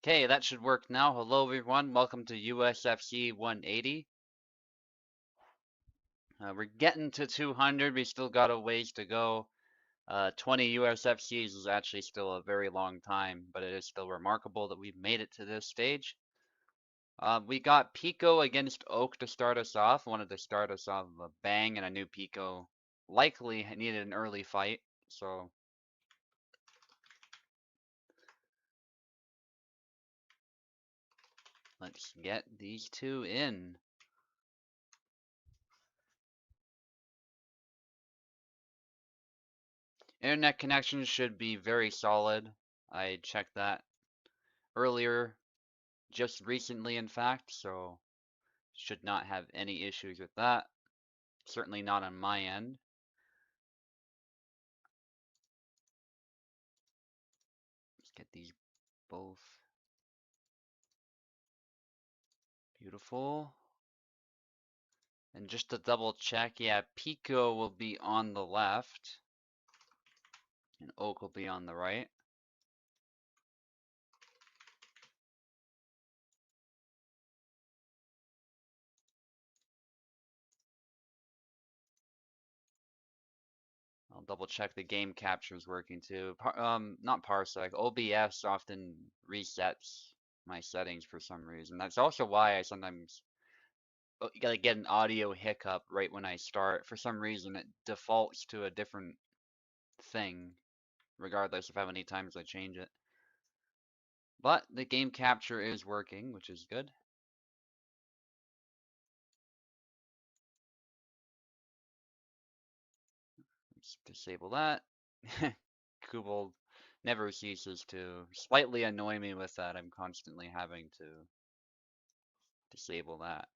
Okay, that should work now. Hello everyone, welcome to USFC 180. We're getting to 200, we still got a ways to go. 20 USFCs is actually still a very long time, but it is still remarkable that we've made it to this stage. We got Pico against Oak to start us off. Wanted to start us off with a bang, and I knew Pico likely needed an early fight, so let's get these two in. Internet connection should be very solid. I checked that earlier, just recently in fact, so should not have any issues with that. Certainly not on my end. Let's get these both. Beautiful. And just to double check, yeah, Pico will be on the left and Oak will be on the right. I'll double check the game capture is working too. Not Parsec, OBS often resets my settings for some reason. That's also why I sometimes gotta get an audio hiccup right when I start. For some reason, it defaults to a different thing, regardless of how many times I change it. But the game capture is working, which is good. Let's disable that. Kubel never ceases to slightly annoy me with that. I'm constantly having to disable that.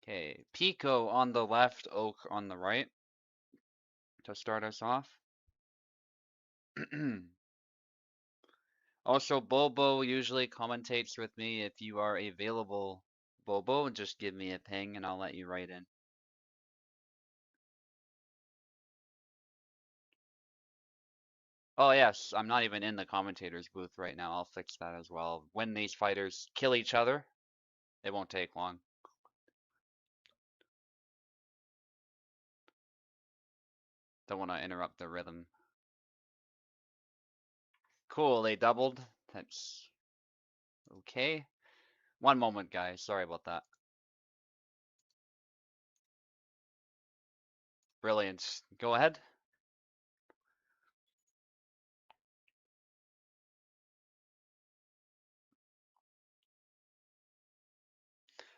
Okay, Pico on the left, Oak on the right to start us off. Also, Bobo usually commentates with me. If you are available, Bobo, just give me a ping and I'll let you right in. Oh yes, I'm not even in the commentator's booth right now. I'll fix that as well. When these fighters kill each other, it won't take long. Don't want to interrupt the rhythm. Cool, they doubled. That's okay. One moment, guys. Sorry about that. Brilliant. Go ahead.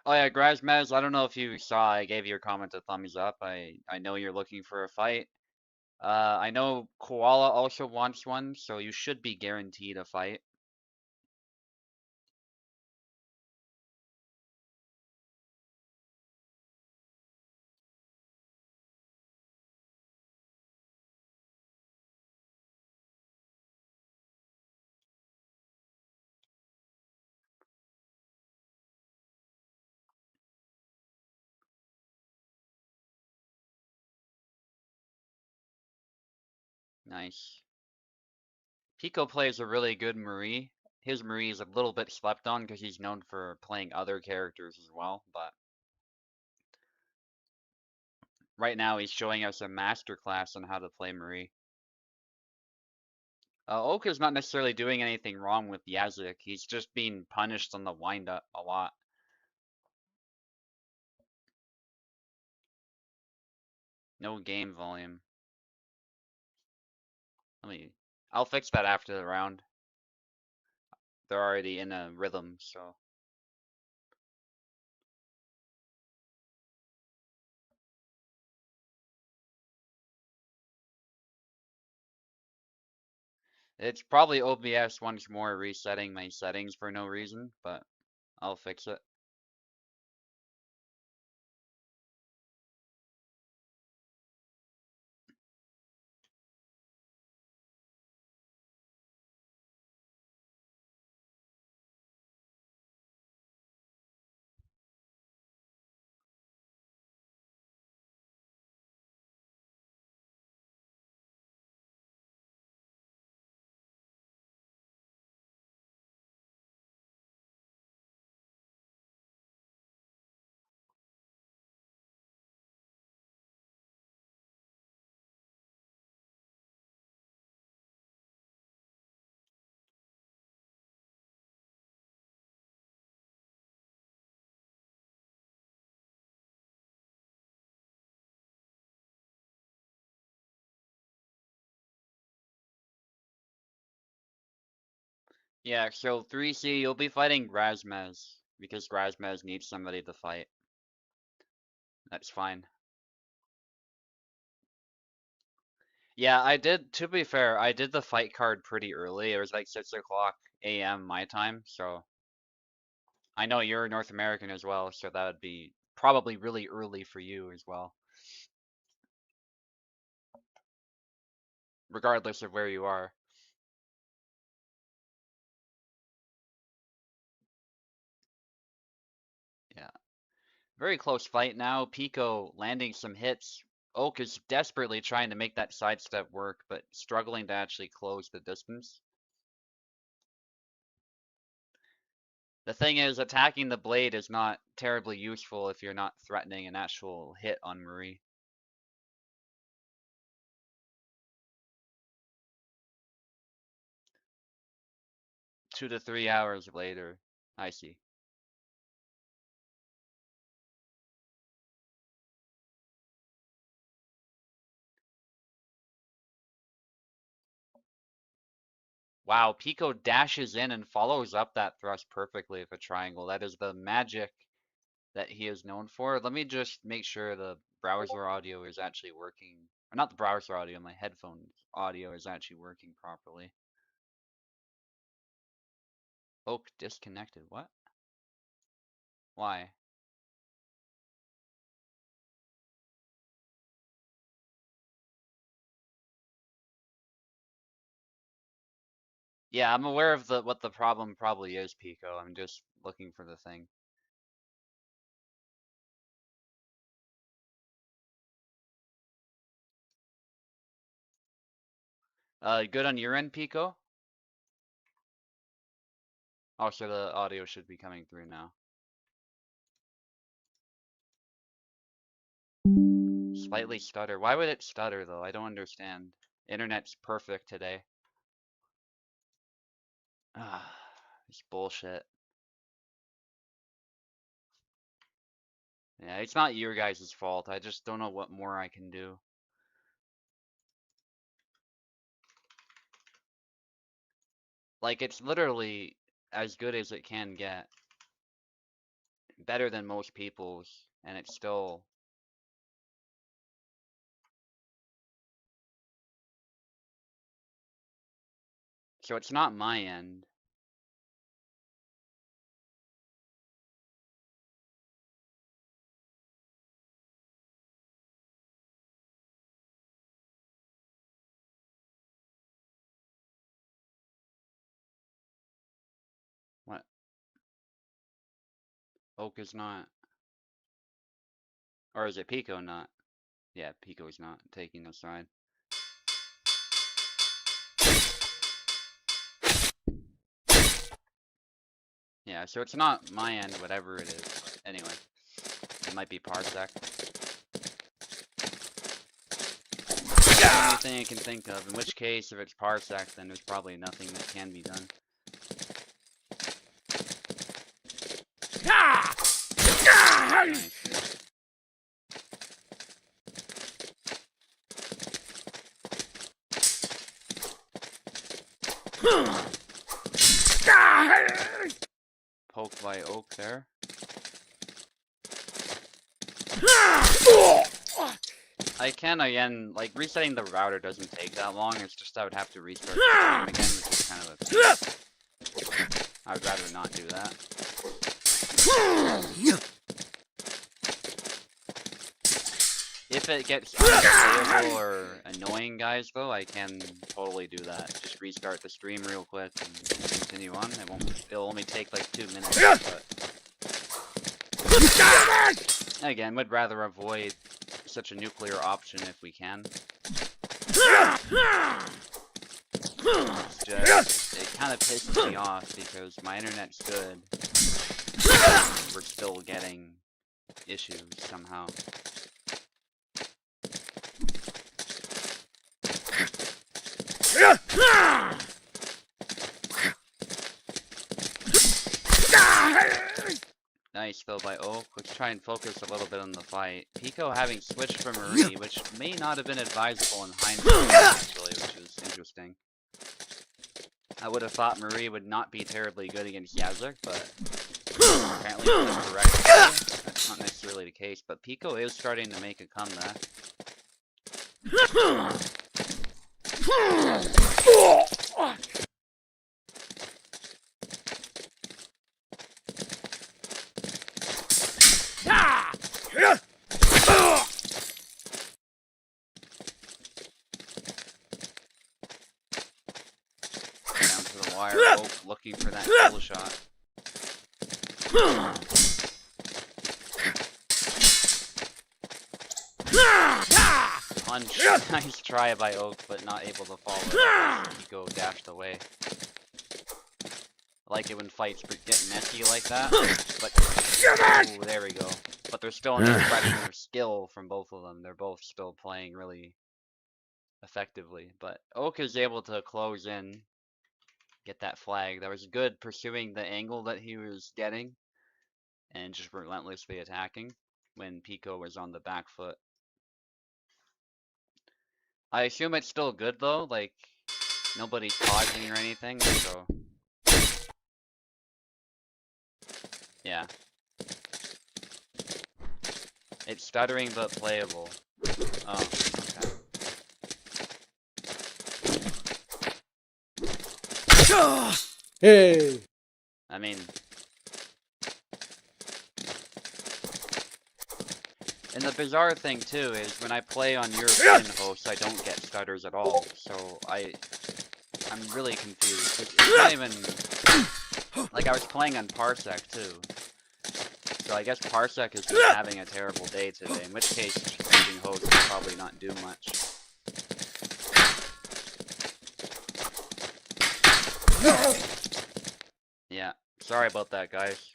Oh yeah, Grazmez, I don't know if you saw, I gave your comment a thumbs up. I know you're looking for a fight. I know Koala also wants one, so you should be guaranteed a fight. Nice. Pico plays a really good Marie. His Marie is a little bit slept on because he's known for playing other characters as well, but right now he's showing us a masterclass on how to play Marie. Oak is not necessarily doing anything wrong with Yazik. He's just being punished on the windup a lot. No game volume. I'll fix that after the round. They're already in a rhythm, so. It's probably OBS once more resetting my settings for no reason, but I'll fix it. Yeah, so 3C, you'll be fighting Razmez, because Razmez needs somebody to fight. That's fine. Yeah, I did, to be fair, I did the fight card pretty early. It was like 6 o'clock a.m. my time, so I know you're North American as well, so that would be probably really early for you as well, regardless of where you are. Yeah. Very close fight now. Pico landing some hits. Oak is desperately trying to make that sidestep work, but struggling to actually close the distance. The thing is, attacking the blade is not terribly useful if you're not threatening an actual hit on Marie. Two to 3 hours later, I see. Wow, Pico dashes in and follows up that thrust perfectly with a triangle. That is the magic that he is known for. Let me just make sure the browser audio is actually working. Or not the browser audio, my headphones audio is actually working properly. Oak disconnected. What? Why? Yeah, I'm aware of what the problem probably is, Pico. I'm just looking for the thing. Good on your end, Pico? Oh, so the audio should be coming through now. Slightly stutter. Why would it stutter though? I don't understand. Internet's perfect today. Ah, it's bullshit. Yeah, it's not your guys' fault. I just don't know what more I can do. Like, it's literally as good as it can get. Better than most people's, and it's still... So it's not my end. What? Oak is not... Or is it Pico not? Yeah, Pico's not taking the side. Yeah, so it's not my end, whatever it is. But anyway, it might be Parsec. The only thing I can think of, in which case, if it's Parsec, then there's probably nothing that can be done. Nice. Poke by Oak there. I can, again, like, resetting the router doesn't take that long, it's just I would have to restart the stream again, which is kind of a pain. I would rather not do that. If it gets unplayable or annoying, guys, though, I can totally do that. Just restart the stream real quick and continue on. It'll only take like 2 minutes, but... Again, would rather avoid such a nuclear option if we can. It's just, it kind of pisses me off because my internet's good. We're still getting issues somehow. Nice though by Oak. Let's try and focus a little bit on the fight. Pico having switched for Marie, which may not have been advisable in hindsight, actually, which is interesting. I would have thought Marie would not be terribly good against Yazek, but apparently for the correct play, that's not necessarily the case. But Pico is starting to make a comeback. Down to the wire, Oak looking for that kill shot. Punch. Nice try by Oak, but not able to follow. Pico dashed away. I like it when fights get messy like that. But oh, there we go. But there's still an expression of skill from both of them. They're both still playing really effectively. But Oak is able to close in, get that flag. That was good, pursuing the angle that he was getting, and just relentlessly attacking when Pico was on the back foot. I assume it's still good though, like nobody's pausing or anything, so yeah. It's stuttering but playable. Oh, okay. Hey! I mean, and the bizarre thing too is when I play on European hosts, I don't get stutters at all. So I'm really confused. It's not even like I was playing on Parsec too. So I guess Parsec is just having a terrible day today. In which case, changing hosts will probably not do much. Yeah, sorry about that, guys.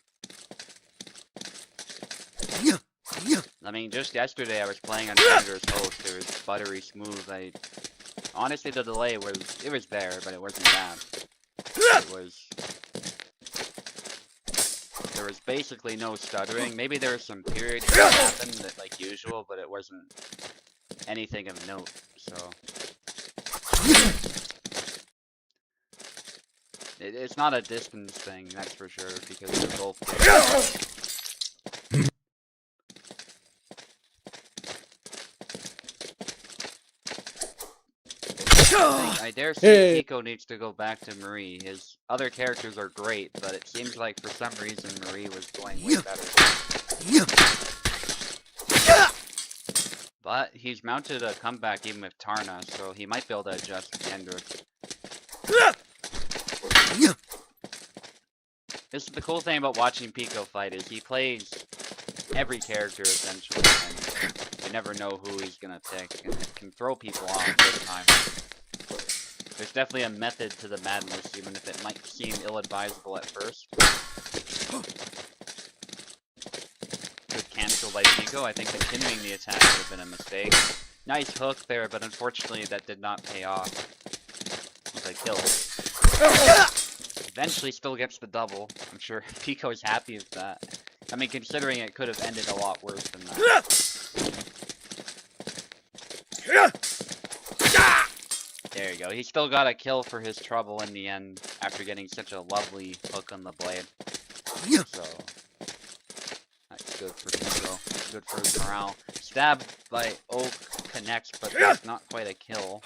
I mean, just yesterday I was playing on Xander's host. It was buttery smooth. Honestly, the delay was there, but it wasn't bad. There was basically no stuttering. Maybe there was some periods that happened that like usual, but it wasn't anything of note. So it's not a distance thing, that's for sure, because they're both good. I dare say Pico needs to go back to Marie. His other characters are great, but it seems like for some reason Marie was going way better. But he's mounted a comeback even with Tarna, so he might be able to adjust to Gendrick. This is the cool thing about watching Pico fight, is he plays every character essentially, and you never know who he's gonna pick, and it can throw people off big time. There's definitely a method to the madness, even if it might seem ill-advisable at first. Good cancel by Pico. I think continuing the attack would have been a mistake. Nice hook there, but unfortunately that did not pay off with a kill. Eventually still gets the double. I'm sure Pico is happy with that. I mean, considering it could have ended a lot worse than that. There you go. He still got a kill for his trouble in the end after getting such a lovely hook on the blade. So that's good for Pico. Good for his morale. Stab by Oak connects, but that's not quite a kill.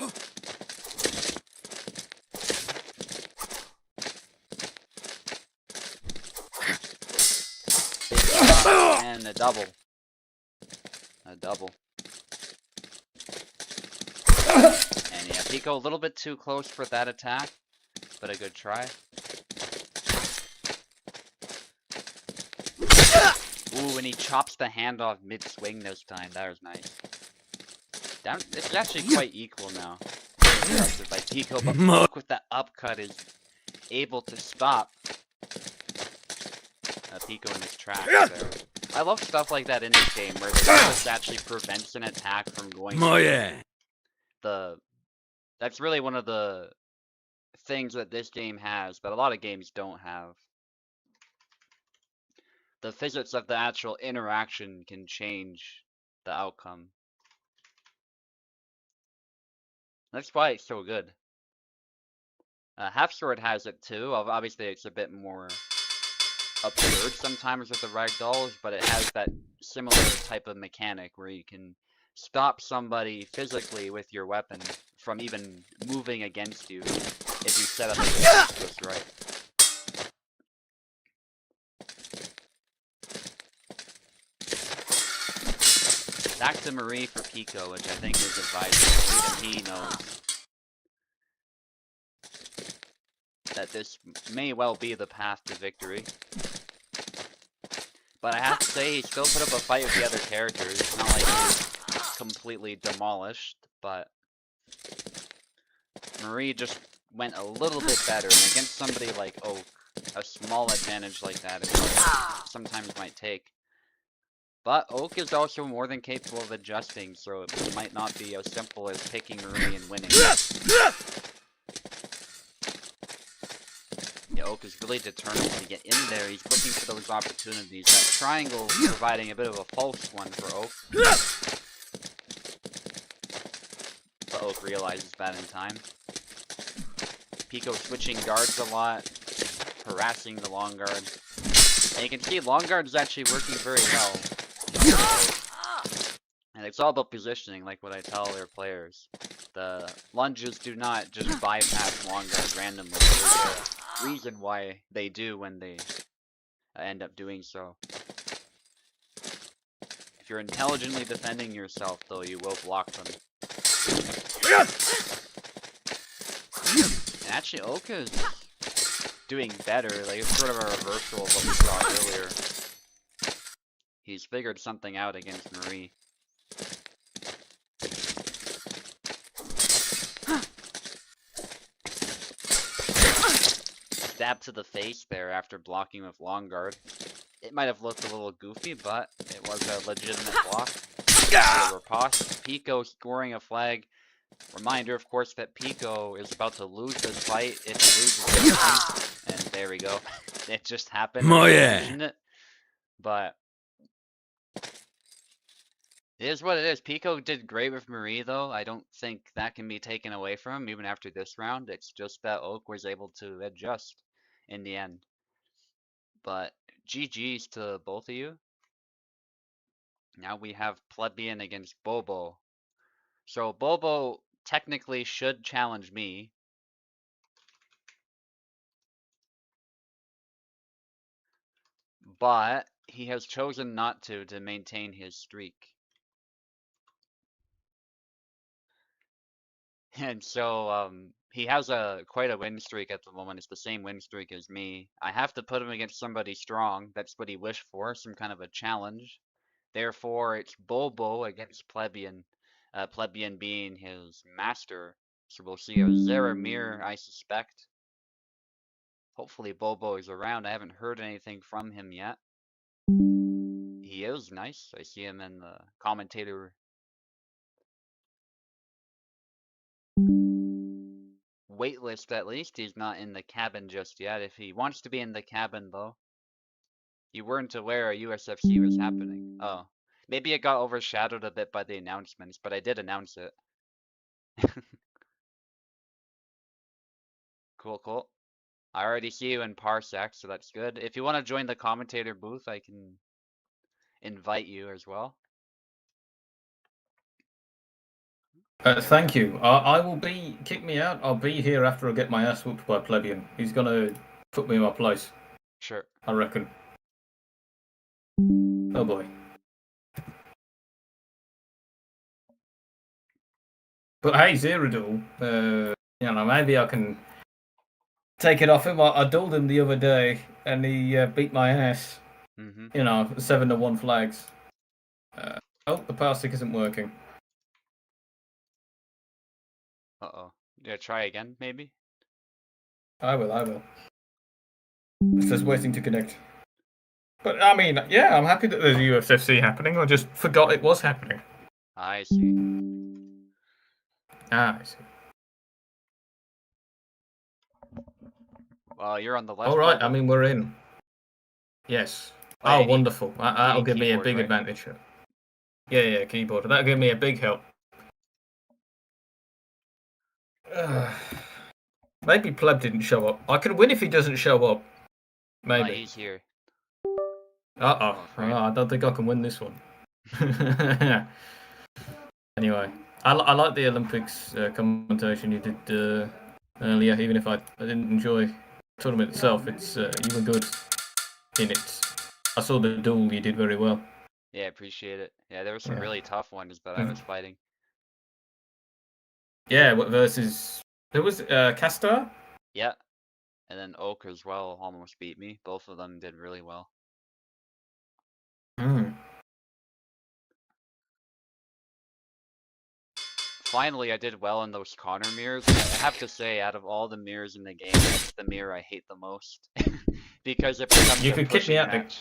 And a double. A double. And yeah, Pico a little bit too close for that attack, but a good try. Ooh, and he chops the hand off mid-swing this time. That was nice. It's actually quite equal now. Very impressive by Pico, but Mook with that upcut is able to stop Pico in his tracks there. I love stuff like that in this game, where the twist actually prevents an attack from going through. That's really one of the things that this game has, that a lot of games don't have. The physics of the actual interaction can change the outcome. That's why it's so good. Half Sword has it too. Obviously, it's a bit more absurd sometimes with the ragdolls, but it has that similar type of mechanic where you can stop somebody physically with your weapon from even moving against you if you set up the defense just right. Back to Marie for Pico, which I think is advisable. Even he knows that this may well be the path to victory. But I have to say, he still put up a fight with the other characters. It's not like he's completely demolished, but Marie just went a little bit better. And against somebody like Oak, a small advantage like that is what sometimes might take. But Oak is also more than capable of adjusting, so it might not be as simple as picking Marie and winning. Yeah, Oak is really determined to get in there. He's looking for those opportunities. That triangle providing a bit of a false one for Oak. But Oak realizes that in time. Pico switching guards a lot, harassing the long guard. And you can see long guard is actually working very well. And it's all about positioning, like what I tell their players. The lunges do not just bypass long guard randomly. There's a reason why they do when they end up doing so. If you're intelligently defending yourself, though, you will block them. And actually, Oka is doing better. Like, it's sort of a reversal of what we saw earlier. He's figured something out against Marie. Stab to the face there after blocking with long guard. It might have looked a little goofy, but it was a legitimate block. Riposte. Pico scoring a flag. Reminder, of course, that Pico is about to lose this fight if he loses this. And there we go. It just happened. Oh yeah. It? But it is what it is. Pico did great with Marie, though. I don't think that can be taken away from him, even after this round. It's just that Oak was able to adjust in the end. But GG's to both of you. Now we have Plebeian against Bobo. So Bobo technically should challenge me. But he has chosen not to maintain his streak. And so he has quite a win streak at the moment. It's the same win streak as me. I have to put him against somebody strong. That's what he wished for, some kind of a challenge. Therefore, it's Bobo against Plebeian. Plebeian being his master. So we'll see a Zaramir, I suspect. Hopefully Bobo is around. I haven't heard anything from him yet. He is nice. I see him in the commentator waitlist at least. He's not in the cabin just yet. If he wants to be in the cabin though. You weren't aware a USFC was happening. Oh. Maybe it got overshadowed a bit by the announcements, but I did announce it. Cool, cool. I already see you in Parsec, so that's good. If you want to join the commentator booth, I can invite you as well. Thank you. I will be... Kick me out. I'll be here after I get my ass whooped by Plebeian. He's going to put me in my place. Sure. I reckon. Oh boy. But hey, Zero Duel, you know, maybe I can take it off him. I dueled him the other day, and he beat my ass. You know, 7-1 flags. Oh, the power stick isn't working. Uh-oh. Yeah, try again, maybe? I will. It says waiting to connect. But, I mean, yeah, I'm happy that there's a USFC happening. I just forgot it was happening. I see. I see. Well, you're on the left. All right, I mean, we're in. Yes. Oh, wonderful. That'll give me a big advantage. Yeah, keyboard. That'll give me a big help. Maybe Pleb didn't show up. I could win if he doesn't show up. Maybe. He's here. Uh-oh. Oh, I don't think I can win this one. Anyway, I like the Olympics commentation you did earlier, even if I didn't enjoy the tournament itself. It's you were good in it. I saw the duel you did very well. Yeah, appreciate it. Yeah, there were some really tough ones that I was fighting. Yeah, versus there was Castor. Yeah, and then Oak as well almost beat me. Both of them did really well. Finally, I did well in those Connor mirrors. I have to say, out of all the mirrors in the game, that's the mirror I hate the most. Because it becomes You could kick me out.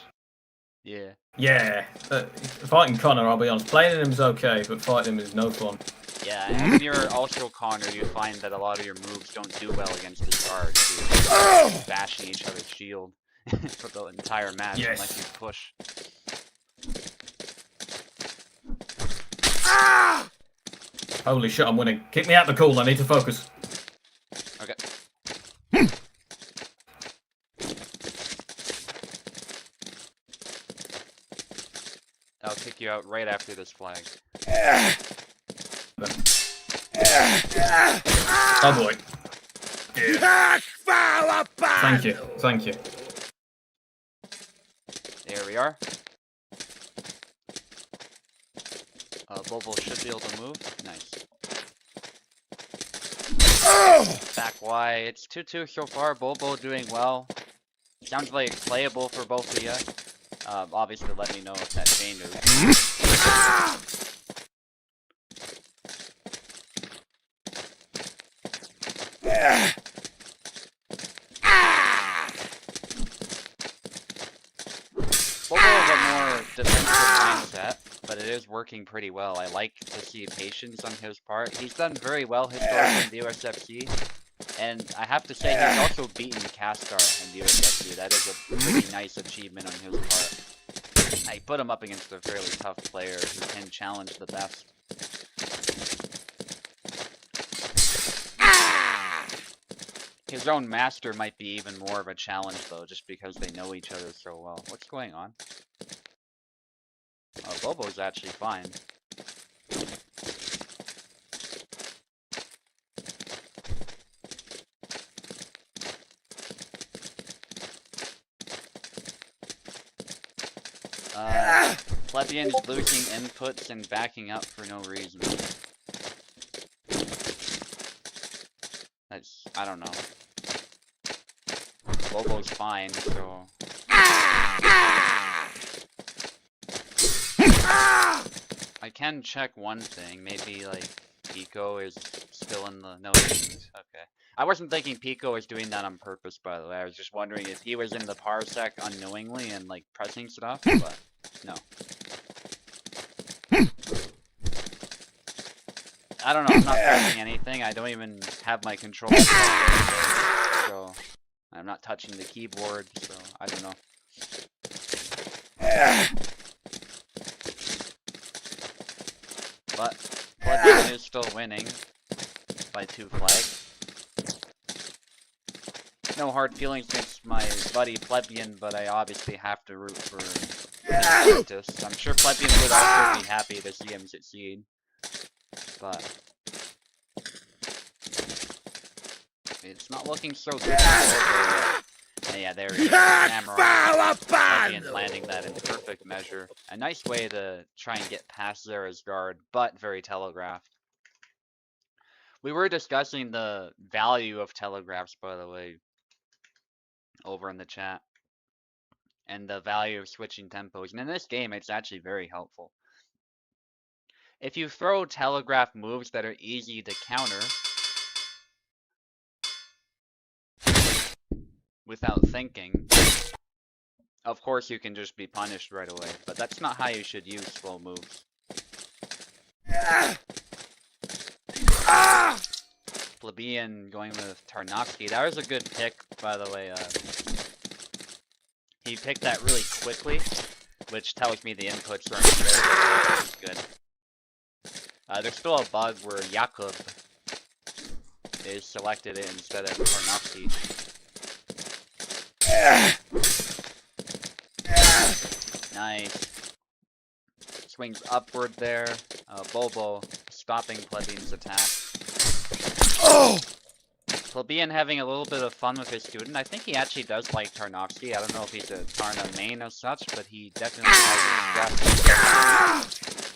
Yeah. Yeah. Fighting Connor, I'll be honest. Playing him is okay, but fighting him is no fun. Yeah, and if you're also Connor, you find that a lot of your moves don't do well against this guard. So you're bashing each other's shield for the entire match unless you push. Holy shit, I'm winning. Kick me out the cool, I need to focus. Okay. I'll kick you out right after this flag. Oh boy. Thank you, thank you. There we are. Bobo should be able to move. Nice. Back Y. It's 2-2 so far. Bobo doing well. Sounds like it's playable for both of you. Obviously, let me know if that changes. Bobo has a more defensive mindset, but it is working pretty well. I like to see patience on his part. He's done very well historically in the USFC, and I have to say he's also beaten Castar in the USFC. That is a pretty nice achievement on his part. I put him up against a fairly tough player who can challenge the best. His own master might be even more of a challenge, though, just because they know each other so well. What's going on? Oh, Bobo's actually fine. Plebeian's losing inputs and backing up for no reason. That's, I don't know. Bobo's fine, so... I can check one thing, maybe like Pico is still in the... No, he isn't. Okay. I wasn't thinking Pico was doing that on purpose, by the way. I was just wondering if he was in the parsec unknowingly and like pressing stuff, but no. I don't know, I'm not pressing anything. I don't even have my controller, so I'm not touching the keyboard, so I don't know. But Plebeian is still winning by 2 flags. No hard feelings against my buddy Plebeian, but I obviously have to root for Apprentice. I'm sure Plebeian would also be happy to see him succeed. But it's not looking so good. Yeah, there we go. Plebeian landing that in perfect measure. A nice way to try and get past Zera's guard, but very telegraphed. We were discussing the value of telegraphs, by the way, over in the chat. And the value of switching tempos. And in this game, it's actually very helpful. If you throw telegraph moves that are easy to counter without thinking, of course you can just be punished right away, but that's not how you should use slow moves. Plebeian going with Tarnovsky. That was a good pick, by the way. He picked that really quickly, which tells me the inputs are good. There's still a bug where Jakub is selected instead of Tarnowski. Nice. Swings upward there. Bobo stopping Plebeian's attack. Oh! Plebeian having a little bit of fun with his student. I think he actually does like Tarnowski. I don't know if he's a Tarna main as such, but he definitely has expressed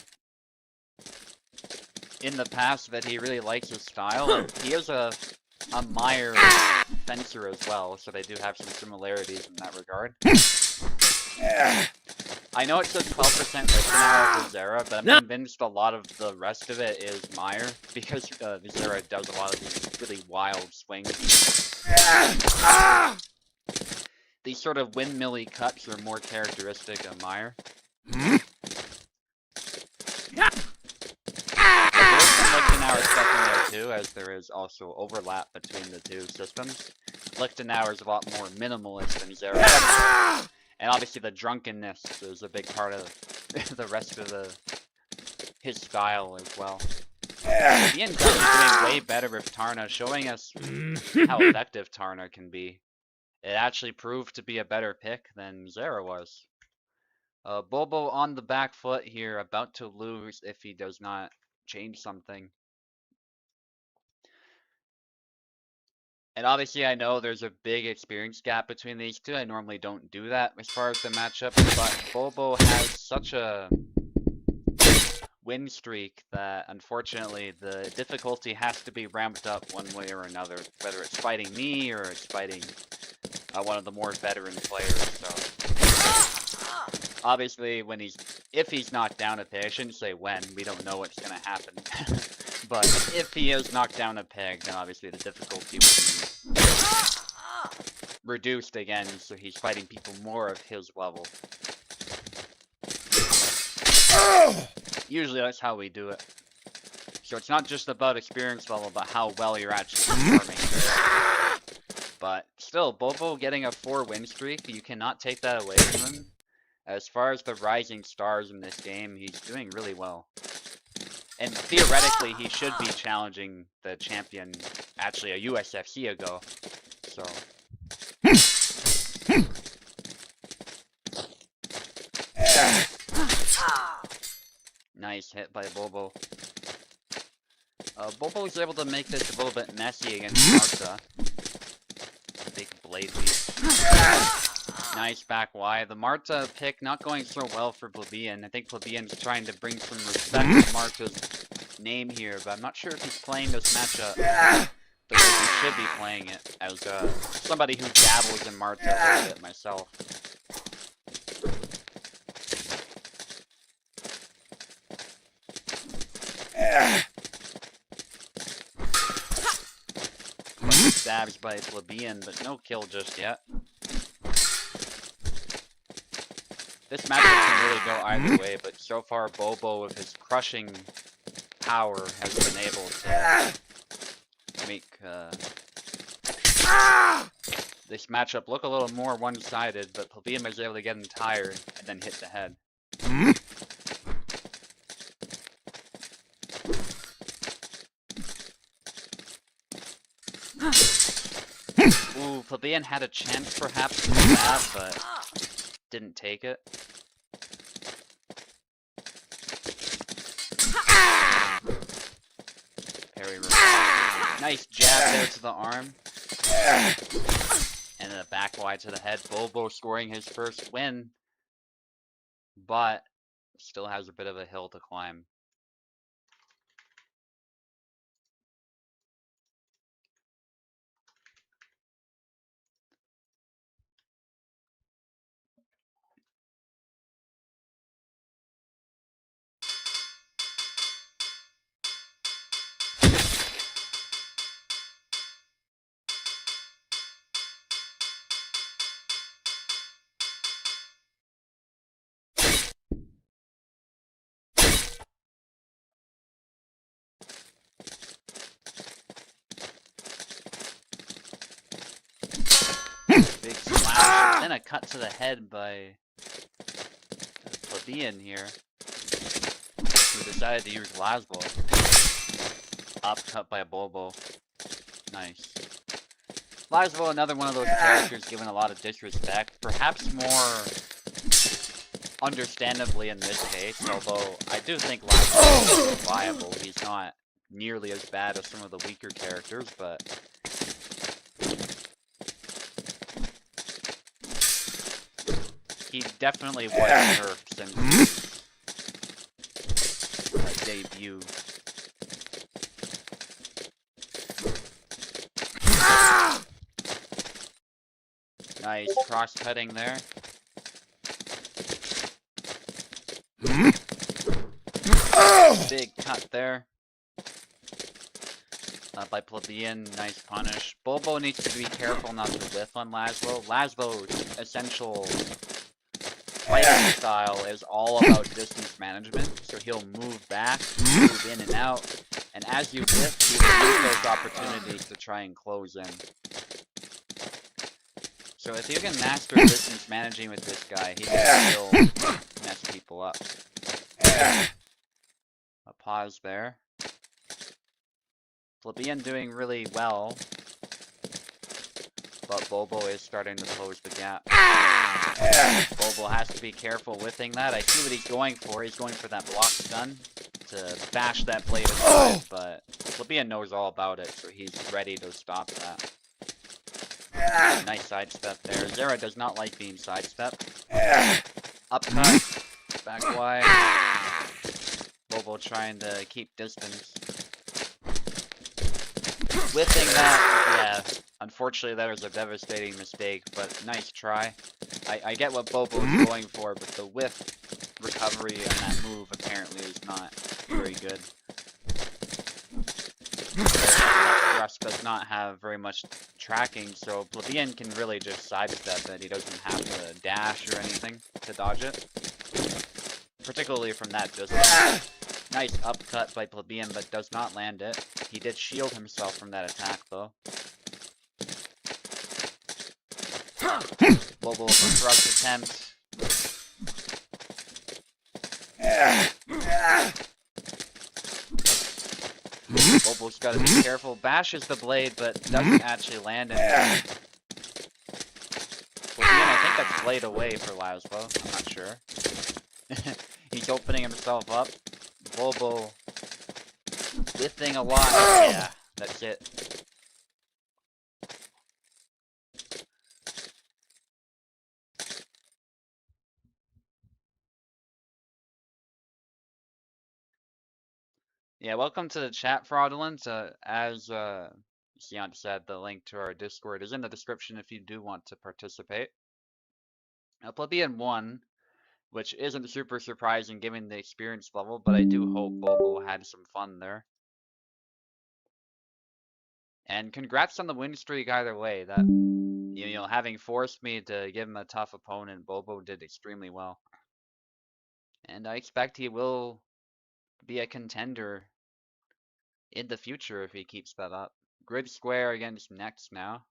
in the past that he really likes his style. And he is a Meyer fencer as well, so they do have some similarities in that regard. I know it says 12% listen hour for Zera, but I'm convinced a lot of the rest of it is Meyer, because Zera does a lot of these really wild swings. These sort of windmilly cuts are more characteristic of Meyer. There's some Lichtenauer stuff in there too, as there is also overlap between the two systems. Lichtenauer is a lot more minimalist than Zera. And obviously the drunkenness is a big part of the rest of his style as well. Ian Gunn is doing way better with Tarna, showing us how effective Tarna can be. It actually proved to be a better pick than Zera was. Bobo on the back foot here, about to lose if he does not change something. And obviously I know there's a big experience gap between these two. I normally don't do that as far as the matchup, but Bobo has such a win streak that unfortunately the difficulty has to be ramped up one way or another, whether it's fighting me or it's fighting one of the more veteran players. So obviously if he's knocked down a peg, I shouldn't say when, we don't know what's gonna happen. But if he is knocked down a peg, then obviously the difficulty will be reduced again, so he's fighting people more of his level. Usually that's how we do it. So it's not just about experience level, but how well you're actually performing. But still, Bobo getting a 4 win streak, you cannot take that away from him. As far as the rising stars in this game, he's doing really well. And theoretically, he should be challenging the champion, actually a USFC ago. So. Nice hit by Bobo. Bobo was able to make this a little bit messy against Marta. Big blade leap. Nice back wide. The Marta pick not going so well for Plebeian. I think Plebeian's trying to bring some respect to Marta's name here, but I'm not sure if he's playing this matchup the way he should be playing it, as somebody who dabbles in Marta a little bit myself. Stabs by Plebeian, but no kill just yet. This matchup can really go either way, but so far Bobo with his crushing power has been able to make this matchup look a little more one-sided, but Plebeian was able to get him tired and then hit the head. Ooh, Plebeian had a chance perhaps to stab, but didn't take it. Parry reversal. Nice jab there to the arm. And then a back wide to the head. Bobo scoring his first win, but still has a bit of a hill to climb. Big slash, then a cut to the head by Plebeian here, who decided to use Laszlo. Up cut by Bobo. Nice. Laszlo, another one of those characters given a lot of disrespect, perhaps more understandably in this case, although I do think Laszlo is viable. He's not nearly as bad as some of the weaker characters, but he definitely was nerfed since his debut. Nice cross-cutting there. Big cut there. By Plebeian, nice punish. Bobo needs to be careful not to whiff on Laszlo. Laszlo's essential fighting style is all about distance management, so he'll move back, move in and out, and as you whiff, he will use those opportunities to try and close in. So if you can master distance managing with this guy, he can still mess people up. A pause there. Plebeian doing really well, but Bobo is starting to close the gap. Bobo has to be careful whiffing that. I see what he's going for. He's going for that block stun to bash that blade aside, but Plebeian knows all about it, so he's ready to stop that. Nice sidestep there. Zera does not like being sidestepped. Upcut. Back wide. Bobo trying to keep distance. Whiffing that, yeah. Unfortunately, that was a devastating mistake, but nice try. I get what Bobo's going for, but the whiff recovery on that move apparently is not very good. Rush does not have very much tracking, so Plebeian can really just sidestep it. He doesn't have to dash or anything to dodge it. Particularly from that distance. Nice upcut by Plebeian, but does not land it. He did shield himself from that attack, though. Bobo with a thrust attempt. Bobo's gotta be careful. Bashes the blade, but doesn't actually land it. Plebeian, I think that's blade away for Laszlo. I'm not sure. He's opening himself up. Bobo lifting a lot. Yeah, that's it. Yeah, welcome to the chat, Fraudulent. As Sion said, the link to our Discord is in the description if you do want to participate. Plebeian won, which isn't super surprising given the experience level, but I do hope Bobo had some fun there. And congrats on the win streak either way. That, you know, having forced me to give him a tough opponent, Bobo did extremely well. And I expect he will be a contender in the future if he keeps that up. Grid square against next now.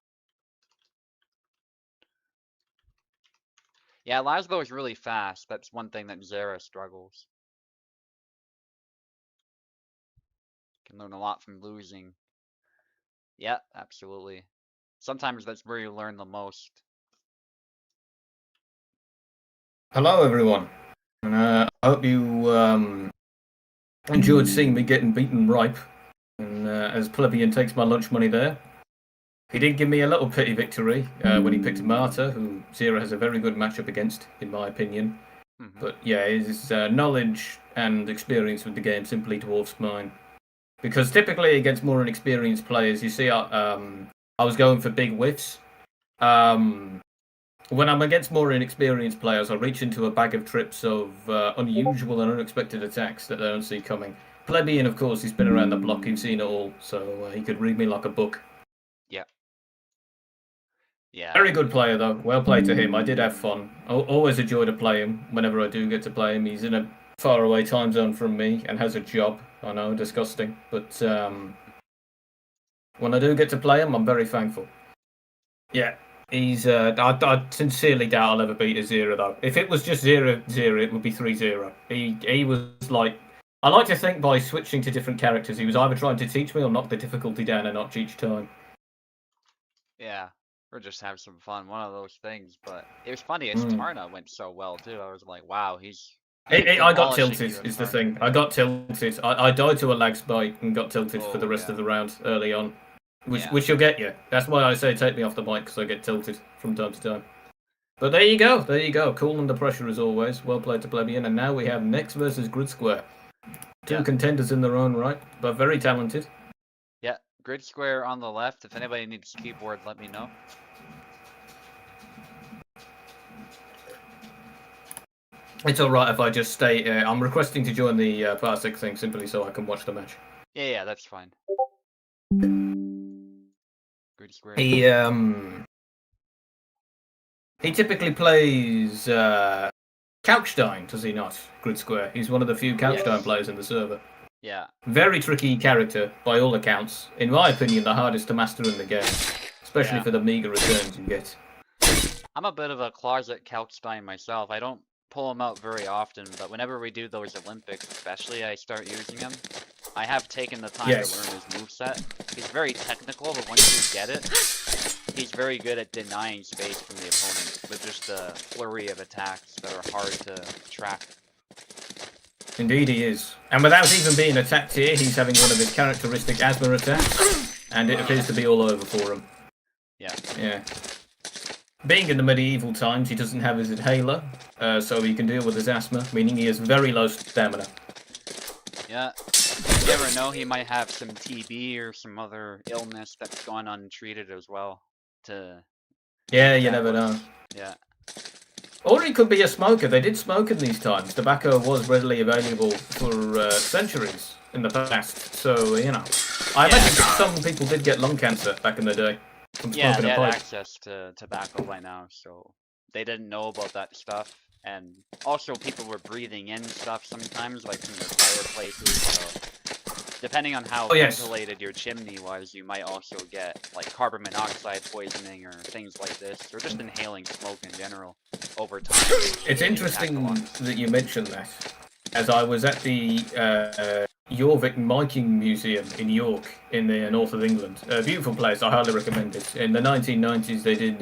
Yeah, Laszlo is really fast. That's one thing that Zera struggles. Can learn a lot from losing. Yeah, absolutely. Sometimes that's where you learn the most. Hello, everyone. And I hope you enjoyed seeing me getting beaten ripe. And as Plebeian takes my lunch money there, he did give me a little pity victory when he picked Marta, who Zera has a very good matchup against, in my opinion. But yeah, his knowledge and experience with the game simply dwarfs mine. Because typically against more inexperienced players, you see, I was going for big whiffs. When I'm against more inexperienced players, I reach into a bag of trips of unusual and unexpected attacks that I don't see coming. Plebeian, of course, he's been around the block, he's seen it all, so he could read me like a book. Yeah. Yeah. Very good player, though. Well played to him. I did have fun. Always a joy to play him whenever I do get to play him. He's in a faraway time zone from me and has a job. I know, disgusting. But when I do get to play him, I'm very thankful. Yeah, he's. I sincerely doubt I'll ever beat a Zera, though. If it was just 0-0, it would be 3-0. He was like. I like to think by switching to different characters, he was either trying to teach me or knock the difficulty down a notch each time. Yeah, or just have some fun. One of those things. But it was funny. His Mm. Tarna went so well too. I was like, wow, he's I got demolishing tilted, you with is the Tarna. thing. I got tilted. I died to a lag spike and got tilted for the Oh rest yeah, of the round early on. yeah, Which will get you. That's why I say take me off the mic, because I get tilted from time to time. But there you go, there you go. Cool under pressure as always. Well played to Plebeian. And now we have Nex versus Grid Square. Two yeah, contenders in their own right, but very talented. yeah. Grid square on the left. If anybody needs keyboard, let me know. It's alright if I just stay. I'm requesting to join the Parsec thing simply so I can watch the match. Yeah, that's fine. Grid square. He typically plays Couchstein, does he not? Grid Square. He's one of the few Couchstein players in the server. Yeah. Very tricky character, by all accounts. In my opinion, the hardest to master in the game, especially for the meager returns you get. I'm a bit of a closet Kalkstein myself. I don't pull him out very often, but whenever we do those Olympics, especially, I start using him. I have taken the time to learn his moveset. He's very technical, but once you get it, he's very good at denying space from the opponent with just a flurry of attacks that are hard to track. Indeed he is. And without even being attacked here, he's having one of his characteristic asthma attacks, and it appears to be all over for him. Yeah. Yeah. Being in the medieval times, he doesn't have his inhaler, so he can deal with his asthma, meaning he has very low stamina. Yeah. You never know, he might have some TB or some other illness that's gone untreated as well. Yeah, you never know. Yeah. Or he could be a smoker. They did smoke in these times. Tobacco was readily available for centuries in the past. So, you know. I imagine some people did get lung cancer back in the day. Yeah, they had access to tobacco by now, so they didn't know about that stuff. And also people were breathing in stuff sometimes, like from their fireplaces, so depending on how ventilated your chimney was, you might also get like carbon monoxide poisoning or things like this, or just inhaling smoke in general over time. It's interesting that you mentioned that, as I was at the Jorvik Miking Museum in York in the north of England. A beautiful place, I highly recommend it. In the 1990s they did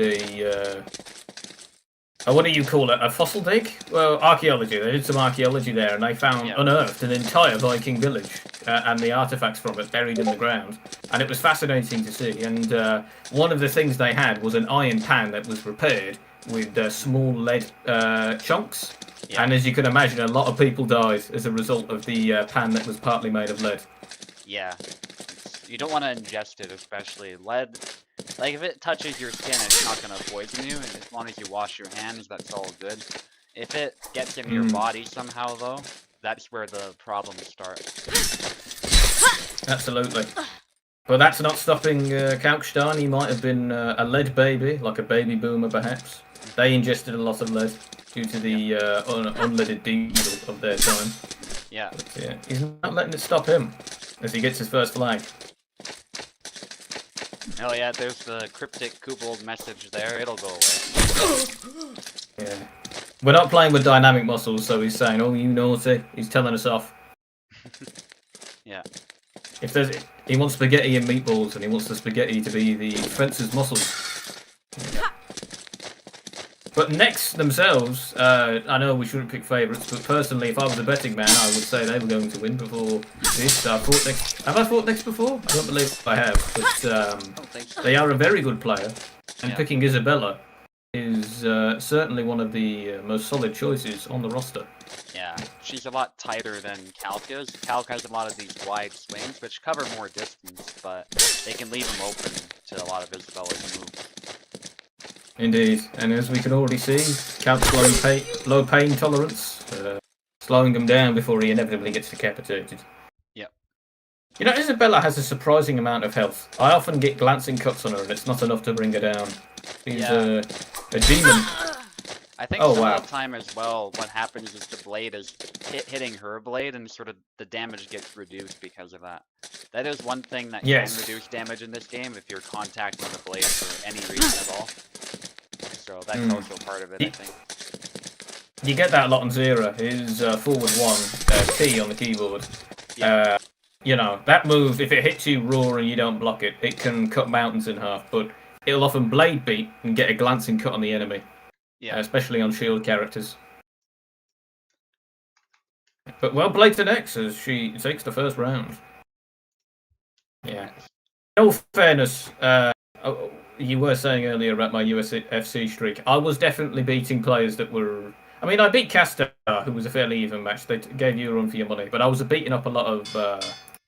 what do you call it? A fossil dig? Well, archaeology. They did some archaeology there, and they found unearthed an entire Viking village and the artifacts from it buried in the ground. And it was fascinating to see. And one of the things they had was an iron pan that was repaired with small lead chunks. Yeah. And as you can imagine, a lot of people died as a result of the pan that was partly made of lead. Yeah. You don't want to ingest it, especially lead. Like, if it touches your skin, it's not going to poison you, and as long as you wash your hands, that's all good. If it gets in your body somehow, though, that's where the problems start. Absolutely. But that's not stopping Kalkstein. He might have been a lead baby, like a baby boomer perhaps. They ingested a lot of lead due to the unleaded diesel of their time. Yeah. But, yeah. He's not letting it stop him as he gets his first flag. Oh yeah, there's the cryptic Kobold message there. It'll go away. Yeah. We're not playing with dynamic muscles, so he's saying, "Oh, you naughty." He's telling us off. Yeah. If there's, he wants spaghetti and meatballs, and he wants the spaghetti to be the fencer's muscles. Yeah. But Nex themselves, I know we shouldn't pick favourites, but personally, if I was a betting man, I would say they were going to win before this. Have I fought Nex before? I don't believe I have, but they are a very good player, and picking Isabella is certainly one of the most solid choices on the roster. Yeah, she's a lot tighter than Calc is. Calc has a lot of these wide swings, which cover more distance, but they can leave him open to a lot of Isabella's moves. Indeed, and as we can already see, Calc's low pain tolerance, slowing him down before he inevitably gets decapitated. Yep. You know, Isabella has a surprising amount of health. I often get glancing cuts on her, and it's not enough to bring her down. She's a demon. I think some of the time as well, what happens is the blade is hitting her blade, and sort of the damage gets reduced because of that. That is one thing that can reduce damage in this game if you're contacting the blade for any reason at all. So that's also part of it, I think. You get that a lot on Zera. His forward one, T on the keyboard. Yeah. You know, that move, if it hits you raw and you don't block it, it can cut mountains in half. But it'll often blade beat and get a glancing cut on the enemy, Yeah. especially on shield characters. But well played to Nex as she takes the first round. Yeah. In all fairness, you were saying earlier about my USFC streak. I was definitely beating players that were... I mean, I beat Castor, who was a fairly even match. They gave you a run for your money. But I was beating up a lot of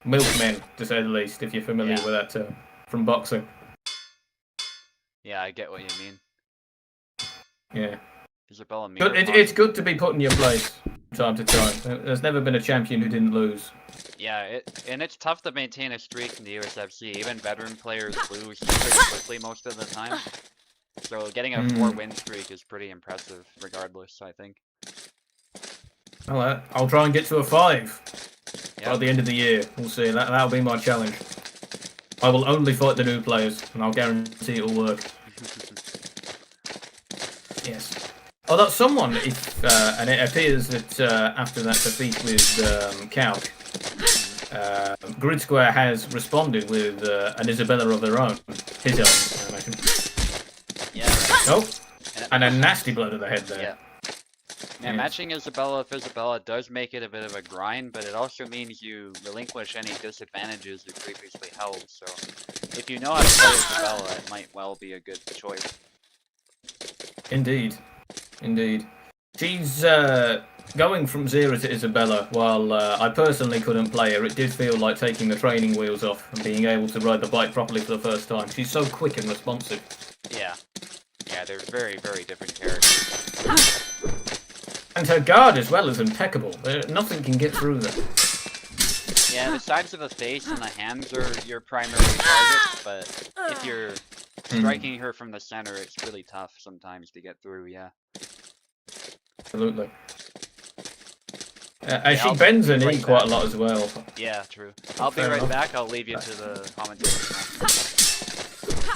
milkmen, to say the least, if you're familiar with that term, from boxing. Yeah, I get what you mean. Yeah. Isabella But it's good to be put in your place from time to time. There's never been a champion who didn't lose. Yeah, and it's tough to maintain a streak in the USFC. Even veteran players lose pretty quickly most of the time. So getting a 4-win streak is pretty impressive, regardless, I think. Well, I'll try and get to a 5 by the end of the year. We'll see. That'll be my challenge. I will only fight the new players, and I'll guarantee it'll work. Yes. Although someone, and it appears that after that defeat with Calc, Grid Square has responded with an Isabella of their own. His own, I imagine. Yeah. Right. Oh, and a nasty blow to the head there. Yeah. Yeah, matching Isabella with Isabella does make it a bit of a grind, but it also means you relinquish any disadvantages you previously held, so if you know how to play Isabella, it might well be a good choice. Indeed. Indeed. She's going from 0 to Isabella. While I personally couldn't play her, it did feel like taking the training wheels off and being able to ride the bike properly for the first time. She's so quick and responsive. Yeah. Yeah, they're very, very different characters. And her guard as well is impeccable. Nothing can get through them. Yeah, the sides of the face and the hands are your primary targets, but if you're striking her from the center, it's really tough sometimes to get through, yeah. Absolutely. She bends her knee quite a lot as well. Yeah, true. I'll be right back. I'll leave you to the commentator.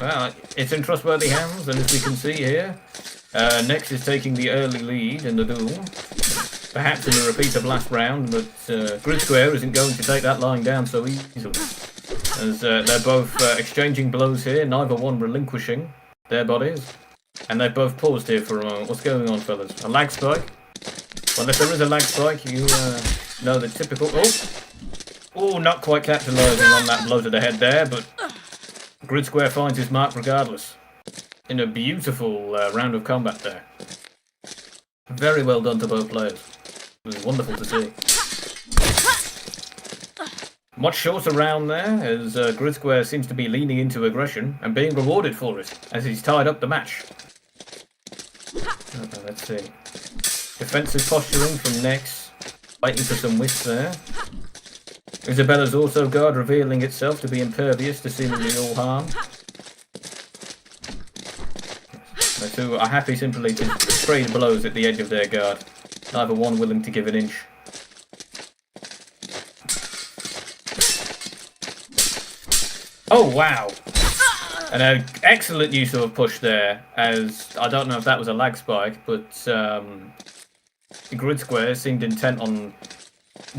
Well, it's in trustworthy hands, and as we can see here, Nex is taking the early lead in the duel. Perhaps in a repeat of last round, but Grid Square isn't going to take that lying down so easily. As they're both exchanging blows here, neither one relinquishing their bodies. And they've both paused here for a moment. What's going on, fellas? A lag spike? Well, if there is a lag spike, you know the typical... Oh, not quite capitalising on that blow to the head there, but Grid Square finds his mark regardless. In a beautiful round of combat there. Very well done to both players. It was wonderful to see. Much shorter round there, as Grid Square seems to be leaning into aggression and being rewarded for it, as he's tied up the match. Okay, let's see. Defensive posturing from Nex, waiting for some whiffs there. Isabella's auto guard revealing itself to be impervious to seemingly all harm. The two are happy simply to trade blows at the edge of their guard, neither one willing to give an inch. Oh wow! And an excellent use of a push there, as I don't know if that was a lag spike, but Grid Square seemed intent on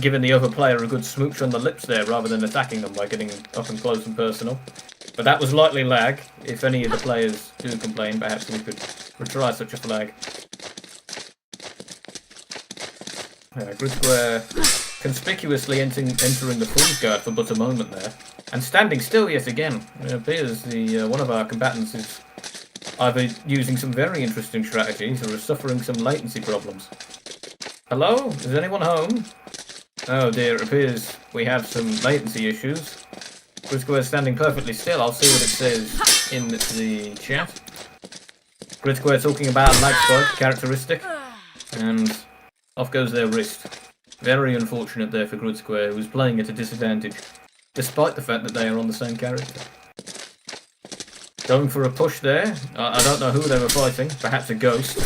giving the other player a good smooch on the lips there rather than attacking them by getting up and close and personal. But that was likely lag. If any of the players do complain, perhaps we could retry such a flag. Grid Square conspicuously entering the Fool's Guard for but a moment there. And standing still yet again. It appears one of our combatants is either using some very interesting strategies or is suffering some latency problems. Hello? Is anyone home? Oh dear, it appears we have some latency issues. Grid Square standing perfectly still. I'll see what it says in the chat. Grid Square talking about a lag spike characteristic. And off goes their wrist. Very unfortunate there for Grid Square, who's playing at a disadvantage, despite the fact that they are on the same character. Going for a push there. I don't know who they were fighting. Perhaps a ghost.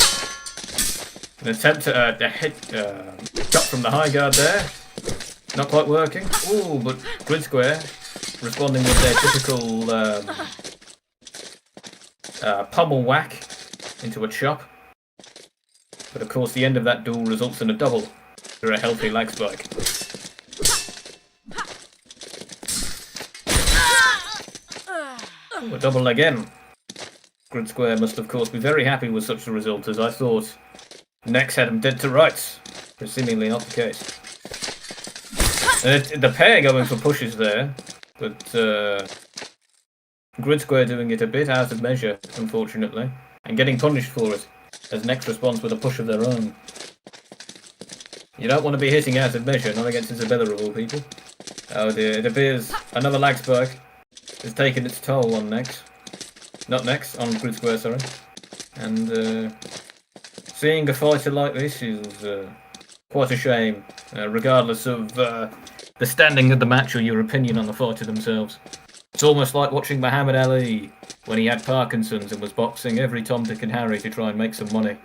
An attempt at a head cut from the high guard there. Not quite working. Ooh, but Grid Square responding with their typical pummel whack into a chop. But of course the end of that duel results in a double for a healthy lag spike. Ooh, a double again. Grid Square must, of course, be very happy with such a result, as I thought Nex had him dead to rights, but seemingly not the case. The pair going for pushes there, but Grid Square doing it a bit out of measure, unfortunately, and getting punished for it, as Nex responds with a push of their own. You don't want to be hitting out of measure, not against Isabella of all people. Oh dear, it appears another lag spike has taken its toll on Nex. Not Nex, on Grid Square, sorry. And seeing a fighter like this is quite a shame, regardless of the standing of the match or your opinion on the fighter themselves. It's almost like watching Muhammad Ali when he had Parkinson's and was boxing every Tom, Dick and Harry to try and make some money.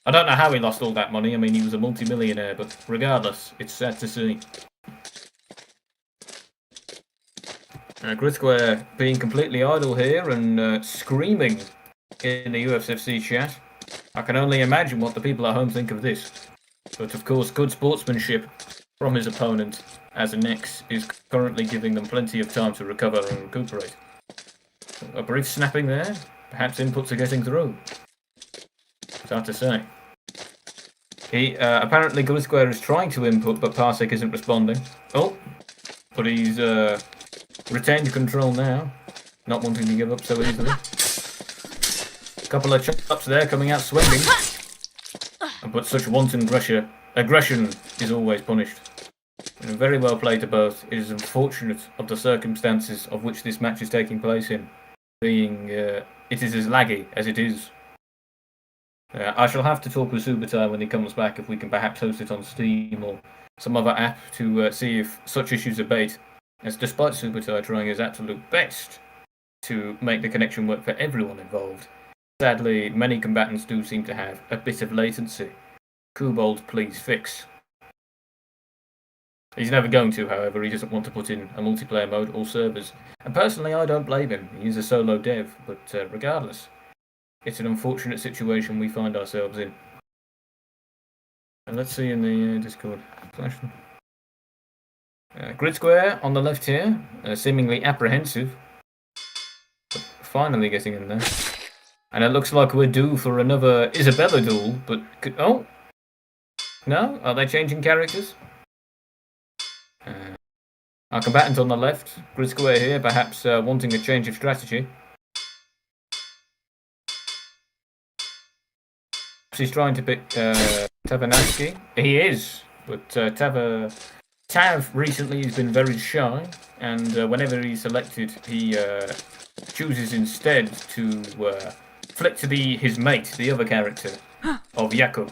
I don't know how he lost all that money. I mean, he was a multi-millionaire, but regardless, it's sad to see. Grid Square being completely idle here and screaming in the USFC chat. I can only imagine what the people at home think of this. But of course, good sportsmanship from his opponent, as Nex is currently giving them plenty of time to recover and recuperate. A brief snapping there. Perhaps inputs are getting through. It's hard to say. Apparently Grid Square is trying to input, but Parsec isn't responding. Oh, but he's retained control now, not wanting to give up so easily. A couple of chops there coming out swinging. But such wanton aggression is always punished. And very well played to both. It is unfortunate of the circumstances of which this match is taking place in, being it is as laggy as it is. I shall have to talk with SUBUTAI when he comes back if we can perhaps host it on Steam or some other app to see if such issues abate, as despite SUBUTAI trying his absolute best to make the connection work for everyone involved, sadly many combatants do seem to have a bit of latency. Kobold, please fix. He's never going to, however. He doesn't want to put in a multiplayer mode or servers. And personally, I don't blame him. He's a solo dev, but regardless, it's an unfortunate situation we find ourselves in. And let's see in the Discord. Grid Square on the left here, seemingly apprehensive, but finally getting in there. And it looks like we're due for another Isabella duel, but oh, no? Are they changing characters? Our combatant on the left, Grid Square here, perhaps wanting a change of strategy. He's trying to pick Tavanaski. He is, but Tav recently has been very shy, and whenever he's selected, he chooses instead to flick to his mate, the other character of Jakub,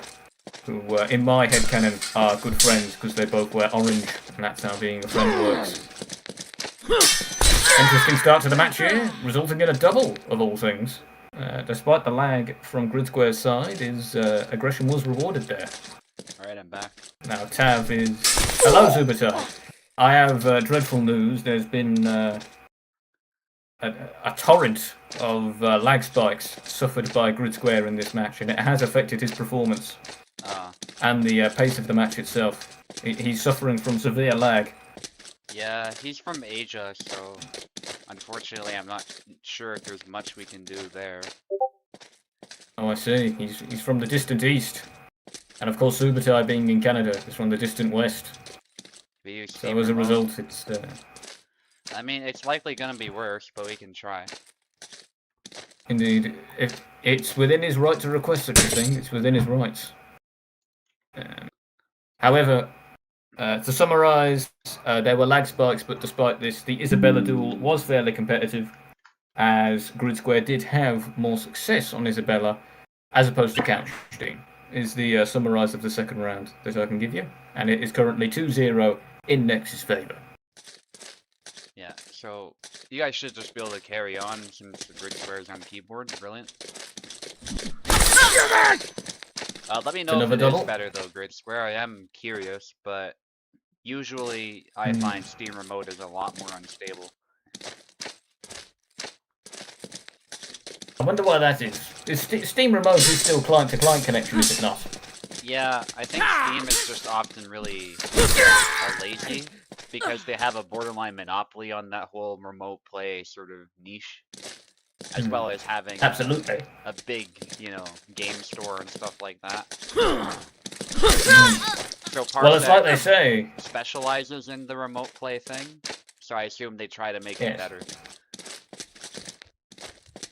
who in my headcanon are good friends because they both wear orange, and that's how being a friend works. Interesting start to the match here, resulting in a double of all things. Despite the lag from Grid Square's side, his aggression was rewarded there. Alright, I'm back. Now Tav is... Hello, SUBUTAI. I have dreadful news. There's been a torrent of lag spikes suffered by Grid Square in this match, and it has affected his performance and the pace of the match itself. He's suffering from severe lag. Yeah, he's from Asia, so unfortunately I'm not sure if there's much we can do there. Oh, I see. He's from the distant east. And of course, SUBUTAI being in Canada is from the distant west. So as a result, it's... I mean, it's likely gonna be worse, but we can try. Indeed. If it's within his right to request such a thing, it's within his rights. However, to summarise, there were lag spikes, but despite this, the Isabella duel was fairly competitive, as Grid Square did have more success on Isabella, as opposed to Couchstein, is the summarise of the second round that I can give you. And it is currently 2-0 in Nex's favour. Yeah, so you guys should just be able to carry on since the Grid Square is on keyboard. Brilliant. Let me know if it is better though, Grid Square. I am curious, but usually I find Steam Remote is a lot more unstable. I wonder why that is. Steam Remote is still client-to-client connection, is it not? Yeah, I think Steam is just often really lazy because they have a borderline monopoly on that whole remote play sort of niche. as well as having absolutely a big, game store and stuff like that. So well, it's like Parsec they say, specializes in the remote play thing, so I assume they try to make it better.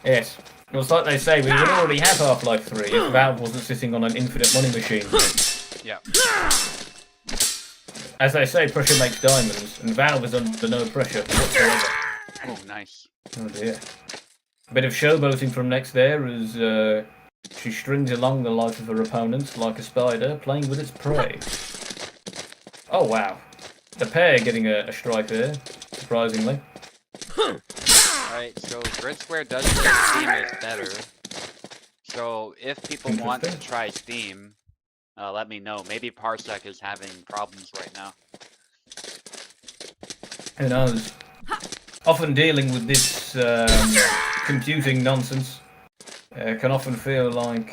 Yes. Well, it's like they say, we would already have Half-Life 3 if Valve wasn't sitting on an infinite money machine. Yeah. As they say, pressure makes diamonds, and Valve is under no pressure whatsoever. Oh, nice. Oh dear. A bit of showboating from next there as she strings along the life of her opponents like a spider playing with its prey. Oh wow. The pair getting a strike there, surprisingly. Alright, so Grid Square does say Steam is better. So if people want to try Steam, let me know. Maybe Parsec is having problems right now. Who knows? Often dealing with this computing nonsense can often feel like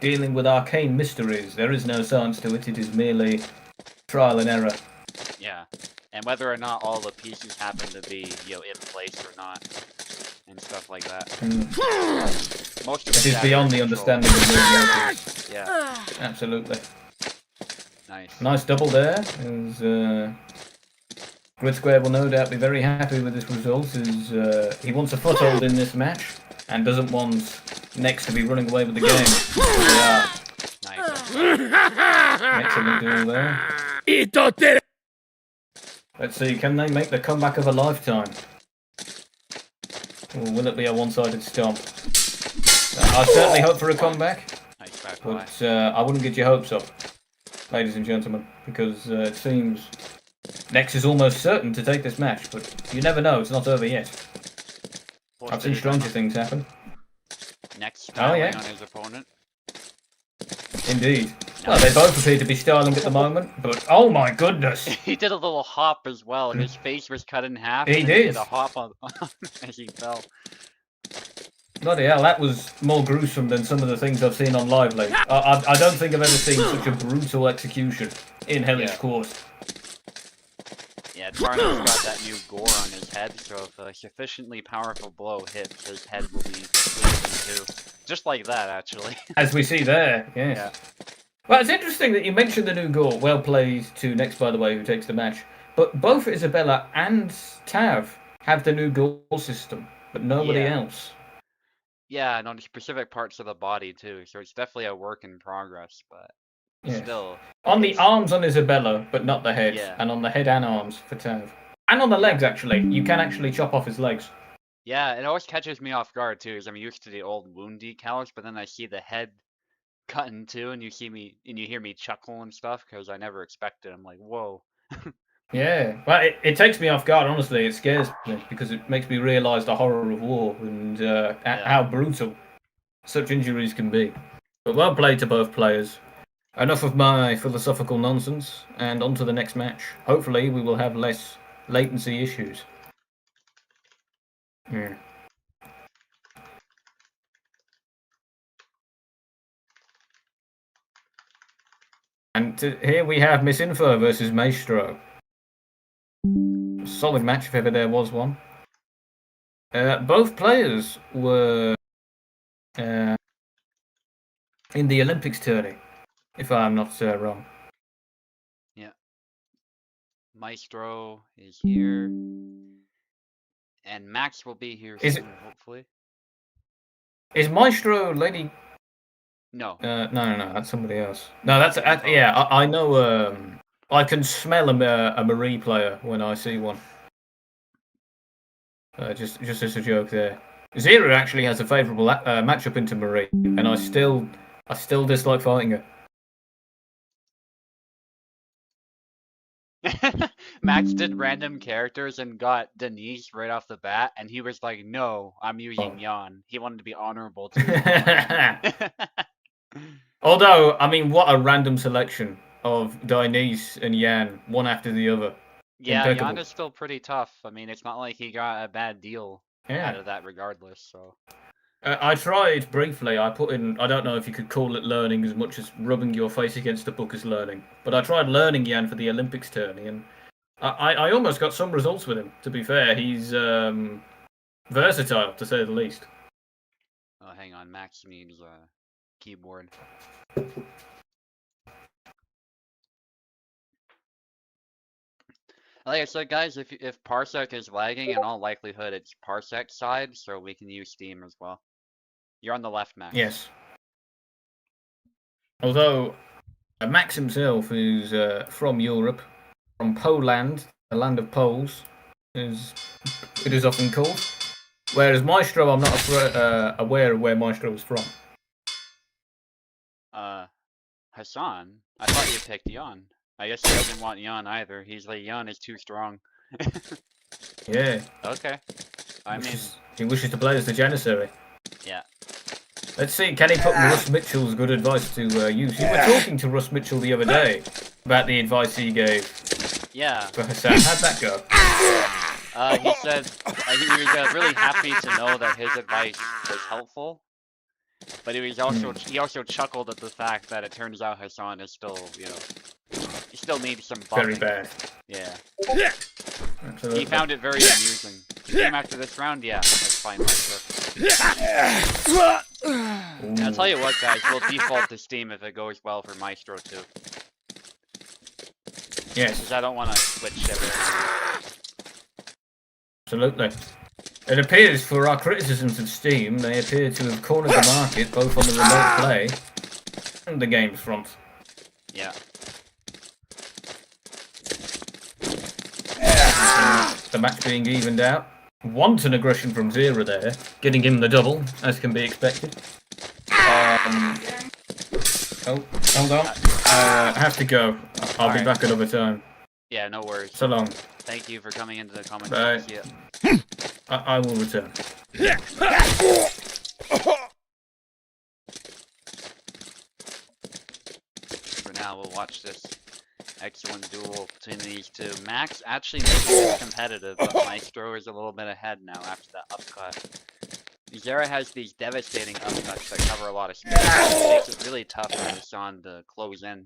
dealing with arcane mysteries. There is no science to it, it is merely trial and error. Yeah, and whether or not all the pieces happen to be, in place or not, and stuff like that. Most of it is beyond the understanding of the motives. Yeah. Absolutely. Nice. Nice double there. As, Grid Square will no doubt be very happy with this result, as he wants a foothold in this match and doesn't want Next to be running away with the game. They are. Nice. Excellent duel there. Let's see, can they make the comeback of a lifetime? Or will it be a one-sided stomp? I certainly hope for a comeback, but I wouldn't get your hopes up, ladies and gentlemen, because it seems Nex is almost certain to take this match, but you never know, it's not over yet. I've seen stranger things happen. Next styling on his opponent. Indeed. Well, they both appear to be styling at the moment, but oh my goodness! He did a little hop as well. His face was cut in half. He and did. He did a hop on as he fell. Bloody hell, that was more gruesome than some of the things I've seen on Live Link. I don't think I've ever seen such a brutal execution in Hellish Quart. Yeah, Tarno's got that new gore on his head, so if a sufficiently powerful blow hits, his head will be split in two. Just like that, actually. As we see there, yes. Yeah. Well, it's interesting that you mentioned the new gore. Well played to Next, by the way, who takes the match. But both Isabella and Tav have the new gore system, but nobody else. Yeah, and on specific parts of the body, too, so it's definitely a work in progress, but still. On the arms on Isabella, but not the head, and on the head and arms for Tav. And on the legs, actually. You can actually chop off his legs. Yeah, it always catches me off guard, too, because I'm used to the old wound decals, but then I see the head cut in two, and you hear me chuckle and stuff, because I never expected. I'm like, whoa. Yeah, well, it takes me off guard, honestly. It scares me, because it makes me realise the horror of war, and how brutal such injuries can be. But well played to both players. Enough of my philosophical nonsense, and on to the next match. Hopefully we will have less latency issues. Yeah. And here we have Miss Info versus Maestro. Solid match if ever there was one. Both players were in the Olympics tourney, if I'm not wrong. Yeah. Maestro is here. And Max will be here soon, hopefully. Is Maestro Lady... No. No, that's somebody else. No, that's... yeah, I know... I can smell a Marie player when I see one. Just as a joke there. Zero actually has a favourable matchup into Marie, and I still dislike fighting her. Max did random characters and got Denise right off the bat, and he was like, no, I'm using Yan. He wanted to be honorable too. Although, I mean, what a random selection of Denise and Yan, one after the other. Yeah, Yan is still pretty tough. I mean, it's not like he got a bad deal out of that regardless, so... I tried briefly. I put in, I don't know if you could call it learning as much as rubbing your face against a book as learning, but I tried learning Yan for the Olympics tourney, and I almost got some results with him, to be fair. He's versatile, to say the least. Oh, hang on. Max needs a keyboard. Like I said, guys, if Parsec is lagging, in all likelihood it's Parsec's side, so we can use Steam as well. You're on the left, Max. Yes. Although Max himself is from Europe, from Poland, the land of Poles, as it is often called. Whereas Maestro, I'm not aware of where Maestro is from. Hassan? I thought you picked Jan. I guess he doesn't want Jan either. He's like, Jan is too strong. Yeah. Okay. He wishes to play as the Janissary. Yeah. Let's see, can he put Russ Mitchell's good advice to use? You were talking to Russ Mitchell the other day about the advice he gave. Yeah. For Hassan. How'd that go? He said he was really happy to know that his advice was helpful. But he also chuckled at the fact that it turns out Hassan is still, he still needs some buffing. Very bad. Yeah. Absolutely. He found it very amusing. He came after this round, yeah, that's fine, Maestro. I'll tell you what, guys, we'll default to Steam if it goes well for Maestro too. Yes. Because I don't want to switch everything. Absolutely. It appears, for our criticisms of Steam, they appear to have cornered the market both on the remote play and the games front. Yeah. The match being evened out. Wanton aggression from Zera there, getting him the double, as can be expected. Oh, hold on. I have to go. I'll be back another time. Yeah, no worries. So long. Thank you for coming into the comments. Bye. Yeah. I will return. For now, we'll watch this excellent duel between these two. Max actually makes it competitive, but Maestro is a little bit ahead now after that upcut. Zera has these devastating upcuts that cover a lot of space. It makes it really tough for Hassan to close in.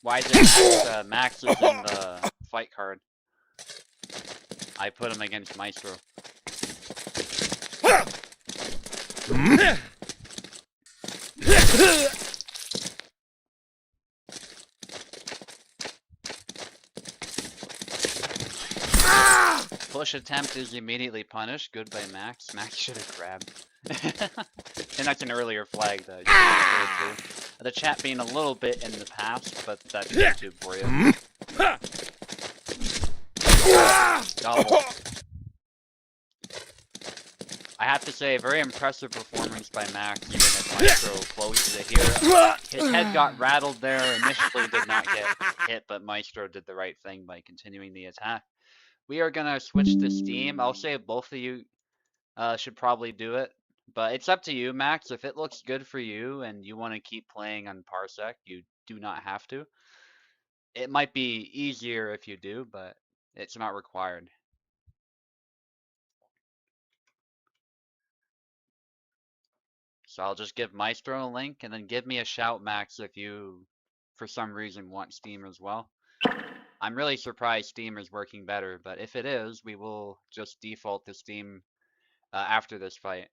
Why is it Max is in the fight card? I put him against Maestro. Push attempt is immediately punished. Good by Max. Max should have grabbed. And that's an earlier flag though. The chat being a little bit in the past, but that's YouTube for you. Double. I have to say, very impressive performance by Max, even if Maestro closes it here. His head got rattled there, initially did not get hit, but Maestro did the right thing by continuing the attack. We are gonna switch to Steam. I'll say both of you should probably do it, but it's up to you, Max. If it looks good for you and you want to keep playing on Parsec, you do not have to. It might be easier if you do, but it's not required. So I'll just give Maestro a link, and then give me a shout, Max, if you, for some reason, want Steam as well. I'm really surprised Steam is working better, but if it is, we will just default to Steam after this fight.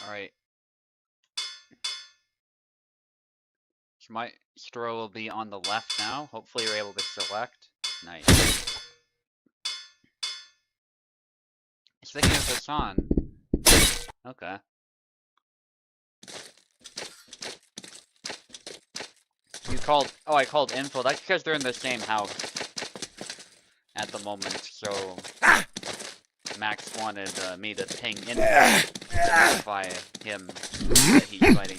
Alright. So Maestro will be on the left now. Hopefully you're able to select. Nice. Speaking of Hassan. Okay. You called... Oh, I called info. That's because they're in the same house at the moment, so... Max wanted me to ping info to notify him that he's fighting.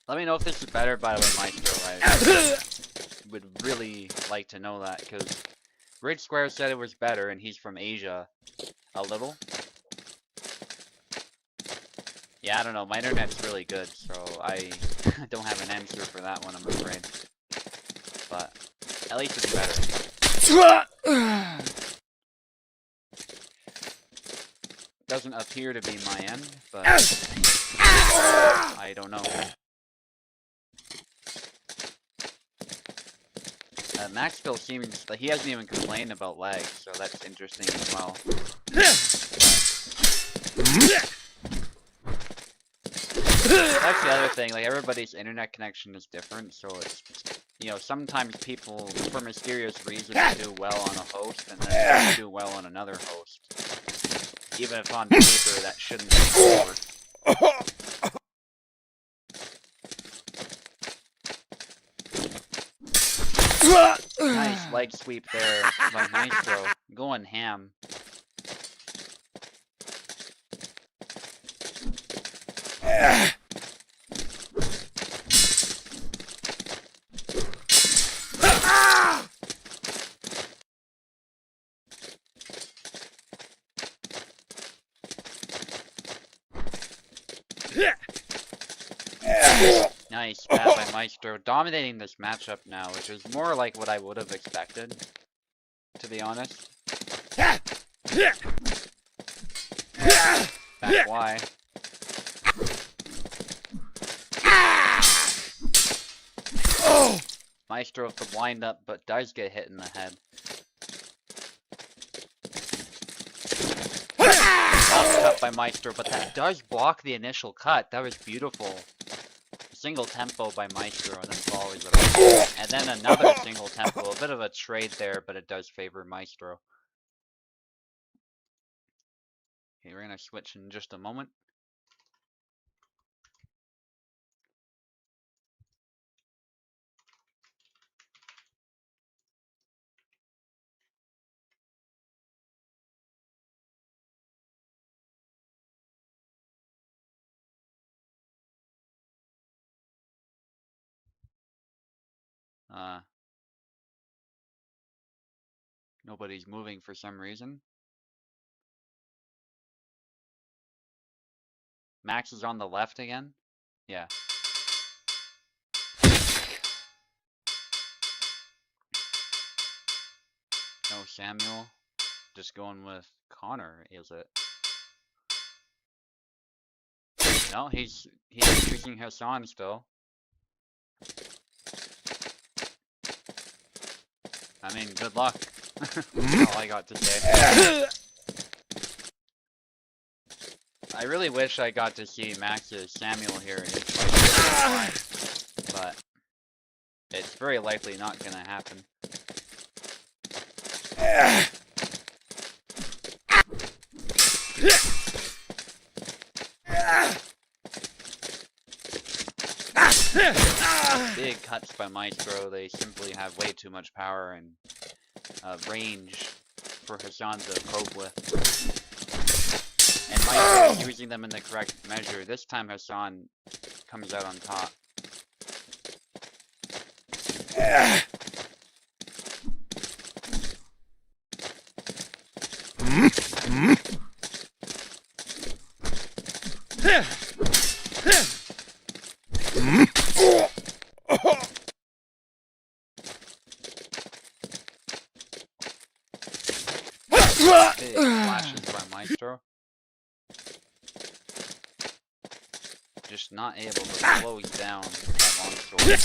Let me know if this is better, by the way, Maestro. I would really like to know that, because Ridge Square said it was better, and he's from Asia. A little. Yeah, I don't know. My internet's really good, so I don't have an answer for that one, I'm afraid. But at least it's better. Doesn't appear to be my end, but I don't know. Maxville seems like he hasn't even complained about lag, so that's interesting as well. That's the other thing, like everybody's internet connection is different, so it's, you know, sometimes people, for mysterious reasons, do well on a host, and then they do well on another host. Even if on paper that shouldn't be forward. Nice leg sweep there by Maestro, going ham. Nice bat by Maestro, dominating this matchup now, which is more like what I would have expected, to be honest. Back Y. Maestro with the wind up, but does get hit in the head. Cut by Maestro, but that does block the initial cut. That was beautiful. Single tempo by Maestro and then follows it up. And then another single tempo. A bit of a trade there, but it does favor Maestro. Okay, we're gonna switch in just a moment. Nobody's moving for some reason. Max is on the left again? Yeah. No Samuel. Just going with Connor, is it? No, he's choosing Hassan still. I mean, good luck. That's all I got to say. I really wish I got to see Max's Samuel here in his fight, but it's very likely not gonna happen. Big cuts by Maestro. They simply have way too much power and range for Hassan to cope with. And Maestro is using them in the correct measure. This time Hassan comes out on top. Big flashes by Maestro. Just not able to close down that longsword.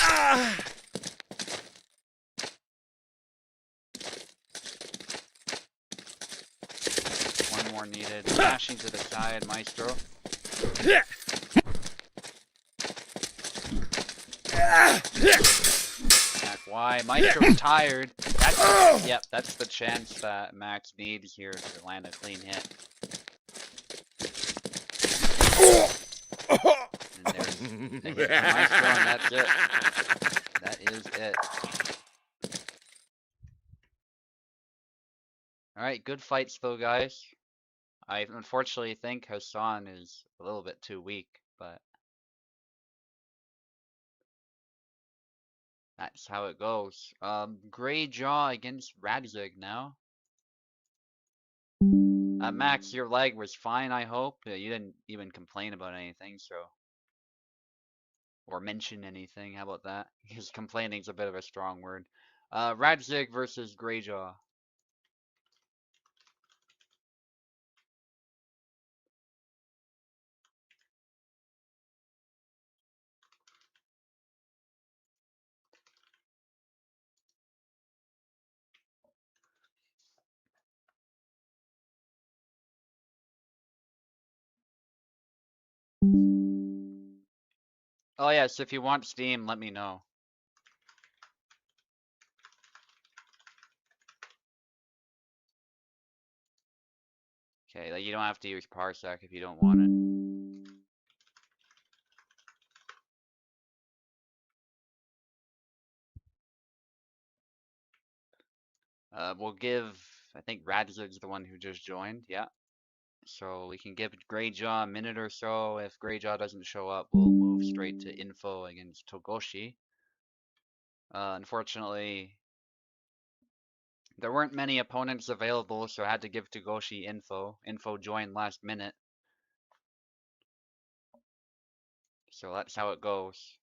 One more needed. Dashing to the side, Maestro. Back Y. Maestro's tired. Yep, that's the chance that Max needs here to land a clean hit. And there's a hit from Maestro, and that's it. That is it. Alright, good fights though, guys. I unfortunately think Hassan is a little bit too weak, but that's how it goes. Grey Jaw against Radzig now. Max, your leg was fine, I hope. You didn't even complain about anything, so. Or mention anything, how about that? Because complaining is a bit of a strong word. Radzig versus Greyjaw. Oh yes, if you want Steam, let me know. Okay, like you don't have to use Parsec if you don't want it. We'll give, I think Radzig's the one who just joined, yeah. So we can give Greyjaw a minute or so. If Greyjaw doesn't show up, we'll move straight to info against Togoshi. Unfortunately, there weren't many opponents available, so I had to give Togoshi info. Info joined last minute. So that's how it goes.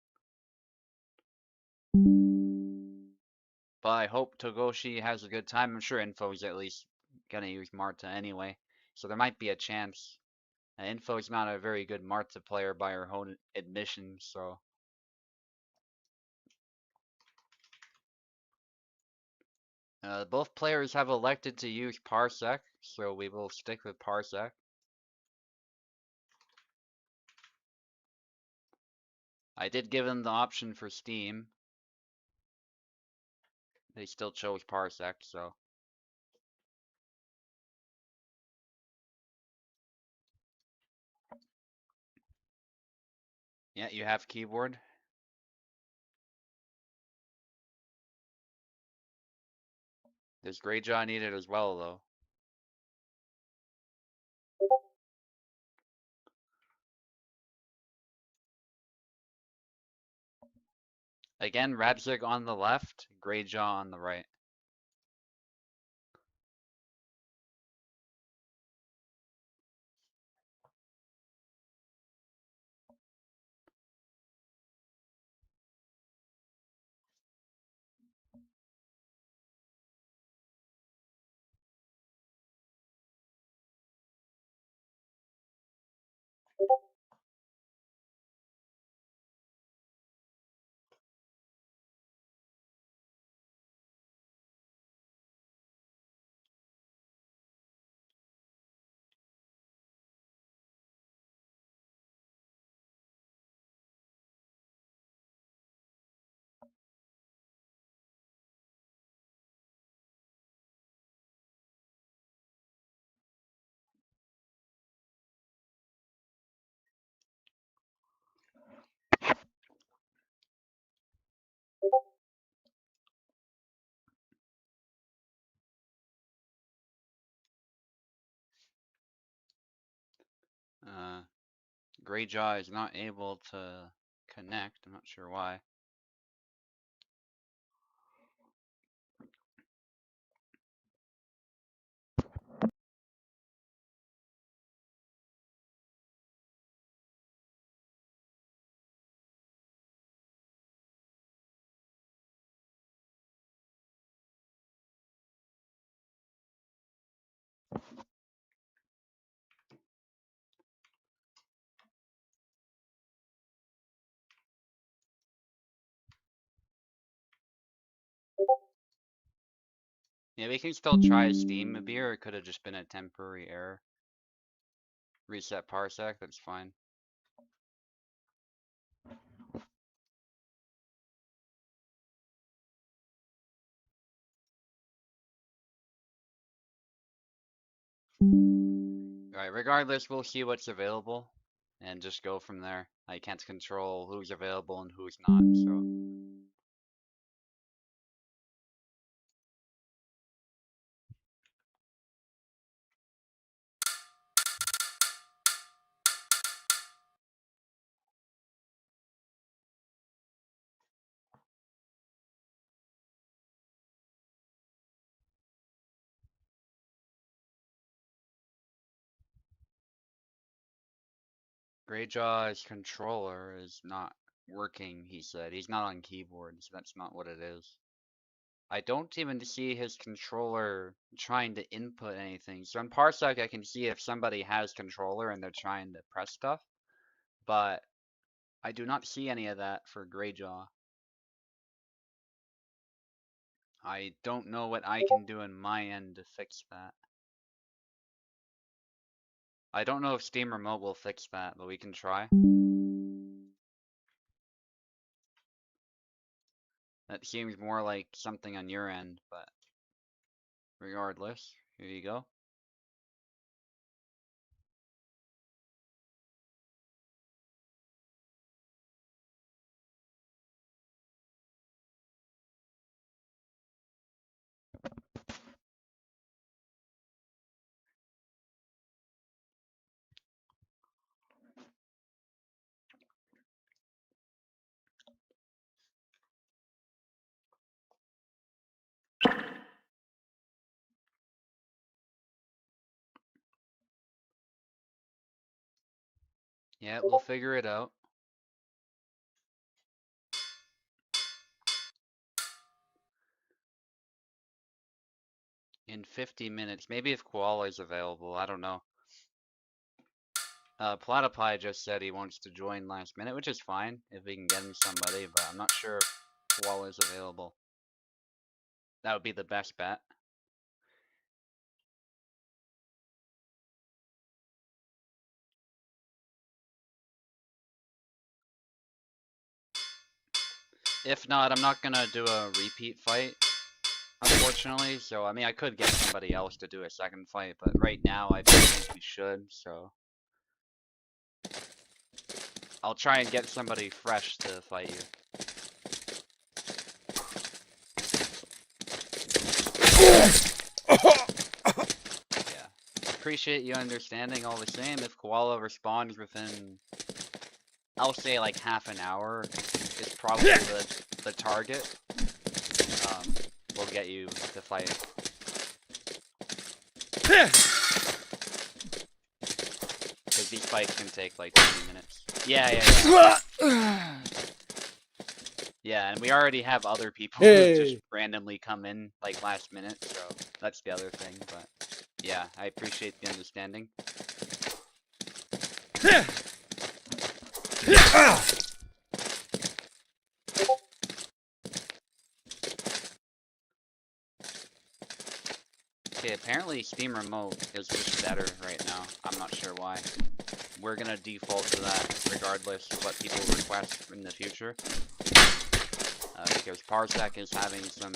But I hope Togoshi has a good time. I'm sure Info's at least gonna use Marta anyway. So there might be a chance. Info's not a very good Marta player by her own admission, so. Both players have elected to use Parsec, so we will stick with Parsec. I did give them the option for Steam. They still chose Parsec, so. Yeah, you have keyboard. There's Greyjaw needed as well, though. Again, Radzig on the left, Greyjaw on the right. Uh, Greyjaw is not able to connect. I'm not sure why. Yeah, we can still try Steam a beer. It could have just been a temporary error. Reset Parsec, that's fine. Alright, regardless, we'll see what's available and just go from there. I can't control who's available and who's not, so. Greyjaw's controller is not working, he said. He's not on keyboard, so that's not what it is. I don't even see his controller trying to input anything. So on Parsec, I can see if somebody has controller and they're trying to press stuff, but I do not see any of that for Greyjaw. I don't know what I can do on my end to fix that. I don't know if Steam Remote will fix that, but we can try. That seems more like something on your end, but regardless, here you go. Yeah, we'll figure it out. In 50 minutes. Maybe if Koala is available, I don't know. Platypi just said he wants to join last minute, which is fine if we can get him somebody, but I'm not sure if Koala is available. That would be the best bet. If not, I'm not gonna do a repeat fight, unfortunately. So, I mean, I could get somebody else to do a second fight, but right now I don't think we should, so. I'll try and get somebody fresh to fight you. Yeah. Appreciate you understanding all the same. If Koala responds within, I'll say like half an hour, is probably the target. We'll get you to fight. Because these fights can take like 20 minutes. Yeah. Yeah, and we already have other people who just randomly come in like last minute, so that's the other thing, but yeah, I appreciate the understanding. Okay, apparently Steam Remote is just better right now. I'm not sure why. We're gonna default to that regardless of what people request in the future. Because Parsec is having some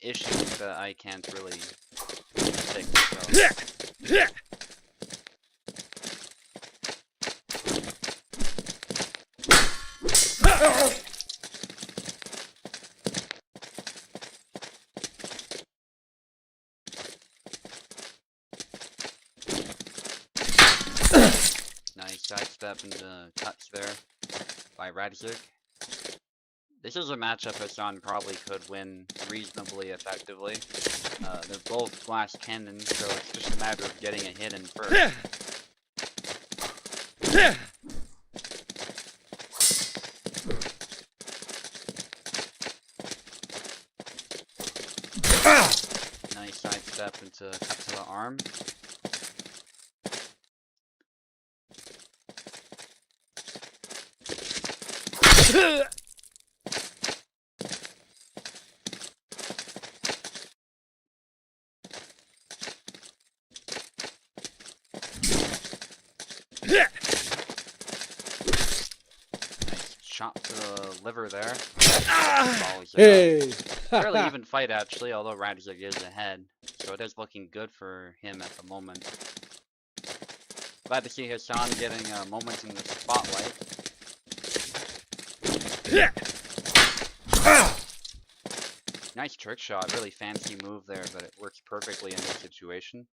issues that I can't really fix, so. Nice sidestep into cuts there by Radzig. This is a matchup Hassan probably could win reasonably effectively. They're both glass cannons, so it's just a matter of getting a hit in first. Nice sidestep into cut to the arm. Nice chop to the liver there. Hey! Fairly even fight actually, although Radzig is ahead, so it is looking good for him at the moment. Glad to see Hassan getting moments in the spotlight. Nice trick shot, really fancy move there, but it works perfectly in this situation.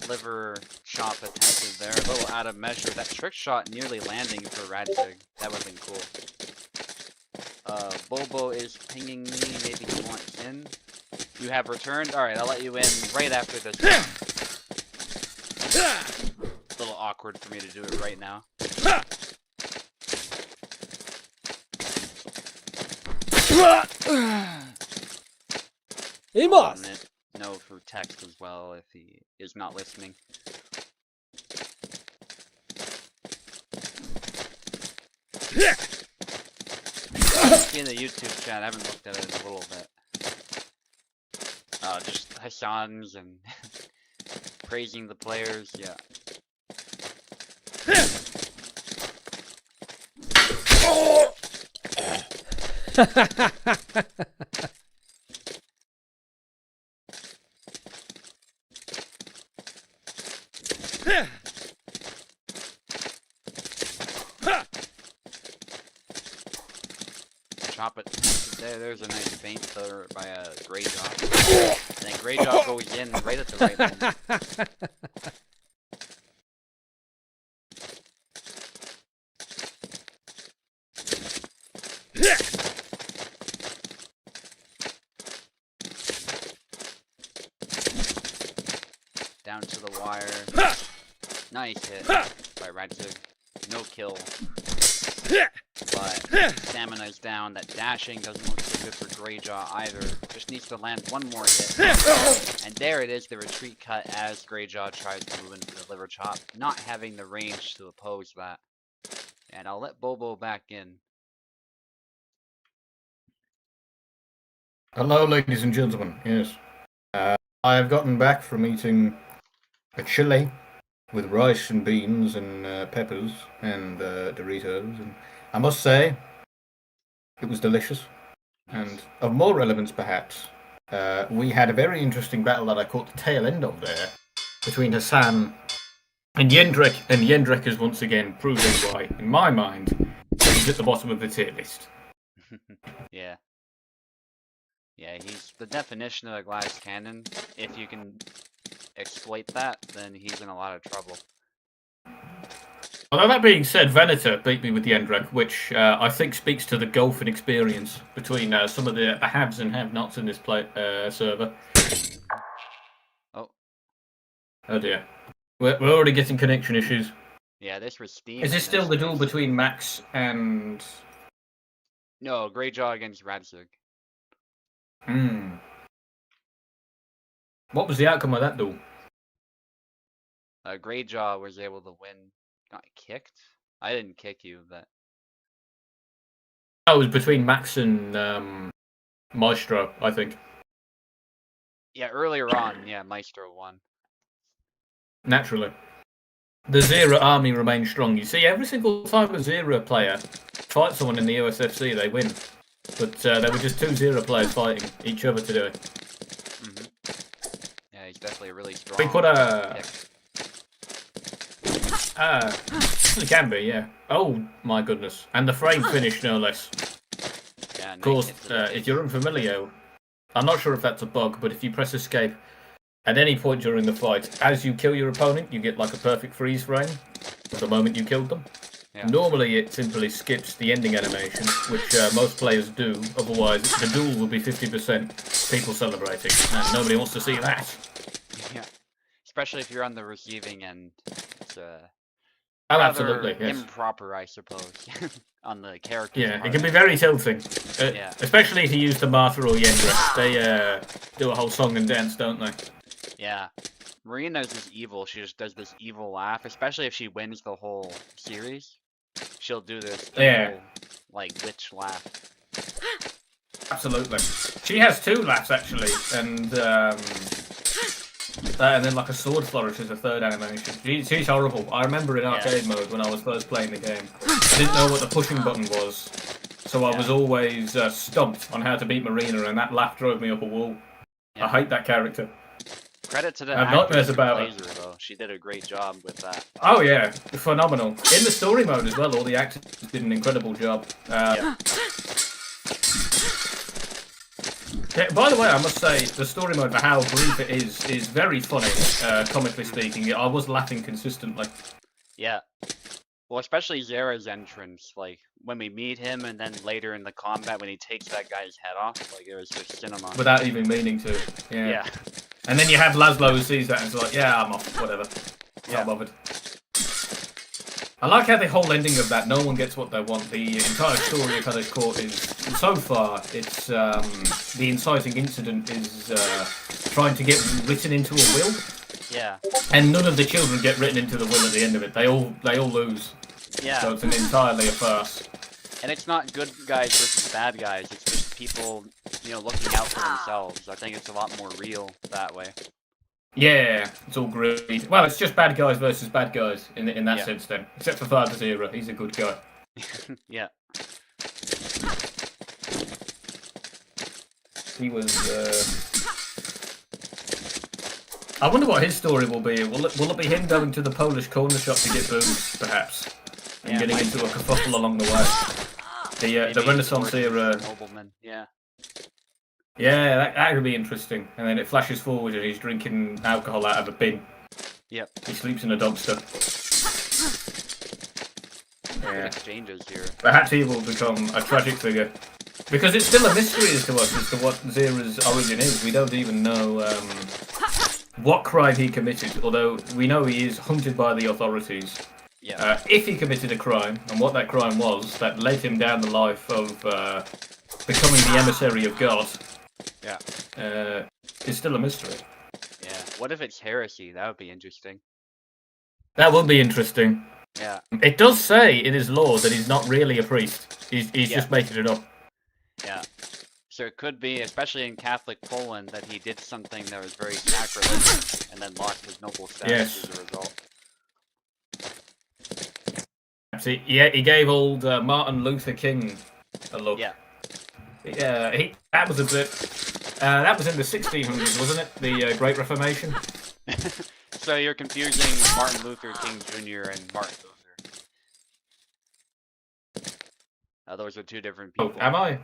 Liver chop attempted there, a little out of measure. That trick shot nearly landing for Radzig. That would have been cool. Bobo is pinging me, maybe he wants in. You have returned? Alright, I'll let you in right after this one. A little awkward for me to do it right now. Amos! No, for text as well if he is not listening. See in the YouTube chat, I haven't looked at it in a little bit. Just Hassan's and praising the players, yeah. Chop it. There's a nice feint there by a Greyjaw. And then Greyjaw goes in right at the right moment. Down to the wire. Nice hit by Radzig. No kill. But stamina's down. That dashing doesn't look so good for Greyjaw either. Just needs to land one more hit. And there it is, the retreat cut as Greyjaw tries to move in for the liver chop, not having the range to oppose that. And I'll let Bobo back in. Hello, ladies and gentlemen. Yes. I have gotten back from eating a chili with rice and beans and peppers and Doritos, and I must say, it was delicious. And of more relevance, perhaps, we had a very interesting battle that I caught the tail end of there between Hassan and Jendrik, and Jendrik is once again proving why, in my mind, he's at the bottom of the tier list. Yeah. Yeah, he's the definition of a glass cannon. If you can exploit that, then he's in a lot of trouble. Although that being said, Venator beat me with the Jendrik, which I think speaks to the gulf in experience between some of the haves and have-nots in this server. Oh. Oh dear. We're already getting connection issues. Yeah, this was Steam. Is this still the duel between Max and... No, Greyjaw against Radzig. What was the outcome of that duel? Greyjaw was able to win. Got kicked? I didn't kick you, but... Oh, it was between Max and Maestro, I think. Yeah, earlier on, yeah, Maestro won. Naturally. The Zera army remains strong. You see, every single time a Zera player fights someone in the USFC, they win. But there were just two Zera players fighting each other to do it. Yeah, he's definitely really strong. We put a... it can be, yeah. Oh my goodness. And the frame finish, no less. Yeah, of course, if you're unfamiliar, I'm not sure if that's a bug, but if you press escape at any point during the fight, as you kill your opponent, you get like a perfect freeze frame of the moment you killed them. Yeah. Normally it simply skips the ending animation, which most players do, otherwise the duel will be 50% people celebrating, and nobody wants to see that. Yeah, especially if you're on the receiving end. It's absolutely, yes. Improper, I suppose, on the character. Yeah, it can be very tilting. Yeah. Especially if you use the Martha or Yendra. They do a whole song and dance, don't they? Yeah. Marina's is evil. She just does this evil laugh, especially if she wins the whole series. She'll do this evil, like, witch laugh. Absolutely. She has two laughs, actually, and then like a sword flourish is a third animation. She's horrible. I remember in arcade mode when I was first playing the game, I didn't know what the pushing button was, so I was always stumped on how to beat Marina, and that laugh drove me up a wall. I hate that character. Credit to the nightmares about her, though. She did a great job with that. Oh yeah, phenomenal. In the story mode as well, all the actors did an incredible job. Yeah, by the way, I must say, the story mode, for how brief it is very funny, comically speaking. I was laughing consistently. Yeah. Well, especially Zera's entrance, like, when we meet him, and then later in the combat when he takes that guy's head off, like, it was just cinema. Without even meaning to, yeah. And then you have Laszlo who sees that and is like, yeah, I'm off, whatever. Not bothered. I like how the whole ending of that, no one gets what they want. The entire story of Hellish Quart is, so far, it's, the inciting incident is, trying to get written into a will. Yeah. And none of the children get written into the will at the end of it. They all lose. Yeah. So it's entirely a farce. And it's not good guys versus bad guys, it's just people, you know, looking out for themselves. I think it's a lot more real that way. Yeah, it's all greed. Well, it's just bad guys versus bad guys in that sense then. Except for Father Zero, he's a good guy. Yeah. He was, I wonder what his story will be. Will it be him going to the Polish corner shop to get booze, perhaps? And getting into a kerfuffle along the way? The Renaissance era... Nobleman, yeah. Yeah, that could be interesting. And then it flashes forward and he's drinking alcohol out of a bin. Yep. He sleeps in a dumpster. Yeah. Exchanges here. Perhaps he will become a tragic figure. Because it's still a mystery as to us as to what Zera's origin is. We don't even know what crime he committed, although we know he is hunted by the authorities. Yeah. If he committed a crime, and what that crime was, that led him down the life of becoming the emissary of God. Yeah. It's still a mystery. Yeah. What if it's heresy? That would be interesting. That would be interesting. Yeah. It does say in his law that he's not really a priest. He's just making it up. Yeah. So it could be, especially in Catholic Poland, that he did something that was very sacrilegious and then lost his noble status as a result. See, yeah, he gave old Martin Luther King a look. Yeah. Yeah, that was a bit. That was in the 1600s, wasn't it? The Great Reformation. So you're confusing Martin Luther King Jr. and Martin Luther. Those are two different people. Oh, am I?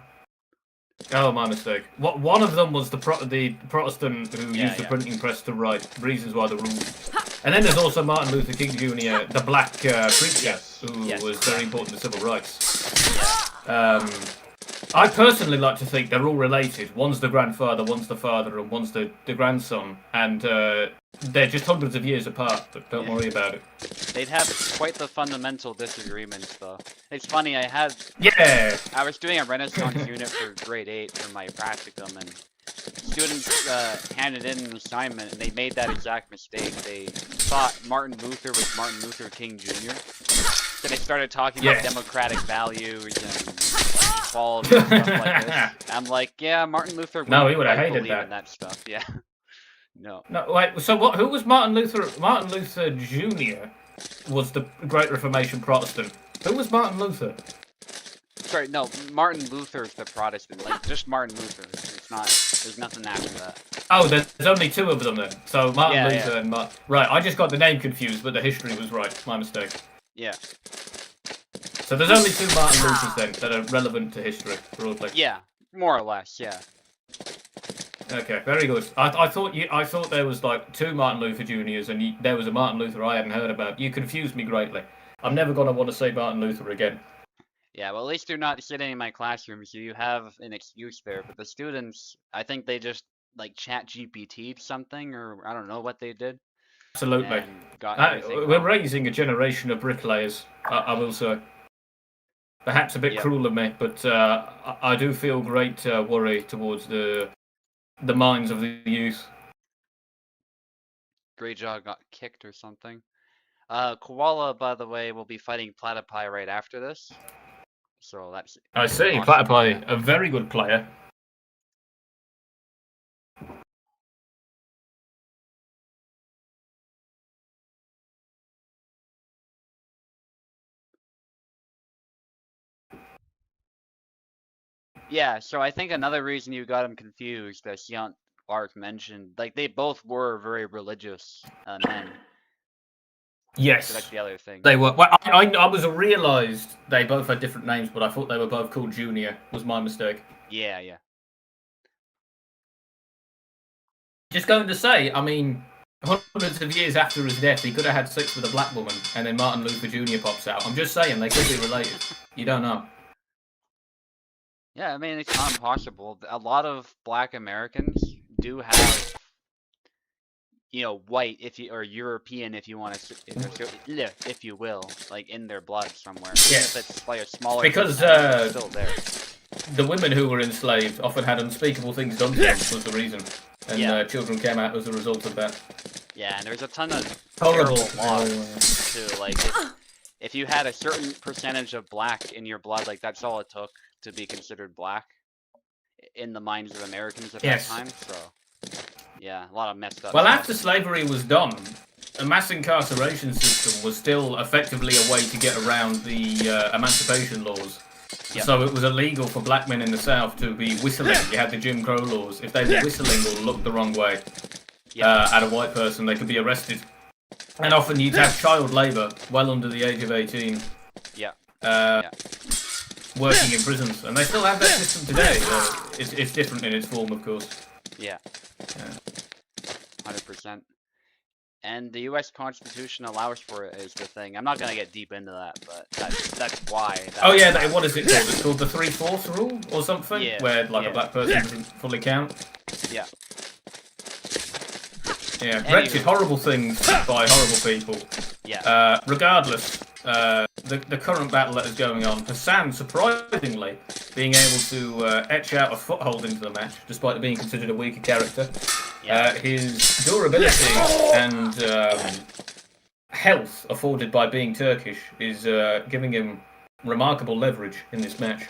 Oh, my mistake. One of them was the Protestant who used the printing press to write reasons why the rules. And then there's also Martin Luther King Jr., the black preacher, who was very important to civil rights. I personally like to think they're all related. One's the grandfather, one's the father, and one's the grandson. And they're just hundreds of years apart, but don't worry about it. They'd have quite the fundamental disagreements, though. It's funny, I was doing a Renaissance unit for grade 8 for my practicum, and students handed in an assignment, and they made that exact mistake. They thought Martin Luther was Martin Luther King Jr. So they started talking about democratic values and equality and stuff like this. I'm like, yeah, Martin Luther he would have hated believe in that stuff. Yeah. No, wait, so what? Who was Martin Luther? Martin Luther Jr. was the Great Reformation Protestant. Who was Martin Luther? Sorry, no, Martin Luther's the Protestant, like, just Martin Luther. It's not, there's nothing after that. Oh, there's only two of them then. So Martin Luther and Right, I just got the name confused, but the history was right. My mistake. Yeah. So there's only two Martin Luthers then that are relevant to history, broadly. Yeah, more or less, yeah. Okay, very good. I thought there was like two Martin Luther Juniors, and there was a Martin Luther I hadn't heard about. You confused me greatly. I'm never gonna want to say Martin Luther again. Yeah, well, at least you're not sitting in my classroom, so you have an excuse there. But the students, I think they just like chat GPT'd something, or I don't know what they did. Absolutely. We're raising a generation of bricklayers. I will say. Perhaps a bit cruel of me, but I do feel great worry towards the minds of the youth. Greyjaw got kicked or something. Koala, by the way, will be fighting Platypi right after this. So that's... I see, awesome. Platypi, a very good player. Yeah, so I think another reason you got him confused, as Hellish Quart mentioned, like they both were very religious men. Yes. So that's the other thing. They were. Well, I was realised they both had different names, but I thought they were both called Junior. Was my mistake. Yeah, yeah. Just going to say, I mean, hundreds of years after his death, he could have had sex with a black woman, and then Martin Luther Jr. pops out. I'm just saying, they could be related. You don't know. Yeah, I mean, it's not impossible. A lot of black Americans do have you know, white or European if you want to, if you will, like in their blood somewhere. Yeah. If it's like a smaller because percentage, it's still there. the women who were enslaved often had unspeakable things done to them was the reason, and children came out as a result of that. Yeah, and there's a ton of Horrible terrible laws too. Like if you had a certain percentage of black in your blood, like that's all it took to be considered black in the minds of Americans at that time. So yeah, a lot of messed up Well, stuff. after slavery was done, a mass incarceration system was still effectively a way to get around the emancipation laws. Yep. So it was illegal for black men in the South to be whistling. You had the Jim Crow laws. If they were whistling or looked the wrong way at a white person, they could be arrested. And often you'd have child labour well under the age of 18. Working in prisons. And they still have that system today. It's different in its form, of course. Yeah. 100%. And the U.S. Constitution allows for it is the thing. I'm not gonna get deep into that, but that's why. What is it called? It's called the 3/4 rule or something, where like a black person doesn't fully count. Yeah. Yeah, wretched, horrible things by horrible people. Yeah. Regardless, the current battle that is going on, Hassan, surprisingly, being able to etch out a foothold into the match, despite being considered a weaker character. His durability and health afforded by being Turkish is giving him remarkable leverage in this match.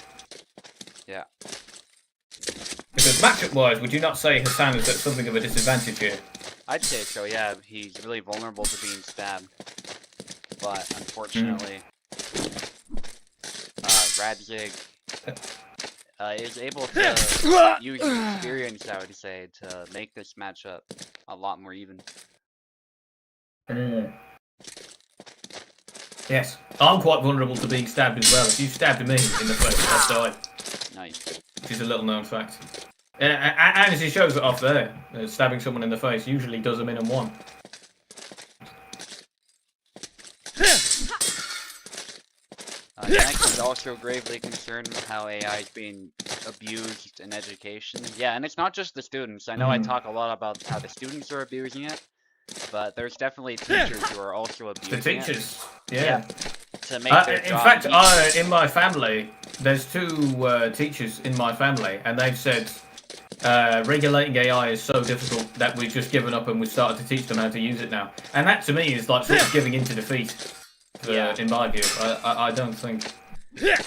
Yeah. Because matchup-wise, would you not say Hassan is at something of a disadvantage here? I'd say so, yeah. He's really vulnerable to being stabbed. But unfortunately, Radzig is able to use his experience, I would say, to make this matchup a lot more even. Yes. I'm quite vulnerable to being stabbed as well. If you stabbed me in the face, I'd die. Nice. Which is a little known fact. And as he shows it off there, stabbing someone in the face usually does them in and one. Next is also gravely concerned with how AI is being abused in education. Yeah, and it's not just the students. I know I talk a lot about how the students are abusing it, but there's definitely teachers who are also abusing it. The teachers, yeah. To make their in job fact, easier. in my family, there's two teachers in my family, and they've said regulating AI is so difficult that we've just given up and we've started to teach them how to use it now. And that, to me, is like sort of giving into defeat. In my view, I don't think. Yeah.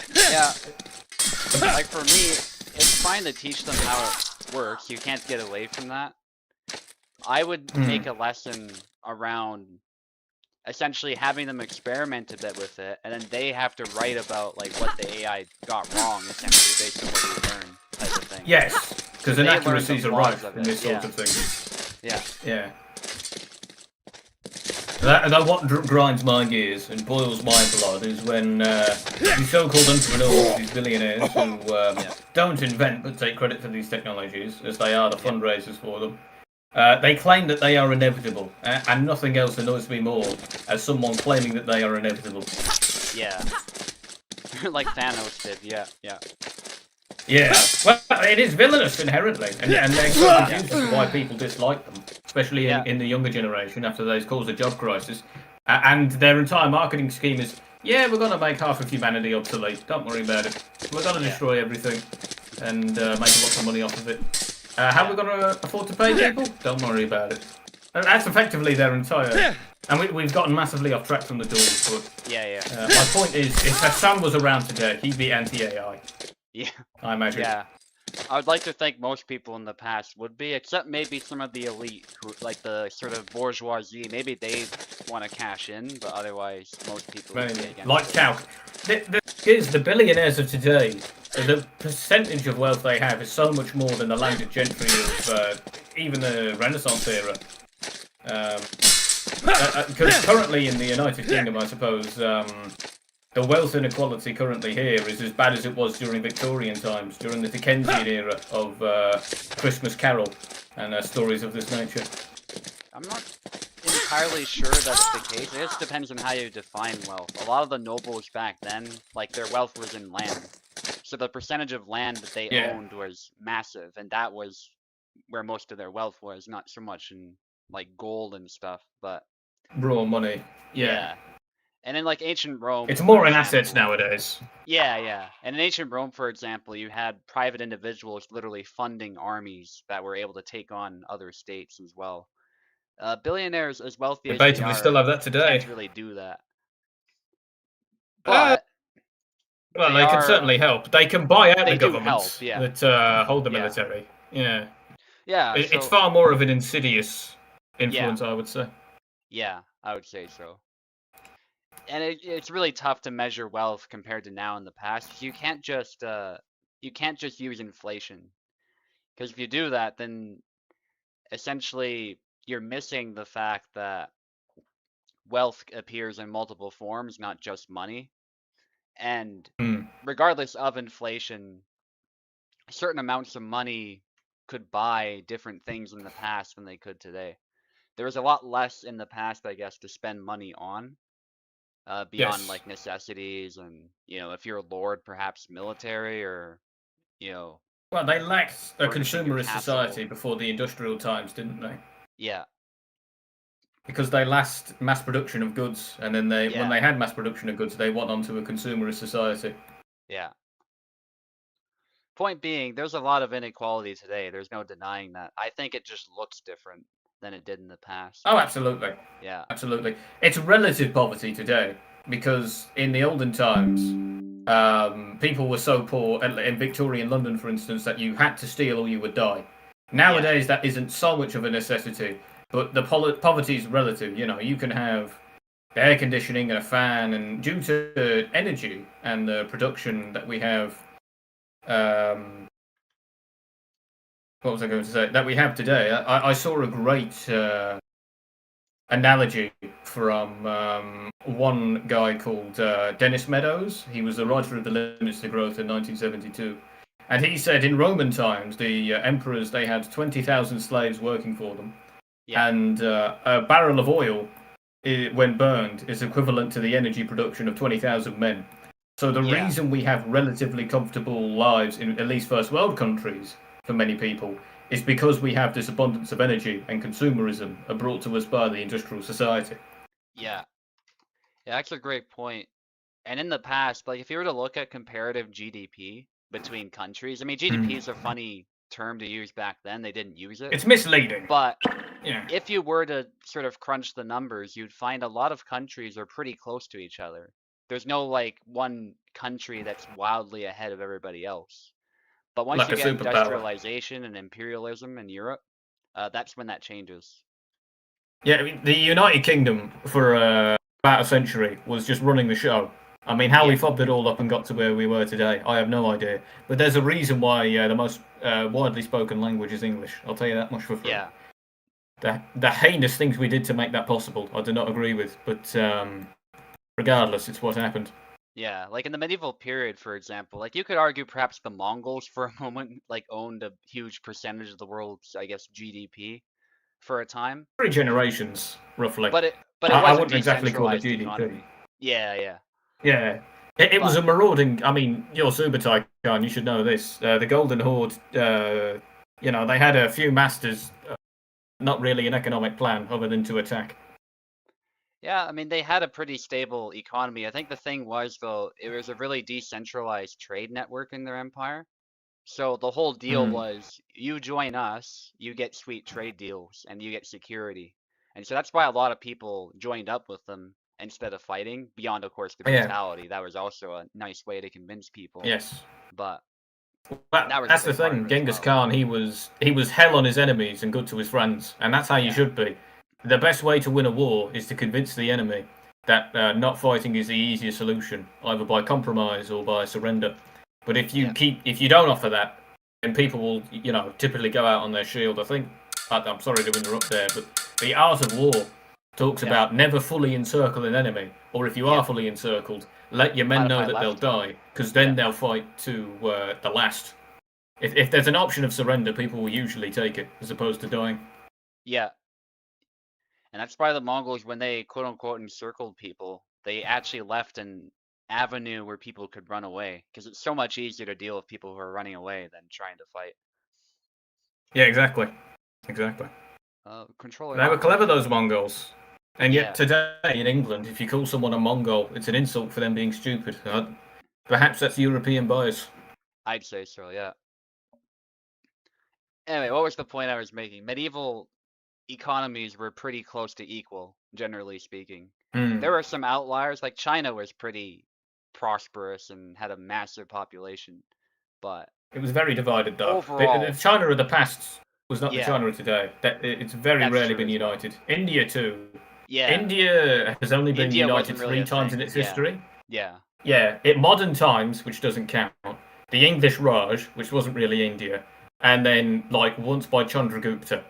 Like for me, it's fine to teach them how it works. You can't get away from that. I would make a lesson around essentially having them experiment a bit with it, and then they have to write about like what the AI got wrong, essentially based on what you learn, type of thing. Yes, because inaccuracies are rife in this sort of thing. Yeah. That what grinds my gears and boils my blood is when these so-called entrepreneurs, these billionaires who don't invent but take credit for these technologies, as they are the fundraisers for them, they claim that they are inevitable, and nothing else annoys me more as someone claiming that they are inevitable. Yeah. Like Thanos did, yeah. Yeah, well, it is villainous inherently, and they're quite confused as to why people dislike them, especially in the younger generation after they've caused a job crisis. And their entire marketing scheme is, we're going to make half of humanity obsolete, don't worry about it. We're going to destroy everything and make a lot of money off of it. How are we going to afford to pay people? Don't worry about it. And that's effectively their entire... And we've gotten massively off track from the duels, but... my point is, if Hassan was around today, he'd be anti-AI. Yeah. I imagine. Yeah. I would like to think most people in the past would be, except maybe some of the elite, who, like the sort of bourgeoisie. Maybe they want to cash in, but otherwise, most people would be against like Calc. The billionaires of today, the percentage of wealth they have is so much more than the landed gentry of even the Renaissance era. Because currently in the United Kingdom, I suppose, the wealth inequality currently here is as bad as it was during Victorian times, during the Dickensian era of Christmas Carol and stories of this nature. I'm not entirely sure that's the case. It just depends on how you define wealth. A lot of the nobles back then, like their wealth was in land. So the percentage of land that they owned was massive, and that was where most of their wealth was, not so much in like gold and stuff. But Raw money. Yeah. And in like ancient Rome, It's for more in assets example, nowadays. yeah. And in ancient Rome, for example, you had private individuals literally funding armies that were able to take on other states as well. Billionaires, as wealthy as they Debatably still are, have that can't today. really do that. Uh, But well, they they can are, certainly help. They can buy out the they do help, governments yeah. that hold the Yeah. military. Yeah. Yeah, It's so, far more of an insidious yeah, influence, I would say. yeah, I would say so. And it's really tough to measure wealth compared to now in the past, 'cause you can't just use inflation. Because if you do that, then essentially you're missing the fact that wealth appears in multiple forms, not just money. And Mm. regardless of inflation, certain amounts of money could buy different things in the past than they could today. There was a lot less in the past, I guess, to spend money on, beyond Yes. like necessities and, if you're a lord, perhaps military or, you know, Well, they lacked a furnishing your consumerist society castle. before the industrial times, didn't they? Yeah, Because they last mass production of goods, and then when yeah, they had mass production of goods, they went on to a consumerist society. yeah. Point being, there's a lot of inequality today. There's no denying that. I think it just looks different than it did in the past. Oh, absolutely. Yeah, Absolutely. It's relative poverty today, because in the olden times, people were so poor, in Victorian London, for instance, that you had to steal or you would die. yeah, Nowadays, that isn't so much of a necessity, but the poverty is relative. You can have air conditioning and a fan, and due to energy and the production that we have, um, what was I going to say? That we have today. I saw a great analogy from one guy called Dennis Meadows. He was the writer of The Limits to Growth in 1972. And he said in Roman times, the emperors, they had 20,000 slaves working for them. yeah, And a barrel of oil, when burned, is equivalent to the energy production of 20,000 men. So the yeah, reason we have relatively comfortable lives in at least first world countries for many people is because we have this abundance of energy and consumerism are brought to us by the industrial society. yeah. Yeah, that's a great point. And in the past, like if you were to look at comparative GDP between countries, I mean, GDP is a funny term to use back then. They didn't use it. It's misleading. But Yeah. if you were to sort of crunch the numbers, you'd find a lot of countries are pretty close to each other. There's no like one country that's wildly ahead of everybody else. But once Like you a get superpower. industrialization and imperialism in Europe, that's when that changes. Yeah, I mean, the United Kingdom for about a century was just running the show. I mean, how we Yeah, fobbed it all up and got to where we were today, I have no idea. But there's a reason why the most widely spoken language is English. I'll tell you that much for free. yeah, The heinous things we did to make that possible, I do not agree with. But regardless, it's what happened. yeah. Like in the medieval period, for example, like you could argue perhaps the Mongols for a moment like owned a huge percentage of the world's, I guess, GDP for a time. 3 generations, roughly. But it I was a wouldn't exactly call it decentralized GDP. economy. Yeah, yeah. Yeah. It was But a marauding. I mean, you're SUBUTAI, Khan, you should know this. The Golden Horde, they had a few masters, not really an economic plan other than to attack. yeah, I mean they had a pretty stable economy. I think the thing was though, it was a really decentralized trade network in their empire. So the whole deal Mm. was you join us, you get sweet trade deals and you get security. And so that's why a lot of people joined up with them instead of fighting, beyond of course the Yeah, brutality. That was also a nice way to convince people. yes. But that was a That's the big part of thing. it as Genghis well. Khan, he was hell on his enemies and good to his friends, and that's how you Yeah. should be. The best way to win a war is to convince the enemy that not fighting is the easier solution, either by compromise or by surrender. But Yeah. if you don't offer that, then people will, typically go out on their shield. I think I'm sorry to interrupt there, but the art of war talks Yeah. about never fully encircle an enemy, or if you Yeah. are fully encircled, let your men know Modify that they'll left. die, because then Yeah. they'll fight to the last. If there's an option of surrender, people will usually take it as opposed to dying. Yeah. And that's why the Mongols, when they quote unquote encircled people, they actually left an avenue where people could run away. Because it's so much easier to deal with people who are running away than trying to fight. Yeah, exactly. Exactly. Controller. They were clever, those Mongols. And Yeah. yet today in England, if you call someone a Mongol, it's an insult for them being stupid. Perhaps that's European bias. I'd say so, yeah. Anyway, what was the point I was making? Medieval economies were pretty close to equal, generally speaking. There were some outliers, like China was pretty prosperous and had a massive population, but it was very divided, though. overall, The China of the past was not the yeah, China of today. It's very that's rarely true been as well. united. India too. Yeah, India has only been India united wasn't really 3 a times thing. in its Yeah, history. yeah, Yeah, in modern times, which doesn't count, the English Raj, which wasn't really India, and then like once by Chandragupta.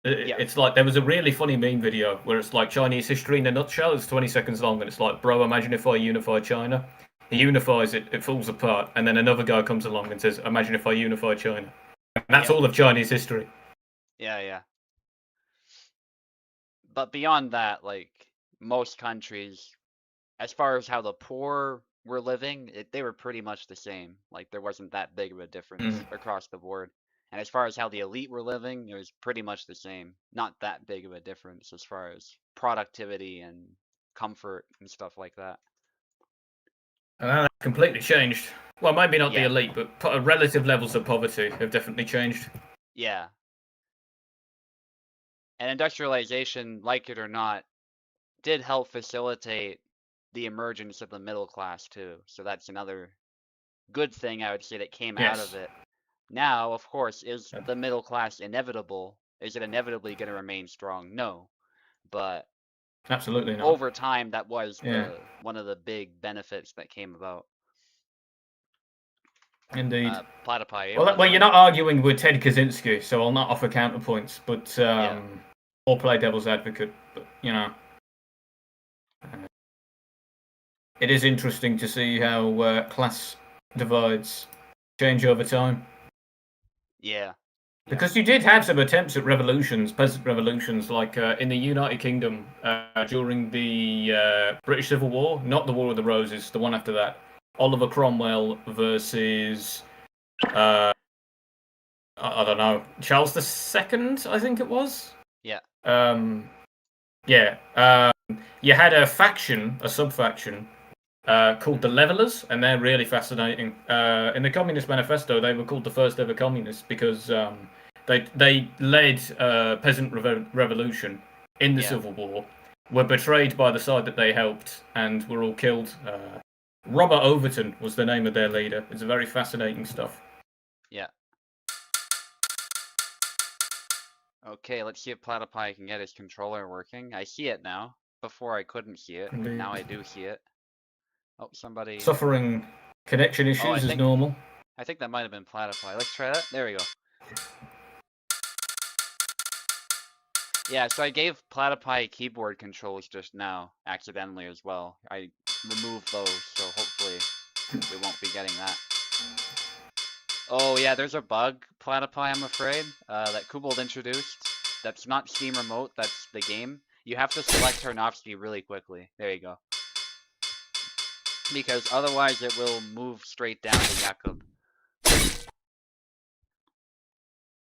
yeah, It's like there was a really funny meme video where it's like Chinese history in a nutshell. It's 20 seconds long, and it's like, bro, imagine if I unified China. He unifies it, it falls apart, and then another guy comes along and says, imagine if I unified China. And that's yeah, all of Chinese history. yeah, yeah. But beyond that, like most countries, as far as how the poor were living, they were pretty much the same. Like there wasn't that big of a difference across the board. And as far as how the elite were living, it was pretty much the same. Not that big of a difference as far as productivity and comfort and stuff like that. And that completely changed. Well, maybe not the Yeah, elite, but relative levels of poverty have definitely changed. yeah. And industrialization, like it or not, did help facilitate the emergence of the middle class too. So that's another good thing I would say that came out of Yes. it. Now, of course, is the middle class inevitable? Is it inevitably going to remain strong? No. But Absolutely not. over time, that was Yeah. one of the big benefits that came about. Indeed. Platypi, Well, you're not arguing with Ted Kaczynski, so I'll not offer counterpoints, but or play devil's advocate. But it is interesting to see how class divides change over time. Yeah. Because you did have some attempts at revolutions, peasant revolutions, like in the United Kingdom during the British Civil War, not the War of the Roses, the one after that. Oliver Cromwell versus, I don't know, Charles II, I think it was? Yeah. You had a faction, a sub-faction, called the Levelers, and they're really fascinating. In the Communist Manifesto, they were called the first ever communists because they led a peasant revolution in the Civil War, were betrayed by the side that they helped, and were all killed. Robert Overton was the name of their leader. It's very fascinating stuff. Yeah. Okay, let's see if Platypi can get his controller working. I see it now. Before I couldn't see it. Indeed. Now I do see it. Oh, somebody... Suffering connection issues is normal. I think that might have been Platypi. Let's try that. There we go. Yeah, so I gave Platypi keyboard controls just now, accidentally as well. I removed those, so hopefully we won't be getting that. Oh yeah, there's a bug, Platypi, I'm afraid, that Kubold introduced. That's not Steam Remote, that's the game. You have to select Tarnowski really quickly. There you go. Because otherwise it will move straight down to Jakub.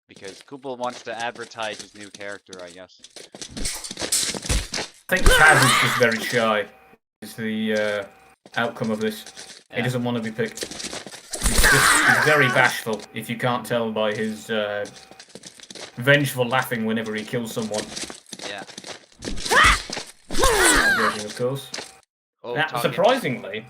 Because Kubold wants to advertise his new character, I guess. I think Kaz is just very shy, is the outcome of this. Yeah. He doesn't want to be picked. He's very bashful, if you can't tell by his vengeful laughing whenever he kills someone. Yeah. Of course. Oh, now, surprisingly...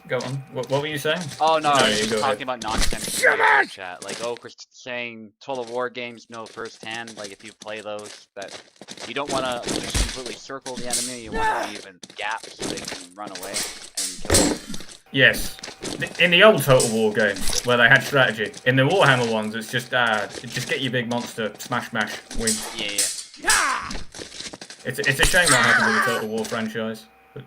Go on. What were you saying? Oh no, I was just talking about nonsense in the chat. Like, Chris saying Total War games know firsthand. Like, if you play those, that you don't want to just completely circle the enemy. You want to leave a gap so they can run away and kill them. Yes. In the old Total War games, where they had strategy. In the Warhammer ones, it's just get your big monster, smash, win. Yeah. It's a shame what happened with the Total War franchise, but.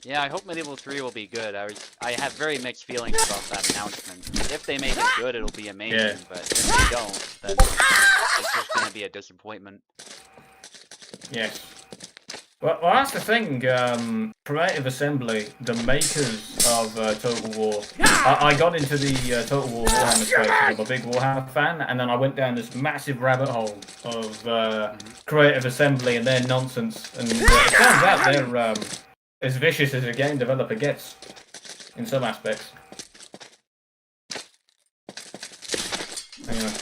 Yeah, I hope Medieval 3 will be good. I have very mixed feelings about that announcement. If they make it good, it'll be amazing, but if they don't, then it's just gonna be a disappointment. Yes. Well, that's the thing. Creative Assembly, the makers of Total War. I got into the Total War Warhammer space because I'm a big Warhammer fan, and then I went down this massive rabbit hole of Creative Assembly and their nonsense. And it turns out they're as vicious as a game developer gets in some aspects. Anyway,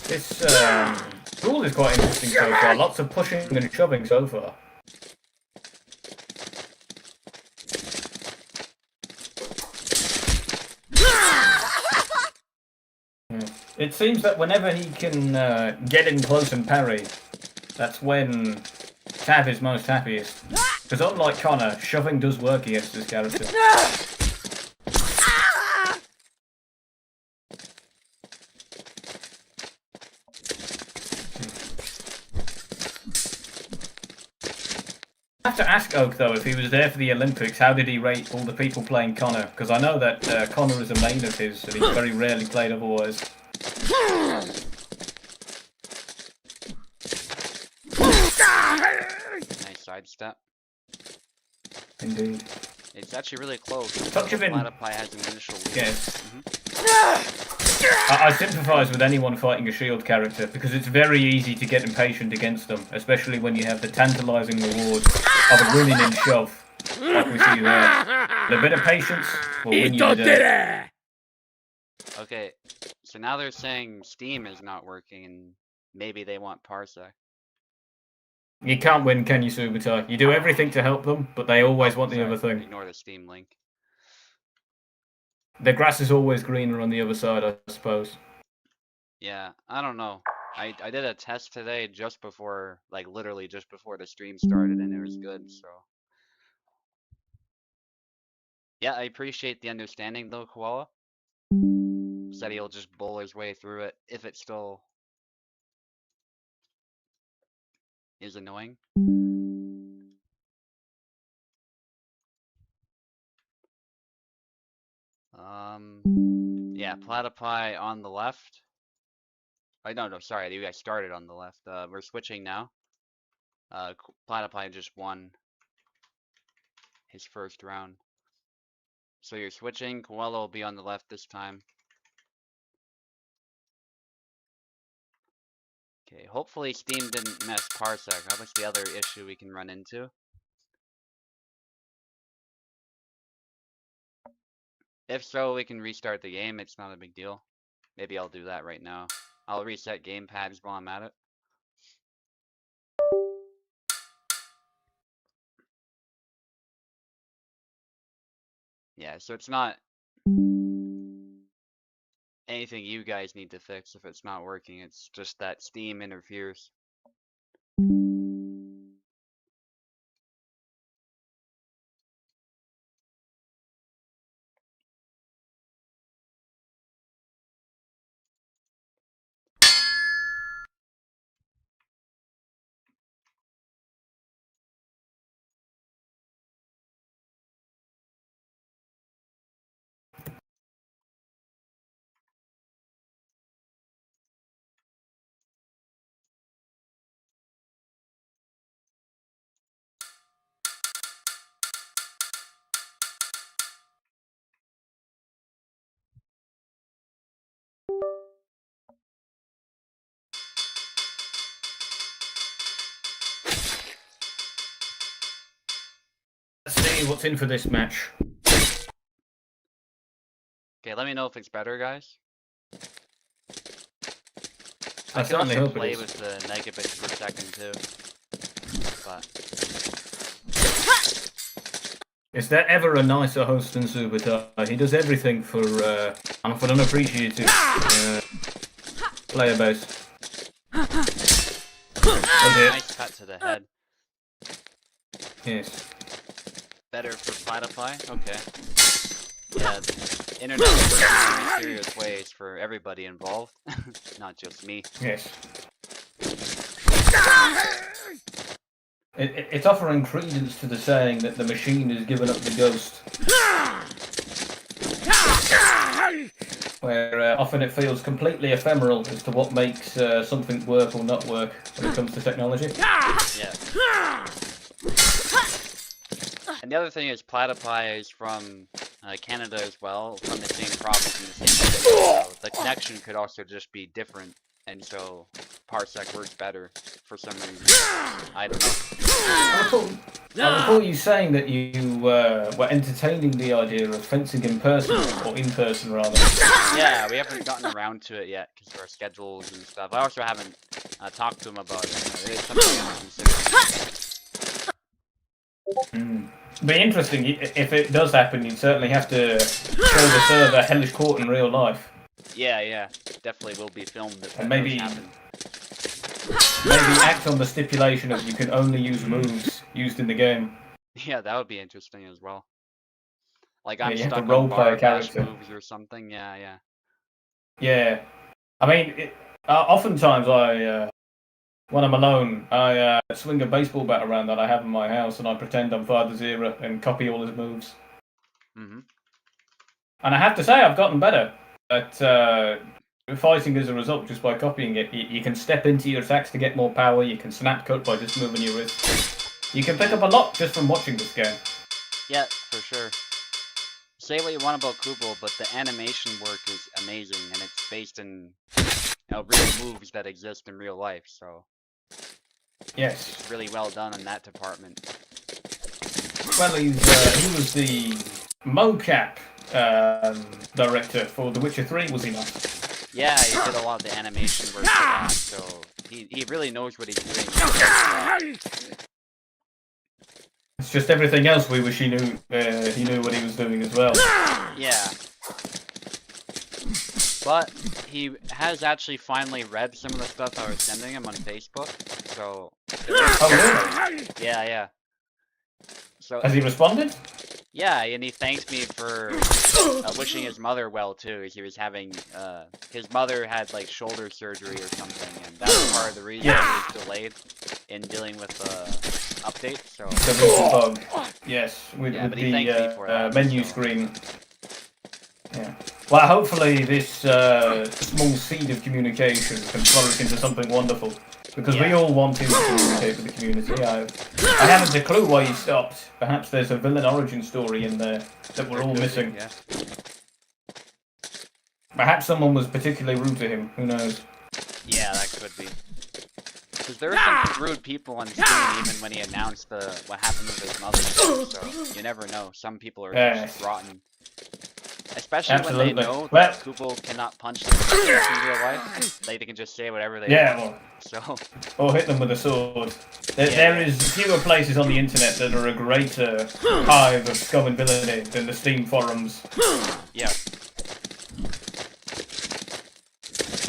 this duel is quite interesting so far. Lots of pushing and shoving so far. It seems that whenever he can get in close and parry, that's when Tav is most happiest. Because unlike Connor, shoving does work against this character. I have to ask Oak though, if he was there for the Olympics, how did he rate all the people playing Connor? Because I know that Connor is a main of his, and he's very rarely played otherwise. Nice sidestep. Indeed. It's actually really close. Touch of PlatyPie has an initial lead. Yes. I sympathise with anyone fighting a shield character because it's very easy to get impatient against them, especially when you have the tantalising reward of a running in shove, like we see there. A bit of patience will win you the day. Okay, so now they're saying Steam is not working, and maybe they want Parsec. You can't win, can you, Subutai? You do everything to help them, but they always want the other thing. Ignore the Steam link. The grass is always greener on the other side, I suppose. Yeah, I don't know. I did a test today just before, like literally just before the stream started, and it was good, so. Yeah, I appreciate the understanding though, Koala. Said he'll just bowl his way through it if it still is annoying. Yeah, PlatyPie on the left. Oh, no, sorry, you guys started on the left. We're switching now. PlatyPie just won his first round. So you're switching. Koala will be on the left this time. Okay, hopefully Steam didn't mess Parsec. That was the other issue we can run into. If so, we can restart the game. It's not a big deal. Maybe I'll do that right now. I'll reset gamepads while I'm at it. Yeah, so it's not anything you guys need to fix if it's not working. It's just that Steam interferes. Let's see what's in for this match. Okay, let me know if it's better, guys. I can certainly also hope play it is. with the megabits per second too. But Is there ever a nicer host than Subutai? He does everything for an unappreciative player base. nice cut to the head. Yes. Better for PlatyPie? Okay. Yeah, internet works in mysterious ways for everybody involved, not just me. Yes. It's offering credence to the saying that the machine has given up the ghost. Where often it feels completely ephemeral as to what makes something work or not work when it comes to technology. Yeah. And the other thing is Platypi is from Canada as well, from the same province in the same city. So the connection could also just be different, and so Parsec works better for some reason. I don't know. I recall you saying that you were entertaining the idea of fencing in person, or in person rather. Yeah, we haven't gotten around to it yet because of our schedules and stuff. I also haven't talked to him about it. It is something I'm considering. It'd be interesting if it does happen. You'd certainly have to show the server Hellish Quart in real life. Yeah, definitely will be filmed if that maybe does happen. Maybe act on the stipulation of you can only use moves used in the game. Yeah, that would be interesting as well. Like Yeah, I'm you have to stuck on role play a bar bash character. moves or something. Yeah. Yeah, I mean, oftentimes when I'm alone, I swing a baseball bat around that I have in my house, and I pretend I'm Father Zero and copy all his moves. Mm-hmm. And I have to say, I've gotten better at fighting as a result just by copying it. You can step into your attacks to get more power. You can snap cut by just moving your wrist. You can pick up a lot just from watching this game. Yeah, for sure. Say what you want about Kubel, but the animation work is amazing, and it's based in real moves that exist in real life. So yes, it's really well done in that department. Well, he was the mocap director for The Witcher 3, was he not? Yeah, he did a lot of the animation work for that, so he really knows what he's doing. It's just everything else we wish he knew what he was doing as well. Yeah. But he has actually finally read some of the stuff I was sending him on Facebook, so... Oh, really? Yeah. So, has he responded? Yeah, and he thanked me for wishing his mother well too, because he was having, his mother had like shoulder surgery or something, and that was part of the reason he was delayed in dealing with the update, so... The recent bug. Yes, with the menu screen. Yeah. Well, hopefully this small seed of communication can flourish into something wonderful. Because we all want him to communicate with the community. I haven't a clue why he stopped. Perhaps there's a villain origin story in there that we're all missing. Yeah. Perhaps someone was particularly rude to him. Who knows? Yeah, that could be. Because there were some rude people on screen even when he announced what happened with his mother. So you never know. Some people are just rotten. Especially when they know that Kubel cannot punch them in real life. They can just say whatever they want. Or hit them with a sword. There is fewer places on the internet that are a greater hive of scum and villainy than the Steam forums. Yeah.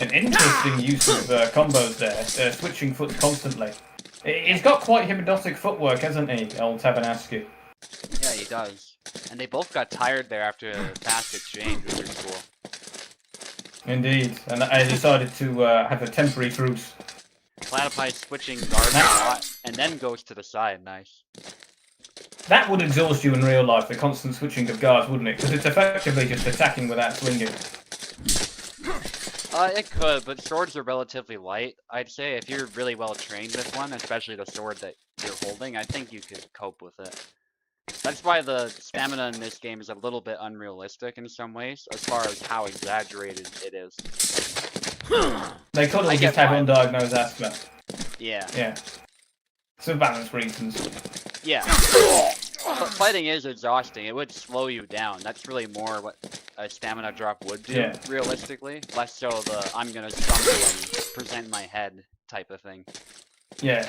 An interesting use of combos there, switching foot constantly. He's got quite hypnotic footwork, hasn't he, old Tabanaski? Yeah, he does. And they both got tired there after a fast exchange, which was cool. Indeed, and I decided to have a temporary truce. Platypi switching guards a lot, and then goes to the side, nice. That would exhaust you in real life, the constant switching of guards, wouldn't it? Because it's effectively just attacking without swinging. It could, but swords are relatively light, I'd say. If you're really well trained with one, especially the sword that you're holding, I think you could cope with it. That's why the stamina in this game is a little bit unrealistic in some ways, as far as how exaggerated it is. They could have just have undiagnosed asthma. Yeah. Yeah. For balance reasons. Yeah. But fighting is exhausting. It would slow you down. That's really more what a stamina drop would do, realistically. Less so the I'm gonna stumble and present my head type of thing. Yeah.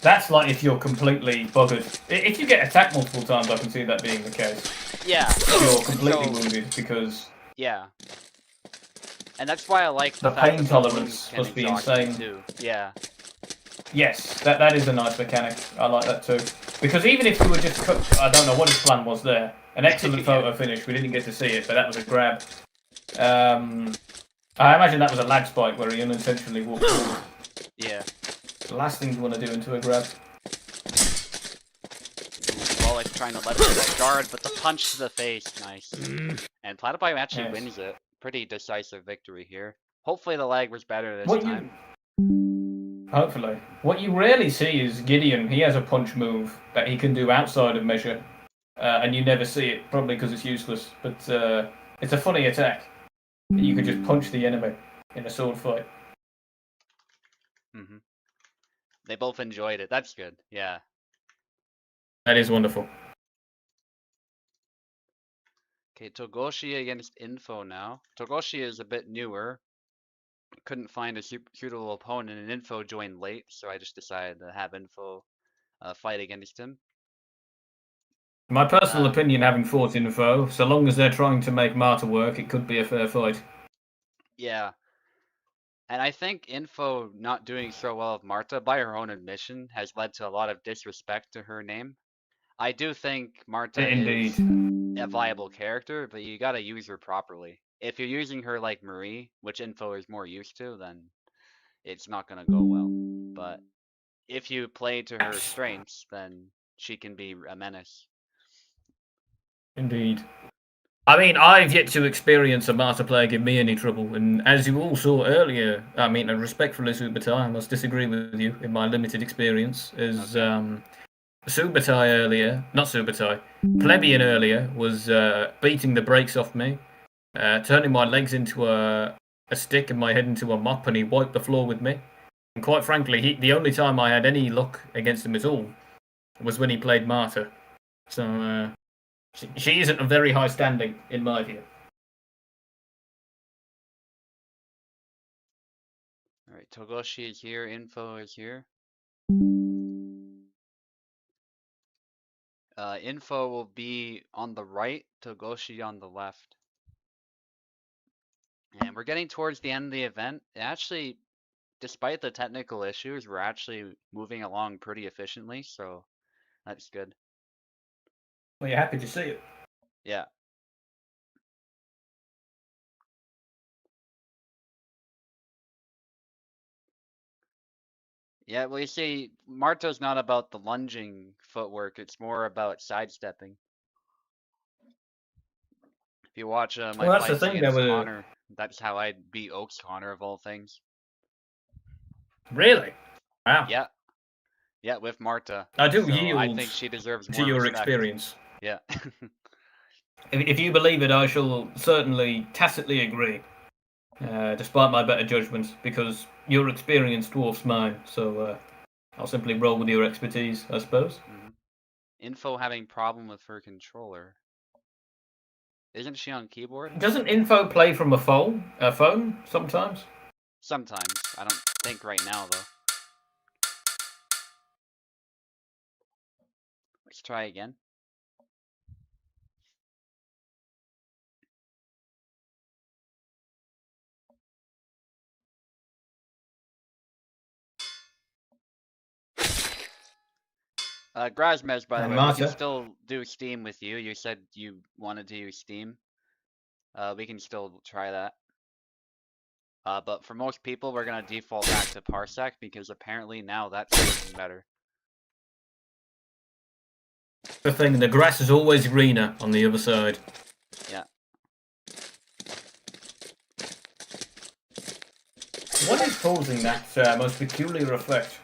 That's like if you're completely buggered. If you get attacked multiple times, I can see that being the case. Yeah. If you're completely wounded, because... Yeah. And that's why I like the pain tolerance must be insane. Too. Yeah. Yes, that is a nice mechanic. I like that too. Because even if you were just cooked, I don't know what his plan was there. An excellent photo finish. We didn't get to see it, but that was a grab. I imagine that was a lag spike where he unintentionally walked forward. Yeah. The last thing you want to do into a grab. Well, it's trying to let it that guard, but the punch to the face, nice. And Platypi actually wins it. Pretty decisive victory here. Hopefully the lag was better this time. Hopefully. What you rarely see is Gideon. He has a punch move that he can do outside of measure. and you never see it, probably because it's useless. But it's a funny attack. You could just punch the enemy in a sword fight. Mm-hmm. They both enjoyed it. That's good. Yeah. That is wonderful. Okay, Togoshi against Info now. Togoshi is a bit newer. Couldn't find a suitable opponent, and Info joined late, so I just decided to have Info fight against him. My personal opinion, having fought Info, so long as they're trying to make Marta work, it could be a fair fight. Yeah. And I think Info not doing so well with Marta, by her own admission, has led to a lot of disrespect to her name. I do think Marta is a viable character, but you gotta use her properly. If you're using her like Marie, which Info is more used to, then it's not gonna go well. But if you play to her strengths, then she can be a menace. Indeed. I mean, I've yet to experience a Marta player give me any trouble, and as you all saw earlier, I mean, respectfully, SUBUTAI, I must disagree with you in my limited experience, as SUBUTAI earlier, not SUBUTAI, Plebeian earlier was beating the brakes off me, turning my legs into a stick and my head into a mop, and he wiped the floor with me. And quite frankly, the only time I had any luck against him at all was when he played Marta. So, she isn't a very high standing, in my view. Alright, Togoshi is here, Info is here. Info will be on the right, Togoshi on the left. And we're getting towards the end of the event. Actually, despite the technical issues, we're actually moving along pretty efficiently, so that's good. Well, you're happy to see it. Yeah. Yeah, well, you see, Marta's not about the lunging footwork, it's more about sidestepping. If you watch my fights against Connor, that's how I beat Oaks Connor of all things. Really? Wow. Yeah. Yeah, with Marta. I do so yield I think she deserves more to your respect. experience. Yeah. If you believe it, I shall certainly tacitly agree, despite my better judgment, because your experience dwarfs mine, so I'll simply roll with your expertise, I suppose. Mm-hmm. Info having problem with her controller. Isn't she on keyboard? Doesn't Info play from a phone sometimes? Sometimes. I don't think right now, though. Let's try again. Grazmez, by the way, we can still do Steam with you. You said you wanted to use Steam. We can still try that. But for most people, we're gonna default back to Parsec because apparently now that's working better. The thing, the grass is always greener on the other side. Yeah. What is causing that most peculiar effect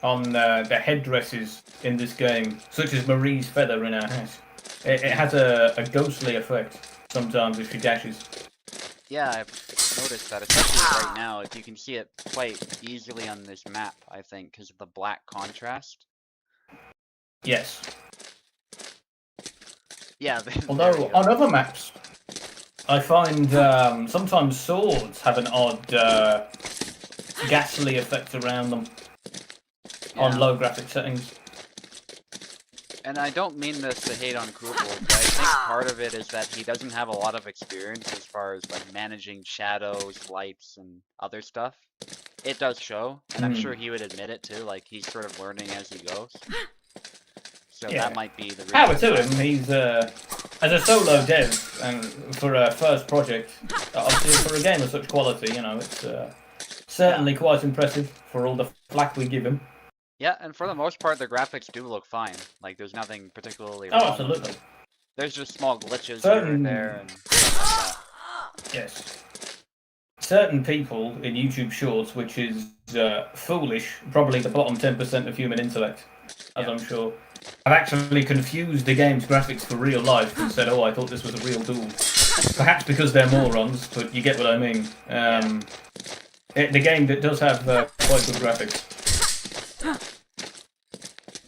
on the headdresses in this game, such as Marie's feather in her hat? It has a ghostly effect sometimes if she dashes. Yeah, I've noticed that, especially right now. If you can see it quite easily on this map, I think, because of the black contrast. Yes. Yeah. Although on other maps, I find sometimes swords have an odd ghastly effect around them on low graphic settings. And I don't mean this to hate on Krupel, but I think part of it is that he doesn't have a lot of experience as far as like managing shadows, lights, and other stuff. It does show, and I'm sure he would admit it too, like he's sort of learning as he goes. So yeah, that might be the reason. Power to him, he's as a solo dev, and for a first project, obviously for a game of such quality, you know, it's certainly quite impressive for all the flack we give him. Yeah, and for the most part, the graphics do look fine. Like, there's nothing particularly wrong. Oh, absolutely. There's just small glitches here and there and stuff like that. Yes. Certain people in YouTube Shorts, which is foolish, probably the bottom 10% of human intellect, as I'm sure. I've actually confused the game's graphics for real life and said, oh, I thought this was a real duel. Perhaps because they're morons, but you get what I mean. The game that does have quite good graphics.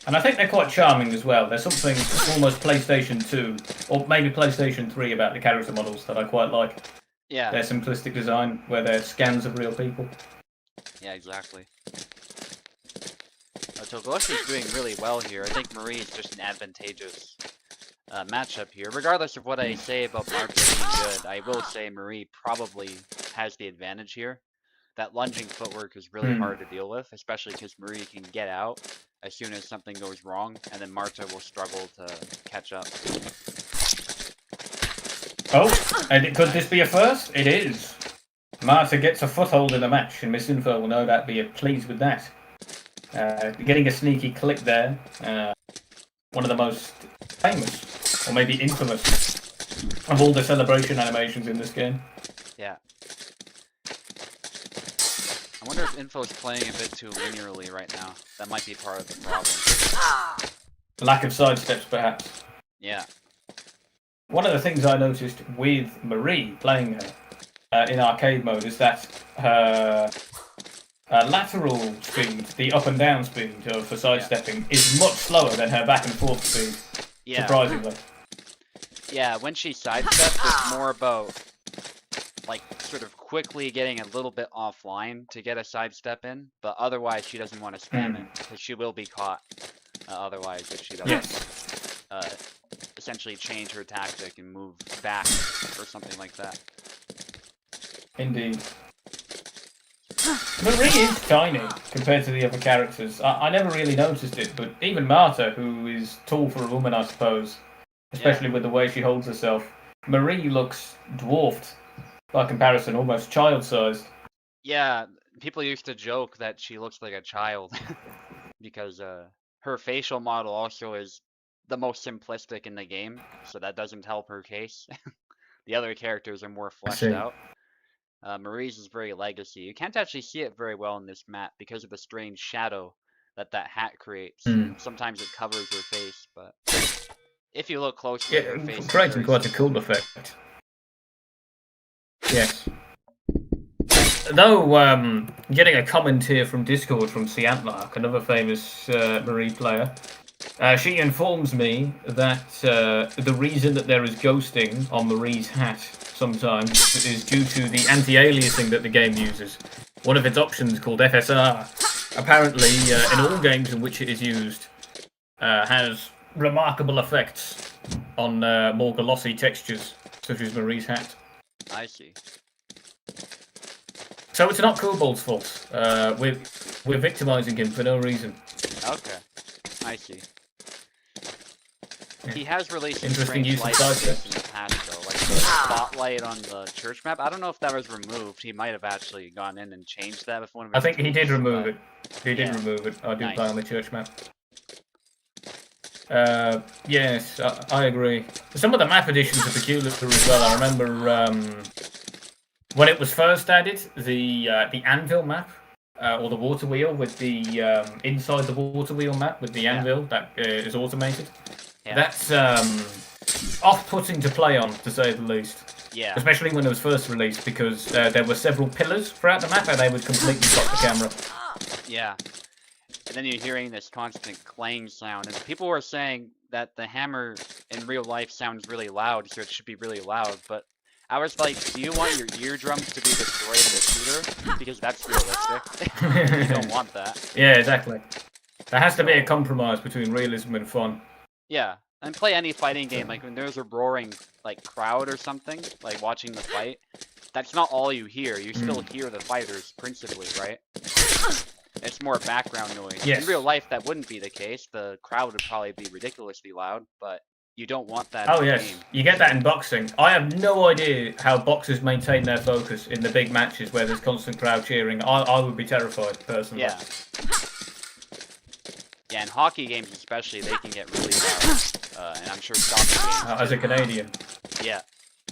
And I think they're quite charming as well. There's something almost PlayStation 2, or maybe PlayStation 3 about the character models that I quite like. Yeah. Their simplistic design, where they're scans of real people. Yeah, exactly. So Glossy's doing really well here. I think Marie is just an advantageous matchup here. Regardless of what I say about Marta being good, I will say Marie probably has the advantage here. That lunging footwork is really hard to deal with, especially because Marie can get out as soon as something goes wrong, and then Marta will struggle to catch up. Oh, and could this be a first? It is. Marta gets a foothold in the match, and Miss Info will no doubt be pleased with that. Getting a sneaky click there. One of the most famous, or maybe infamous, of all the celebration animations in this game. Yeah. I wonder if Info's playing a bit too linearly right now. That might be part of the problem. Lack of sidesteps, perhaps. Yeah. One of the things I noticed with Marie playing her in arcade mode is that her lateral speed, the up and down speed for sidestepping, is much slower than her back and forth speed. Yeah. Surprisingly. Yeah, when she sidesteps, it's more about like sort of quickly getting a little bit offline to get a sidestep in, but otherwise she doesn't want to spam it because she will be caught. Otherwise, if she doesn't essentially change her tactic and move back or something like that. Indeed. Marie is tiny compared to the other characters. I never really noticed it, but even Marta, who is tall for a woman, I suppose, especially with the way she holds herself, Marie looks dwarfed by comparison, almost child-sized. Yeah, people used to joke that she looks like a child because her facial model also is the most simplistic in the game, so that doesn't help her case. The other characters are more fleshed out. Marie's is very legacy. You can't actually see it very well in this map because of the strange shadow that hat creates. Sometimes it covers her face, but if you look closely, her face creating quite a cool effect. Yes. Though, getting a comment here from Discord from Siantlark, another famous Marie player, she informs me that the reason that there is ghosting on Marie's hat sometimes is due to the anti-aliasing that the game uses. One of its options, called FSR, apparently in all games in which it is used, has remarkable effects on more glossy textures, such as Marie's hat. I see. So it's not Kobold's fault. We're victimizing him for no reason. Okay, I see. He has released interesting use of sidesteps in the past, though, like the spotlight on the church map. I don't know if that was removed. He might have actually gone in and changed that with one of his I think he did remove it. He did yeah. remove it. I do play on the church map. Yes, I agree. Some of the map additions are peculiar as well. I remember when it was first added, the anvil map, or the water wheel with the inside the water wheel map with the anvil that is automated. Yeah. That's off-putting to play on, to say the least. Yeah. Especially when it was first released, because there were several pillars throughout the map and they would completely block the camera. Yeah. And then you're hearing this constant clang sound, and people were saying that the hammer in real life sounds really loud, so it should be really loud, but I was like, do you want your eardrums to be destroyed in the shooter? Because that's realistic. You don't want that. Yeah, exactly. There has to be a compromise between realism and fun. Yeah, and play any fighting game, like when there's a roaring like crowd or something, like watching the fight, that's not all you hear. You still hear the fighters principally, right? It's more background noise. Yes. In real life, that wouldn't be the case. The crowd would probably be ridiculously loud, but you don't want that in the yes. game. You get that in boxing. I have no idea how boxers maintain their focus in the big matches where there's constant crowd cheering. I would be terrified, personally. Yeah. Yeah, in hockey games especially, they can get really loud. And I'm sure soccer games as a Canadian. Yeah.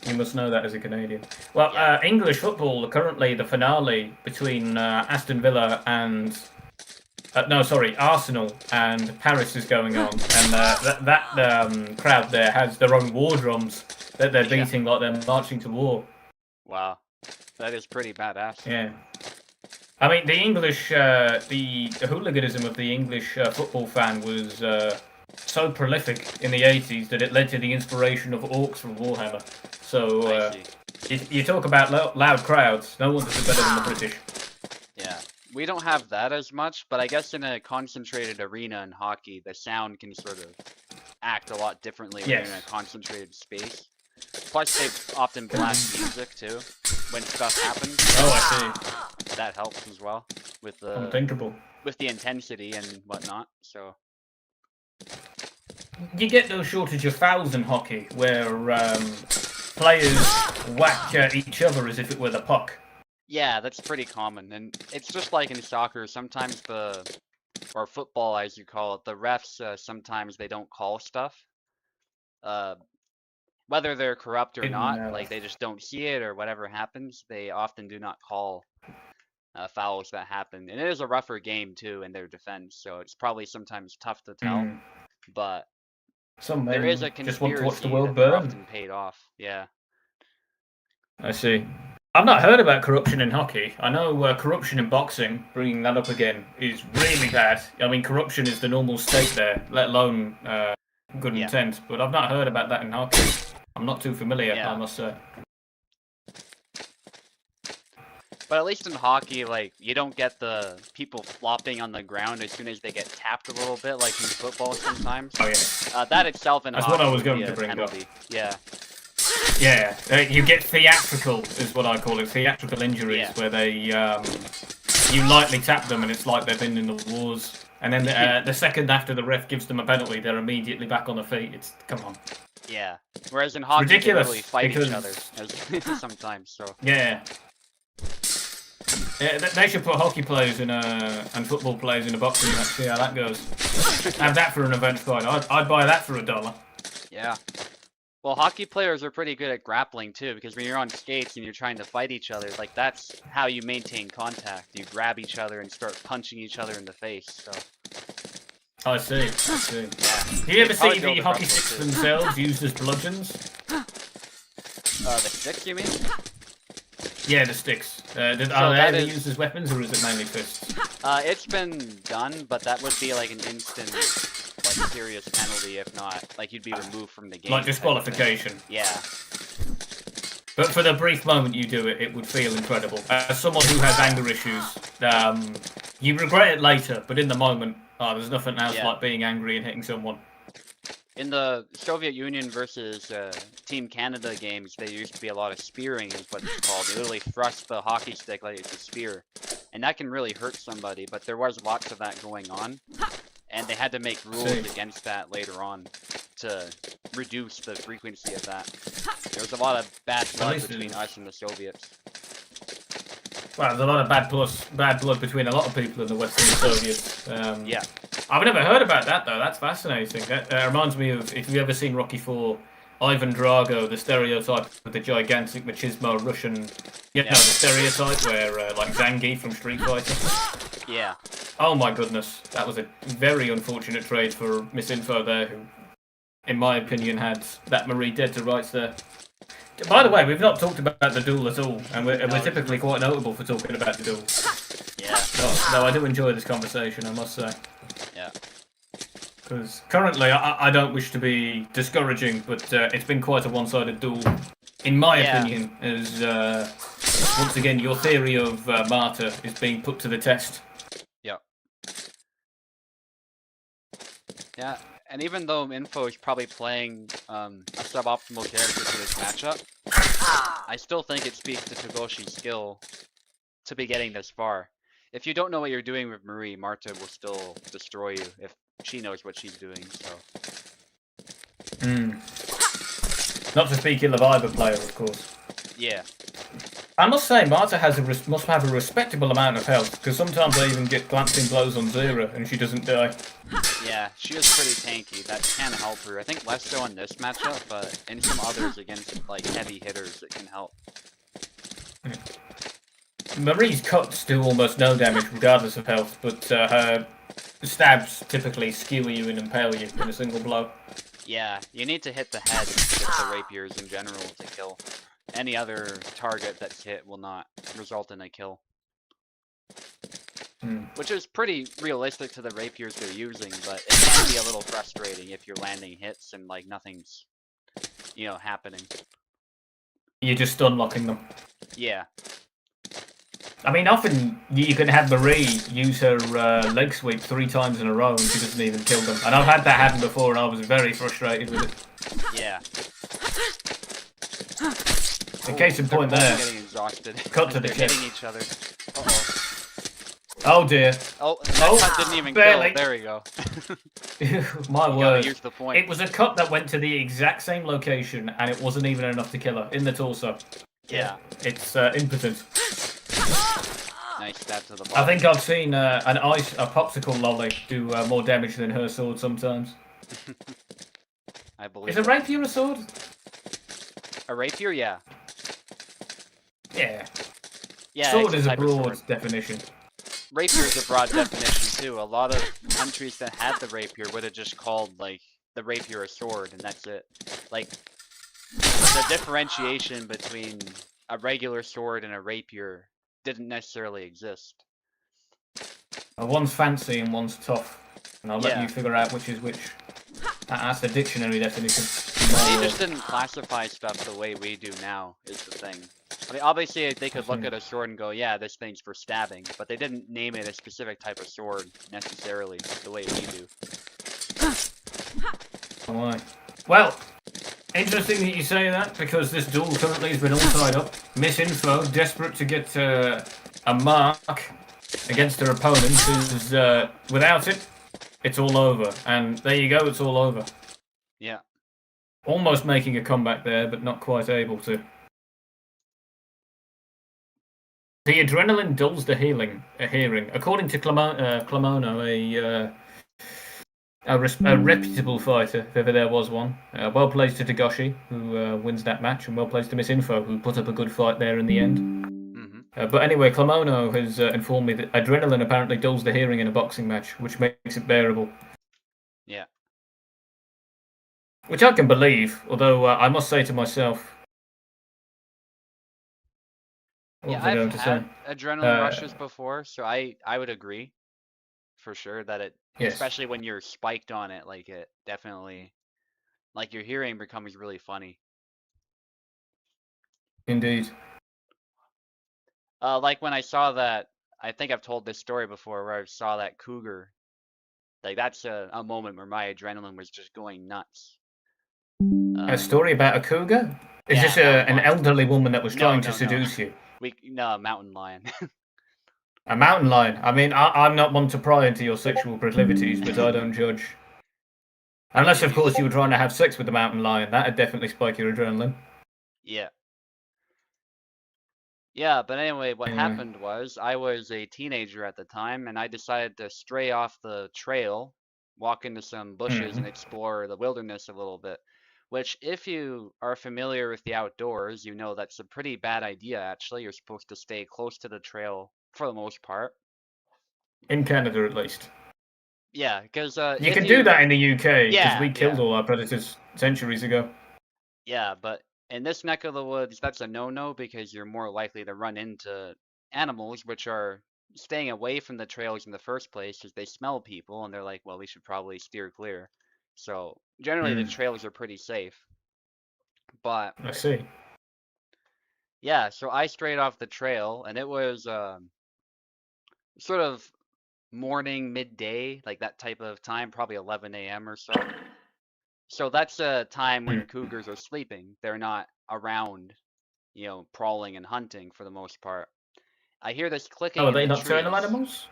You must know that as a Canadian. Well, English football, currently the finale between Aston Villa and no, sorry, Arsenal and Paris is going on, and that crowd there has their own war drums that they're beating like they're marching to war. Wow, that is pretty badass. Yeah. I mean, the English, the hooliganism of the English football fan was so prolific in the 80s that it led to the inspiration of orcs from Warhammer. So, you talk about loud crowds, no one does it better than the British. Yeah, we don't have that as much, but I guess in a concentrated arena in hockey, the sound can sort of act a lot differently when you're in a concentrated space. Plus, they often blast music too when stuff happens. Oh, I see. That helps as well with the unthinkable with the intensity and whatnot. So you get no shortage of fouls in hockey where players whack each other as if it were the puck. Yeah, that's pretty common, and it's just like in soccer. Sometimes or football, as you call it, the refs sometimes they don't call stuff. Whether they're corrupt or not, like they just don't see it or whatever happens, they often do not call fouls that happen. And it is a rougher game too in their defense, so it's probably sometimes tough to tell. But some there is a conspiracy just want to watch the world that burn. often paid off. Yeah. I see. I've not heard about corruption in hockey. I know corruption in boxing, bringing that up again, is really bad. I mean, corruption is the normal state there, let alone good intent. But I've not heard about that in hockey. I'm not too familiar, I must say. But at least in hockey, like, you don't get the people flopping on the ground as soon as they get tapped a little bit, like in football sometimes. Oh, yeah. That itself in That's hockey what I was going would be to a bring penalty. up. Yeah. Yeah, you get theatrical, is what I call it. Theatrical injuries, where they, you lightly tap them and it's like they've been in the wars. And then the second after the ref gives them a penalty, they're immediately back on their feet. It's, come on. Yeah. Whereas in hockey, ridiculous, they really fight each other sometimes, so. Yeah. Yeah, they should put hockey players in and football players in a boxing match, see how that goes. Have that for an event fight. I'd buy that for $1. Yeah. Well, hockey players are pretty good at grappling too, because when you're on skates and you're trying to fight each other, like that's how you maintain contact. You grab each other and start punching each other in the face. So. I see. Yeah. Do you ever see the hockey sticks themselves used as bludgeons? The sticks, you mean? Yeah, the sticks. Are they ever used as weapons, or is it mainly fists? It's been done, but that would be like an instant, like serious penalty. If not, like you'd be removed from the game. Like disqualification. Yeah. But for the brief moment you do it, it would feel incredible. As someone who has anger issues, you regret it later, but in the moment, there's nothing else like being angry and hitting someone. In the Soviet Union versus Team Canada games, there used to be a lot of spearing, is what it's called. They literally thrust the hockey stick like it's a spear. And that can really hurt somebody, but there was lots of that going on. And they had to make rules against that later on to reduce the frequency of that. There was a lot of bad blood between us and the Soviets. Well, there's a lot of bad blood between a lot of people in the Western Soviets. Yeah. I've never heard about that, though. That's fascinating. That reminds me of, if you've ever seen Rocky IV, Ivan Drago, the stereotype of the gigantic machismo Russian, the stereotype where, like Zangief from Street Fighter. Yeah. Oh my goodness. That was a very unfortunate trade for Misinfo there, who, in my opinion, had that Marie dead to rights there. By the way, we've not talked about the duel at all, and we're typically quite notable for talking about the duel. Yeah. No, I do enjoy this conversation, I must say. Yeah. Because currently, I don't wish to be discouraging, but it's been quite a one-sided duel, in my opinion, as, once again, your theory of Marta is being put to the test. Yeah. Yeah, and even though Info is probably playing a suboptimal character for this matchup, I still think it speaks to Togoshi's skill to be getting this far. If you don't know what you're doing with Marie, Marta will still destroy you if she knows what she's doing, so. Not to speak ill of either player, of course. Yeah. I must say, Marta must have a respectable amount of health, because sometimes I even get glancing blows on Zera, and she doesn't die. Yeah, she is pretty tanky. That can help her. I think less so in this matchup, but in some others against, like, heavy hitters, it can help. Marie's cuts do almost no damage regardless of health, but her stabs typically skewer you and impale you in a single blow. Yeah, you need to hit the head with the rapiers in general to kill. Any other target that's hit will not result in a kill. Which is pretty realistic to the rapiers they're using, but it can be a little frustrating if you're landing hits and like nothing's, you know, happening. You're just unlocking them. Yeah. I mean, often you can have Marie use her leg sweep 3 times in a row and she doesn't even kill them. And I've had that happen before and I was very frustrated with it. Yeah. In case in point there. Getting exhausted. Cut to the They're chest. hitting each other. Uh-oh. Oh dear. Oh, that cut didn't even barely. kill. There we go. My word. Use the point. It was a cut that went to the exact same location and it wasn't even enough to kill her. In the torso. Yeah. It's impotent. Nice stab to the body. I think I've seen a popsicle lolly do more damage than her sword sometimes. I believe. Is a rapier a sword? A rapier, yeah. Yeah. Yeah. Sword is a broad definition. Rapier is a broad definition too. A lot of countries that had the rapier would have just called like the rapier a sword, and that's it. Like the differentiation between a regular sword and a rapier didn't necessarily exist. One's fancy and one's tough, and I'll let you figure out which is which. That's the dictionary definition. They just didn't classify stuff the way we do now, is the thing. I mean, obviously they could look at a sword and go, yeah, this thing's for stabbing, but they didn't name it a specific type of sword, necessarily, the way we do. Alright. Well, interesting that you say that, because this duel currently has been all tied up. Misinfo, desperate to get a mark against her opponent, who's, without it, it's all over. And there you go, it's all over. Yeah. Almost making a comeback there, but not quite able to. The adrenaline dulls the hearing. According to Clamono, a reputable fighter, if ever there was one. Well placed to Togoshi, who wins that match, and well placed to Misinfo, who put up a good fight there in the end. But anyway, Clamono has informed me that adrenaline apparently dulls the hearing in a boxing match, which makes it bearable. Yeah. Which I can believe, although I must say to myself... I've had adrenaline rushes before, so I would agree, for sure, that it, especially when you're spiked on it, like it definitely, like your hearing becomes really funny. Indeed. Like when I saw that, I think I've told this story before, where I saw that cougar. Like that's a moment where my adrenaline was just going nuts. A story about a cougar? Is this an elderly woman that was trying to seduce you? No, a mountain lion. A mountain lion? I mean, I'm not one to pry into your sexual proclivities, but I don't judge. Unless, of course, you were trying to have sex with the mountain lion. That'd definitely spike your adrenaline. Yeah. Yeah, but anyway, what happened was, I was a teenager at the time, and I decided to stray off the trail, walk into some bushes, and explore the wilderness a little bit. Which, if you are familiar with the outdoors, you know that's a pretty bad idea, actually. You're supposed to stay close to the trail, for the most part. In Canada, at least. Yeah, because... you can do that in the UK, because we killed all our predators centuries ago. Yeah, but in this neck of the woods, that's a no-no, because you're more likely to run into animals, which are staying away from the trails in the first place, because they smell people, and they're like, well, we should probably steer clear. So, generally, the trails are pretty safe. But... I see. Yeah, so I strayed off the trail, and it was sort of morning, midday, like that type of time, probably 11 a.m. or so. So that's a time when cougars are sleeping. They're not around, you know, prowling and hunting for the most part. I hear this clicking in the trees. Oh, are they nocturnal animals?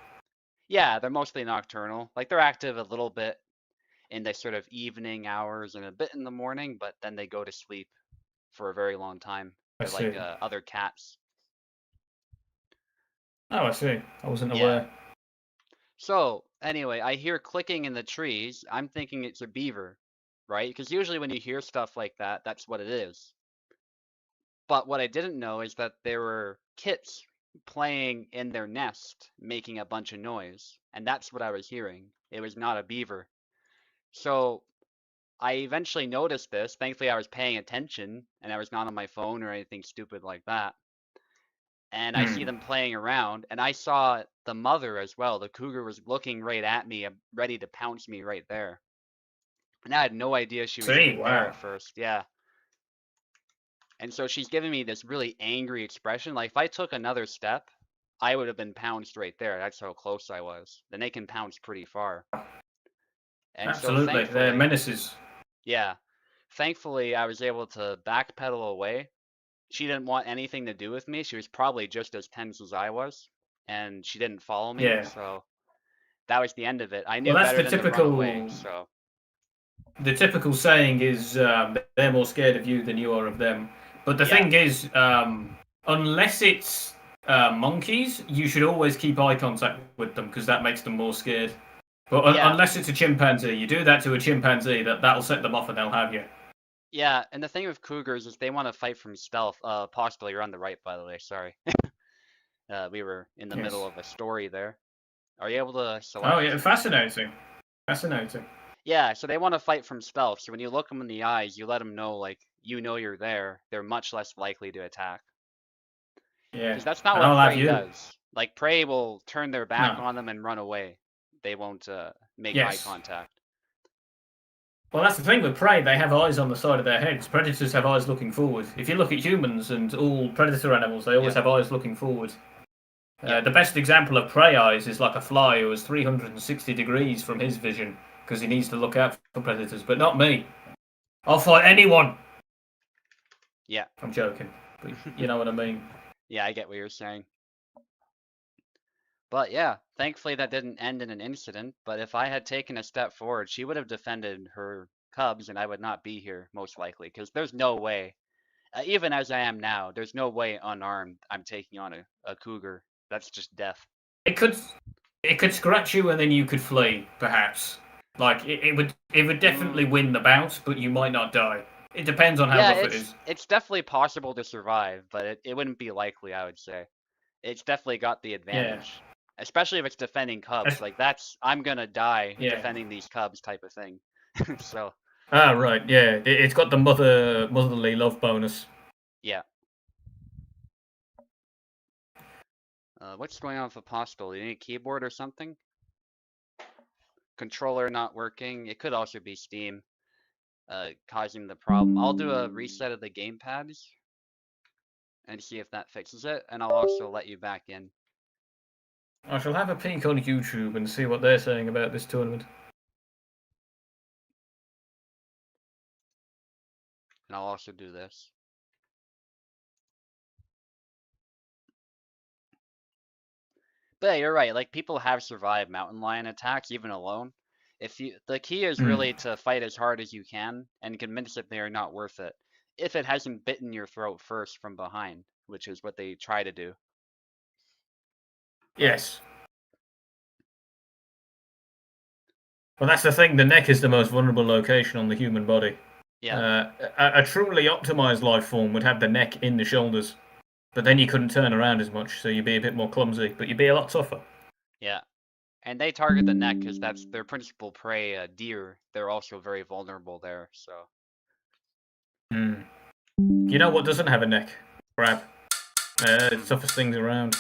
Yeah, they're mostly nocturnal. Like, they're active a little bit in the sort of evening hours and a bit in the morning, but then they go to sleep for a very long time. They're like other cats. Oh, I see. I wasn't aware. So, anyway, I hear clicking in the trees. I'm thinking it's a beaver, right? Because usually when you hear stuff like that, that's what it is. But what I didn't know is that there were kits playing in their nest, making a bunch of noise, and that's what I was hearing. It was not a beaver. So I eventually noticed this. Thankfully, I was paying attention and I was not on my phone or anything stupid like that. And I see them playing around, and I saw the mother as well. The cougar was looking right at me, ready to pounce me right there. And I had no idea she was even there at first. Yeah. And so she's giving me this really angry expression. Like if I took another step, I would have been pounced right there. That's how close I was. Then they can pounce pretty far. And Absolutely, so they're menaces. Yeah. Thankfully, I was able to backpedal away. She didn't want anything to do with me. She was probably just as tense as I was, and she didn't follow me. Yeah. So that was the end of it. I knew Well, that's better the than to run away. typical. So The typical saying is they're more scared of you than you are of them. But the thing is, unless it's monkeys, you should always keep eye contact with them because that makes them more scared. But unless it's a chimpanzee, you do that to a chimpanzee, that'll set them off and they'll have you. Yeah, and the thing with cougars is they want to fight from stealth. Possibly you're on the right, by the way. Sorry. We were in the middle of a story there. Are you able to select? Oh yeah, fascinating. Fascinating. Yeah, so they want to fight from stealth. So when you look them in the eyes, you let them know, like, you know you're there. They're much less likely to attack. Yeah. Because that's not what prey does. Like, prey will turn their back on them and run away. They won't make eye contact. Well, that's the thing with prey. They have eyes on the side of their heads. Predators have eyes looking forward. If you look at humans and all predator animals, they always have eyes looking forward. The best example of prey eyes is like a fly who is 360 degrees from his vision because he needs to look out for predators, but not me. I'll fight anyone. Yeah. I'm joking, but you know what I mean. Yeah, I get what you're saying. But yeah, thankfully that didn't end in an incident, but if I had taken a step forward, she would have defended her cubs and I would not be here, most likely, because there's no way, even as I am now, there's no way unarmed I'm taking on a cougar. That's just death. It could scratch you and then you could flee, perhaps. Like it would definitely win the bout, but you might not die. It depends on how rough it is. It's definitely possible to survive, but it wouldn't be likely, I would say. It's definitely got the advantage. Yeah. Especially if it's defending cubs. Like I'm gonna die defending these cubs type of thing. So. Ah, right, yeah. It's got the motherly love bonus. Yeah. What's going on with Apostle? You need a keyboard or something? Controller not working. It could also be Steam causing the problem. I'll do a reset of the gamepads and see if that fixes it, and I'll also let you back in. I shall have a peek on YouTube and see what they're saying about this tournament. And I'll also do this. But yeah, you're right. Like people have survived mountain lion attacks even alone. The key is really to fight as hard as you can and convince that they are not worth it. If it hasn't bitten your throat first from behind, which is what they try to do. Yes. Well, that's the thing. The neck is the most vulnerable location on the human body. Yeah. A truly optimized life form would have the neck in the shoulders, but then you couldn't turn around as much, so you'd be a bit more clumsy, but you'd be a lot tougher. Yeah. And they target the neck because that's their principal prey, deer. They're also very vulnerable there, so. You know what doesn't have a neck? Crab. The toughest things around.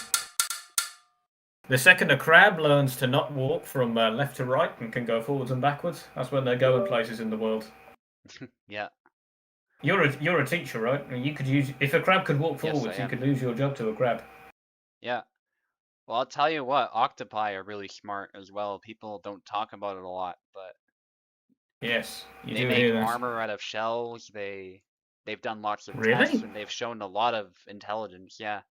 The second a crab learns to not walk from left to right and can go forwards and backwards, that's when they're going places in the world. Yeah. You're a teacher, right? You could use if a crab could walk forwards, you could lose your job to a crab. Yeah. Well, I'll tell you what, octopi are really smart as well. People don't talk about it a lot, but yes, they make armor out of shells. They've done lots of tests and they've shown a lot of intelligence. Yeah,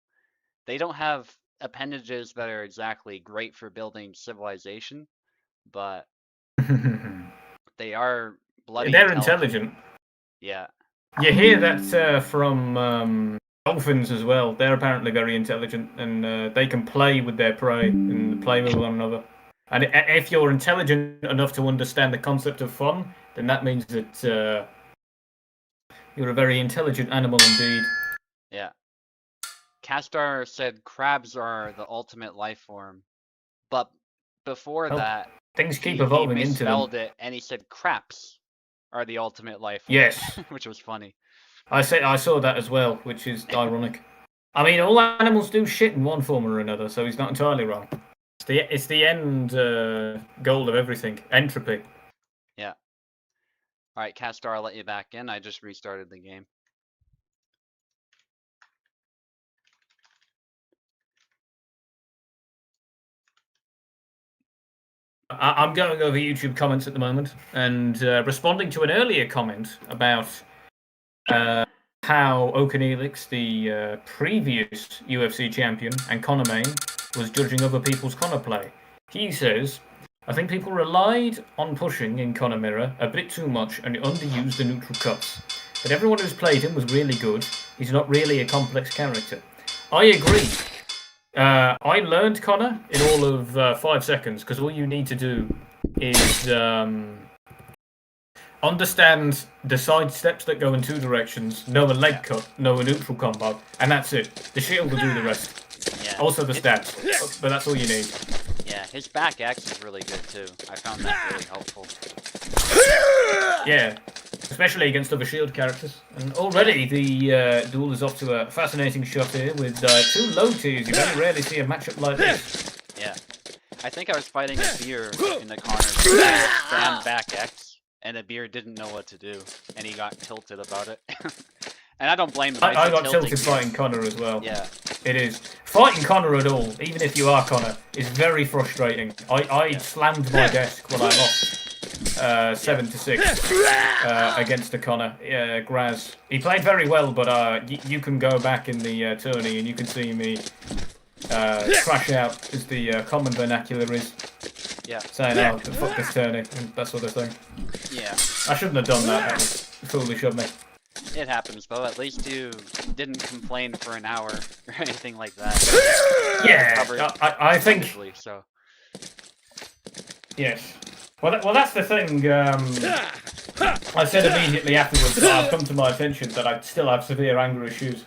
they don't have appendages that are exactly great for building civilization, but they are bloody. They're intelligent. Yeah. You hear that from dolphins as well. They're apparently very intelligent, and they can play with their prey and play with one another. And if you're intelligent enough to understand the concept of fun, then that means that you're a very intelligent animal indeed. Yeah. Castar said crabs are the ultimate life form, but before that, things keep he evolving into them. misspelled it and he said craps are the ultimate life form. Yes. Which was funny. I saw that as well, which is ironic. I mean, all animals do shit in one form or another, so he's not entirely wrong. It's the end goal of everything. Entropy. Yeah. Alright, Castar, I'll let you back in. I just restarted the game. I'm going over YouTube comments at the moment and responding to an earlier comment about how Okanelix, the previous UFC champion and Conor main, was judging other people's Conor play. He says, I think people relied on pushing in Conor Mirror a bit too much and underused the neutral cuts. But everyone who's played him was really good. He's not really a complex character. I agree. I learned Conor in all of 5 seconds because all you need to do is understand the side steps that go in 2 directions, know a leg cut, know a neutral combo, and that's it. The shield will do the rest. Yeah. Also the stats, but that's all you need. Yeah, his back X is really good too. I found that really helpful. Yeah, especially against other shield characters. And already the duel is off to a fascinating shot here with 2 low tiers. You very rarely see a matchup like this. Yeah. I think I was fighting a beer in the corner spam back X, and the beer didn't know what to do, and he got tilted about it. And I don't blame him. I got tilted fighting Conor as well. Yeah. It is. Fighting Conor at all, even if you are Conor, is very frustrating. I slammed my desk when I lost 7-6 against the Conor. Graz. He played very well, but you can go back in the tourney and you can see me crash out, as the common vernacular is. Yeah. Saying, oh, fuck this tourney, and that sort of thing. Yeah. I shouldn't have done that. That was foolish of me. It happens, though. At least you didn't complain for an hour or anything like that. Yeah, I think. So. Yes. Well, that's the thing. I said immediately afterwards that I've come to my attention that I still have severe anger issues.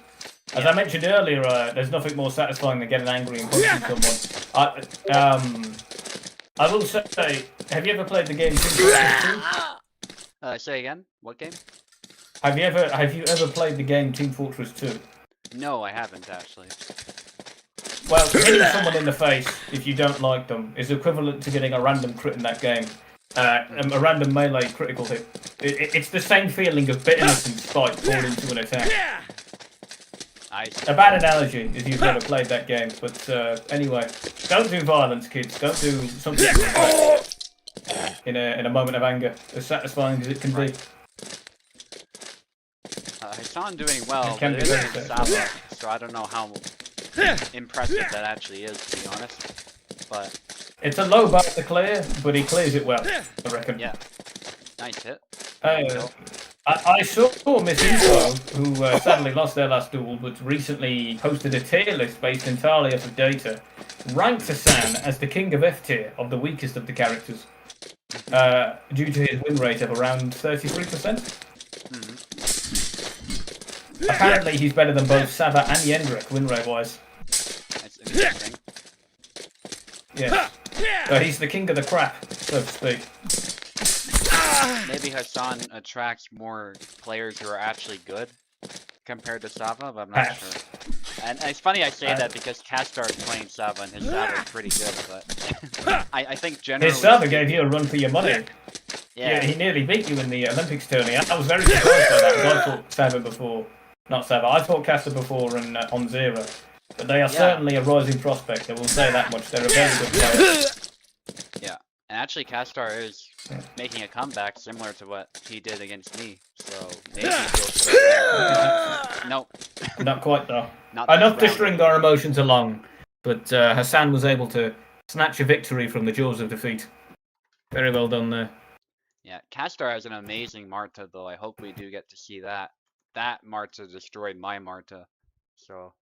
As I mentioned earlier, there's nothing more satisfying than getting angry and punching someone. I will say, have you ever played the game Team Fortress 2? Say again? What game? Have you ever played the game Team Fortress 2? No, I haven't actually. Well, hitting someone in the face if you don't like them is equivalent to getting a random crit in that game. A random melee critical hit. It's the same feeling of bitterness and spite poured into an attack. A bad analogy if you've never played that game, but anyway, don't do violence, kids. Don't do something in a moment of anger, as satisfying as it can be. Hassan doing well, but it is Saba, so I don't know how impressive that actually is, to be honest. But it's a low bar to clear, but he clears it well, I reckon. Yeah. Nice hit. I saw Miss Info, who sadly lost their last duel, but recently posted a tier list based entirely off of data, ranked Hassan as the king of F tier, of the weakest of the characters, due to his win rate of around 33%. Apparently he's better than both Saba and Yendrik, win rate wise. That's interesting. Yeah. So he's the king of the crap, so to speak. Maybe Hassan attracts more players who are actually good compared to Saba, but I'm not sure. And it's funny I say that because Castar is playing Saba and his Saba is pretty good, but I think generally... His Saba gave you a run for your money. Yeah, he nearly beat you in the Olympics tourney. I was very surprised by that, because I fought Saba before. Not Saba, I fought Castar before on Zero. But they are certainly a rising prospect, I will say that much. They're a very good player. Yeah, and actually Castar is making a comeback similar to what he did against me, so maybe he'll Nope. Not quite though. Enough to string our emotions along, but Hassan was able to snatch a victory from the jaws of defeat. Very well done there. Yeah, Castar has an amazing Marta though. I hope we do get to see that. That Marta destroyed my Marta, so...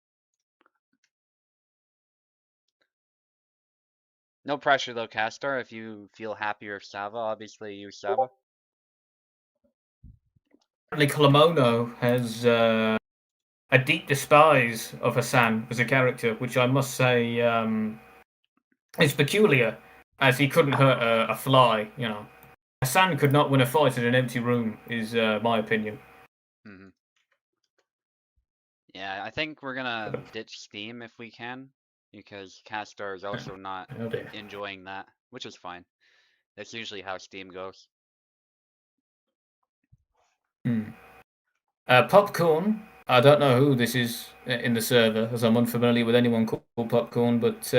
No pressure though, Castar. If you feel happier with Saba, obviously use Saba. Apparently Kalamono has a deep despise of Hassan as a character, which I must say is peculiar, as he couldn't hurt a fly. You know, Hassan could not win a fight in an empty room. Is my opinion. Mm-hmm. Yeah, I think we're gonna ditch Steam if we can, because Castar is also not enjoying that, which is fine. That's usually how Steam goes. Popcorn. I don't know who this is in the server, as I'm unfamiliar with anyone called Popcorn, but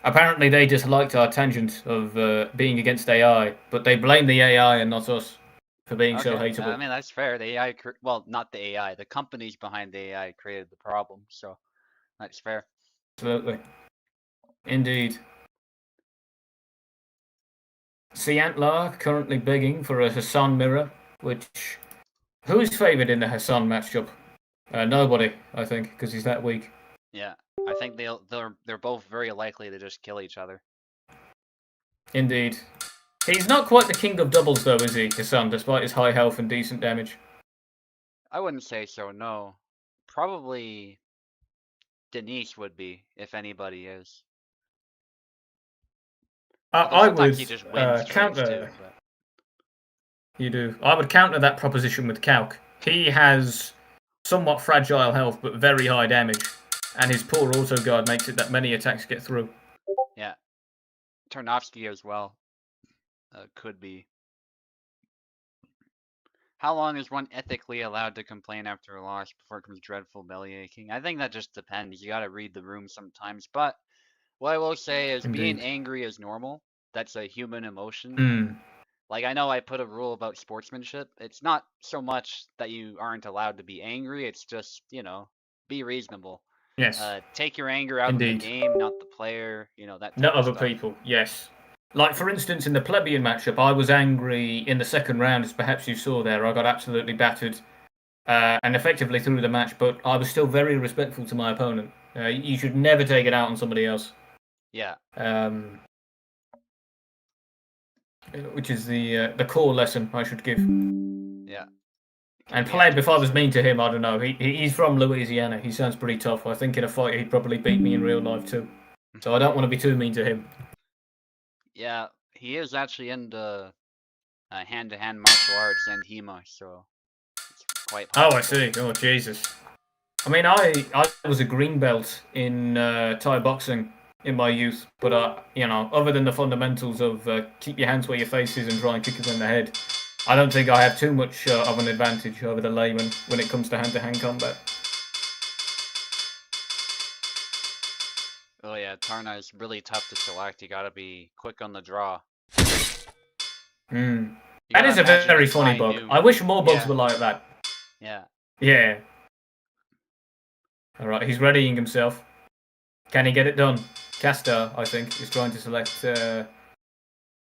apparently they disliked our tangent of being against AI, but they blame the AI and not us for being so hateable. I mean, that's fair. The AI, well, not the AI, the companies behind the AI created the problem, so that's fair. Absolutely. Indeed. Siantlar currently begging for a Hassan mirror, which... Who's favoured in the Hassan matchup? Nobody, I think, because he's that weak. Yeah, I think they're both very likely to just kill each other. Indeed. He's not quite the king of doubles, though, is he, Hassan, despite his high health and decent damage? I wouldn't say so, no. Probably Denise would be, if anybody is. I would he just wins counter... too, but... You do. I would counter that proposition with Kalk. He has somewhat fragile health, but very high damage. And his poor auto guard makes it that many attacks get through. Yeah. Tarnovsky as well. Could be. How long is one ethically allowed to complain after a loss before it becomes dreadful belly aching? I think that just depends. You gotta read the room sometimes. But what I will say is being angry is normal. That's a human emotion. Like, I know I put a rule about sportsmanship. It's not so much that you aren't allowed to be angry. It's just, you know, be reasonable. Yes. Take your anger out of the game, not the player. You know, that type not of other stuff. people, yes. Like, for instance, in the plebeian matchup, I was angry in the second round, as perhaps you saw there. I got absolutely battered and effectively through the match, but I was still very respectful to my opponent. You should never take it out on somebody else. Yeah. Which is the core lesson I should give. Yeah. And Pleb, if I was mean to him, I don't know. He's from Louisiana. He sounds pretty tough. I think in a fight he'd probably beat me in real life too. So I don't want to be too mean to him. Yeah, he is actually into hand-to-hand martial arts and HEMA, so it's quite possible. Oh, I see. Oh, Jesus. I mean, I was a green belt in Thai boxing in my youth, but you know, other than the fundamentals of keep your hands where your face is and try and kick them in the head, I don't think I have too much of an advantage over the layman when it comes to hand-to-hand combat. Oh yeah, Tarna is really tough to select. You gotta be quick on the draw. That is a very funny bug. I wish more bugs were like that. Yeah. Yeah. Alright, he's readying himself. Can he get it done? Castor, I think, is trying to select the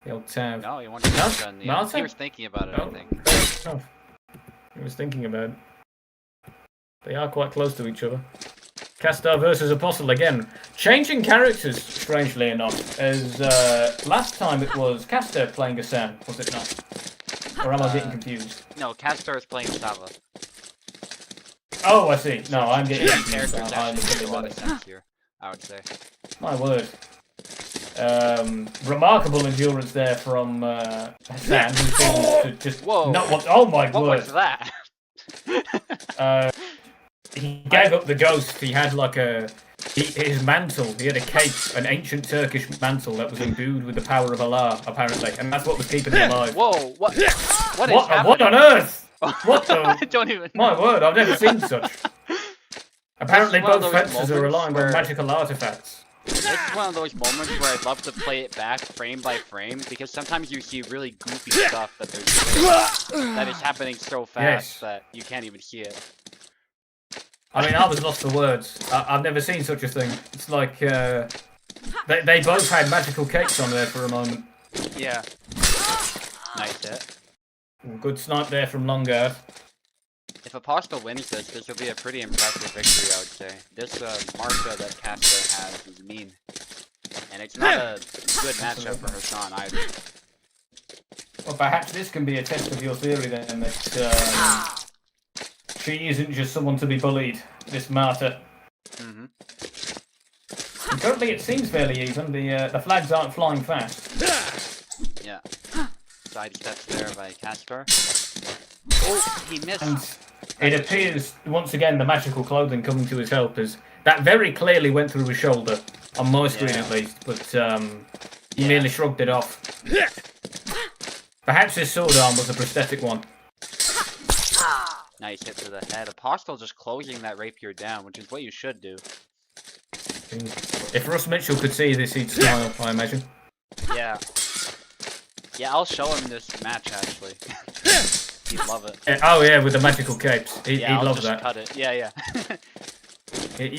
old tab. No, he wants to get it done. Yeah. He was thinking about it, I think. Oh. He was thinking about it. They are quite close to each other. Castor versus Apostle again. Changing characters, strangely enough, as last time it was Castor playing Hassan, was it not? Or am I getting confused? No, Castor is playing Sava. Oh, I see. No, I'm getting confused. Characters actually make a lot of sense here, I would say. My word. Remarkable endurance there from Hassan, who seems to just not want... Oh my word. What was that? He gave up the ghost. He had like his mantle. He had a cape, an ancient Turkish mantle that was imbued with the power of Allah, apparently, and that's what was keeping him alive. Whoa! What is happening? What on earth? What the? I don't even know. My word! I've never seen such. Apparently, both fences are relying on magical artifacts. This is one of those moments where I'd love to play it back frame by frame, because sometimes you see really goofy stuff that is happening so fast that you can't even see it. I mean, I was lost for words. I've never seen such a thing. It's like, they both had magical cakes on there for a moment. Yeah. Nice hit. Good snipe there from Longard. If Apostle wins this will be a pretty impressive victory, I would say. This Martha that Castor has is mean. And it's not a good matchup for Hassan either. Well, perhaps this can be a test of your theory then, that She isn't just someone to be bullied, this martyr. Mm-hmm. And currently it seems fairly even. The flags aren't flying fast. Yeah. Sidestep there by Casper. Oh, he missed. And it appears, once again, the magical clothing coming to his help is... That very clearly went through his shoulder, on my screen at least, but he merely shrugged it off. Perhaps his sword arm was a prosthetic one. Nice hit to the head. Apostle just closing that rapier down, which is what you should do. If Russ Mitchell could see this, he'd smile, I imagine. Yeah. Yeah, I'll show him this match, actually. He'd love it. Oh yeah, with the magical capes. He'd I'll love just that. cut it. Yeah, yeah.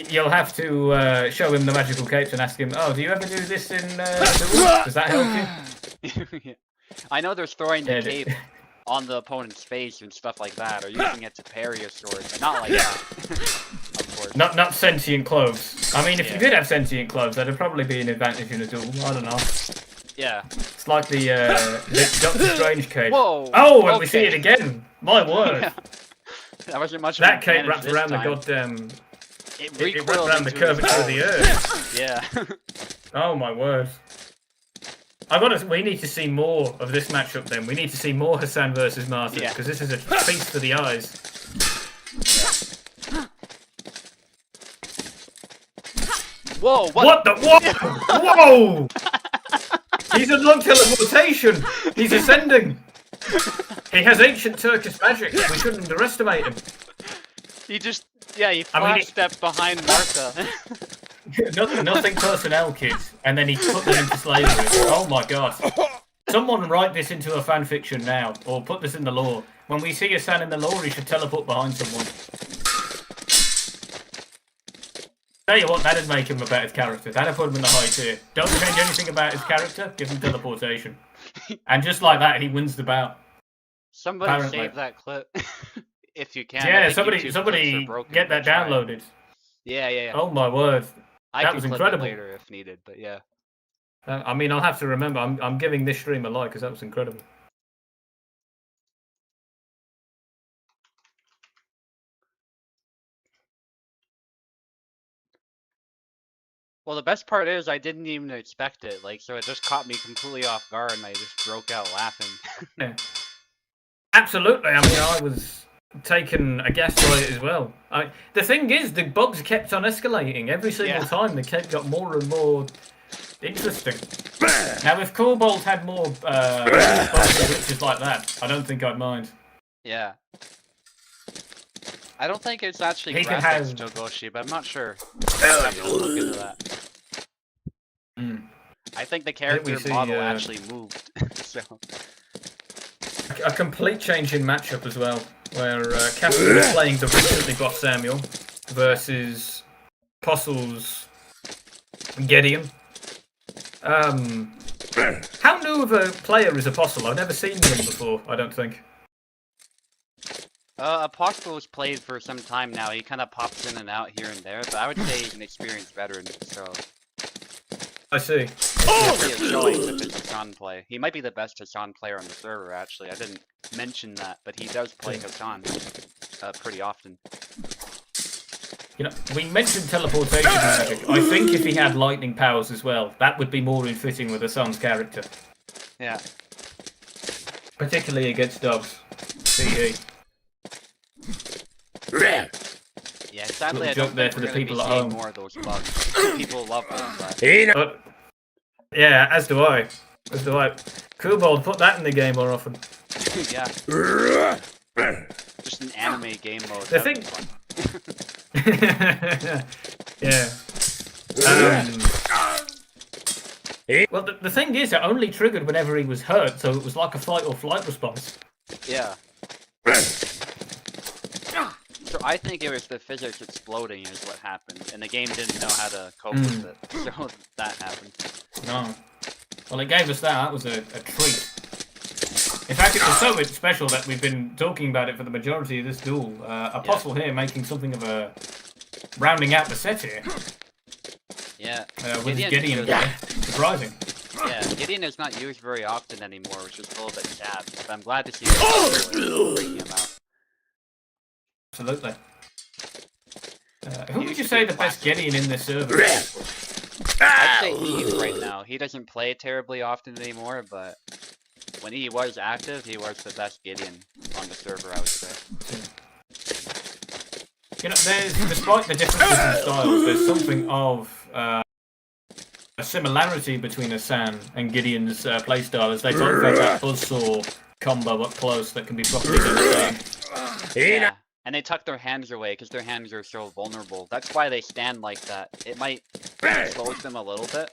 You'll have to show him the magical capes and ask him, oh, do you ever do this in duels? Does that help you? Yeah. I know there's throwing the cape on the opponent's face and stuff like that, or using it to parry a sword, but not like that. Of course. Not sentient clothes. I mean, if you did have sentient clothes, that'd probably be an advantage in a duel. I don't know. Yeah. It's like the Doctor Strange cape. Whoa! Oh, and we see it again! My word! Yeah. That wasn't much of that an cape advantage wrapped around time. the goddamn... It wrapped around the curvature of the earth. Yeah. Oh my word. We need to see more of this matchup then. We need to see more Hassan versus Martin, because this is a feast for the eyes. Whoa, what the? Whoa! Whoa! He's unlocked teleportation! He's ascending! He has ancient Turkish magic. We shouldn't underestimate him. He just, he flash stepped behind Martha. Nothing personnel, kids. And then he put them into slavery. Oh my god. Someone write this into a fanfiction now, or put this in the lore. When we see Hassan in the lore, he should teleport behind someone. Tell you what, that'd make him a better character. That'd put him in the high tier. Don't change anything about his character, give him teleportation. And just like that, he wins the bout. Somebody save that clip. If you can. Yeah, somebody get that downloaded. Yeah. Oh my word. That was incredible. Later if needed, but yeah. I mean, I'll have to remember. I'm giving this stream a like because that was incredible. Well, the best part is I didn't even expect it. So it just caught me completely off guard, and I just broke out laughing. Yeah. Absolutely. I mean, I was taken aghast by it as well. The thing is, the bugs kept on escalating every single time. The cape got more and more interesting. Now, if Cobalt had more glitches like that, I don't think I'd mind. Yeah. I don't think it's actually graphics Jogoshi, but I'm not sure. I'll have to look into that. I think the character model actually moved. So. A complete change in matchup as well, where Captain is playing the recently buffed Samuel versus Postle's Gideon. How new of a player is Apostle? I've never seen him before, I don't think. Apostle has played for some time now. He kind of pops in and out here and there, but I would say he's an experienced veteran, so... I see. Hassan play. He might be the best Hassan player on the server, actually. I didn't mention that, but he does play Hassan pretty often. You know, we mentioned teleportation magic. I think if he had lightning powers as well, that would be more in fitting with Hassan's character. Yeah. Particularly against dogs. CE. Yeah, sadly I don't think we're going to be seeing more of those bugs. People love them, but... yeah, as do I. As do I. Kobold, put that in the game more often. Yeah. Just an anime game mode. The thing... yeah. Well, the thing is, it only triggered whenever he was hurt, so it was like a fight or flight response. Yeah. So I think it was the physics exploding is what happened, and the game didn't know how to cope with it, so that happened. No. Well, it gave us that. That was a treat. In fact, it was so special that we've been talking about it for the majority of this duel. Apostle here making something of a... rounding out the set here. Yeah. With Gideon surprising. Yeah, Gideon is not used very often anymore, which is a little bit sad, but I'm glad to see bringing him out. Absolutely. Who would you say the best Gideon in this server is? I'd say Eve right now. He doesn't play terribly often anymore, but when he was active, he was the best Gideon on the server, I would say. You know, despite the differences in styles, there's something of a similarity between Hassan and Gideon's playstyle, as they both have that buzzsaw combo up close that can be properly done. Yeah, and they tuck their hands away because their hands are so vulnerable. That's why they stand like that. It might expose them a little bit,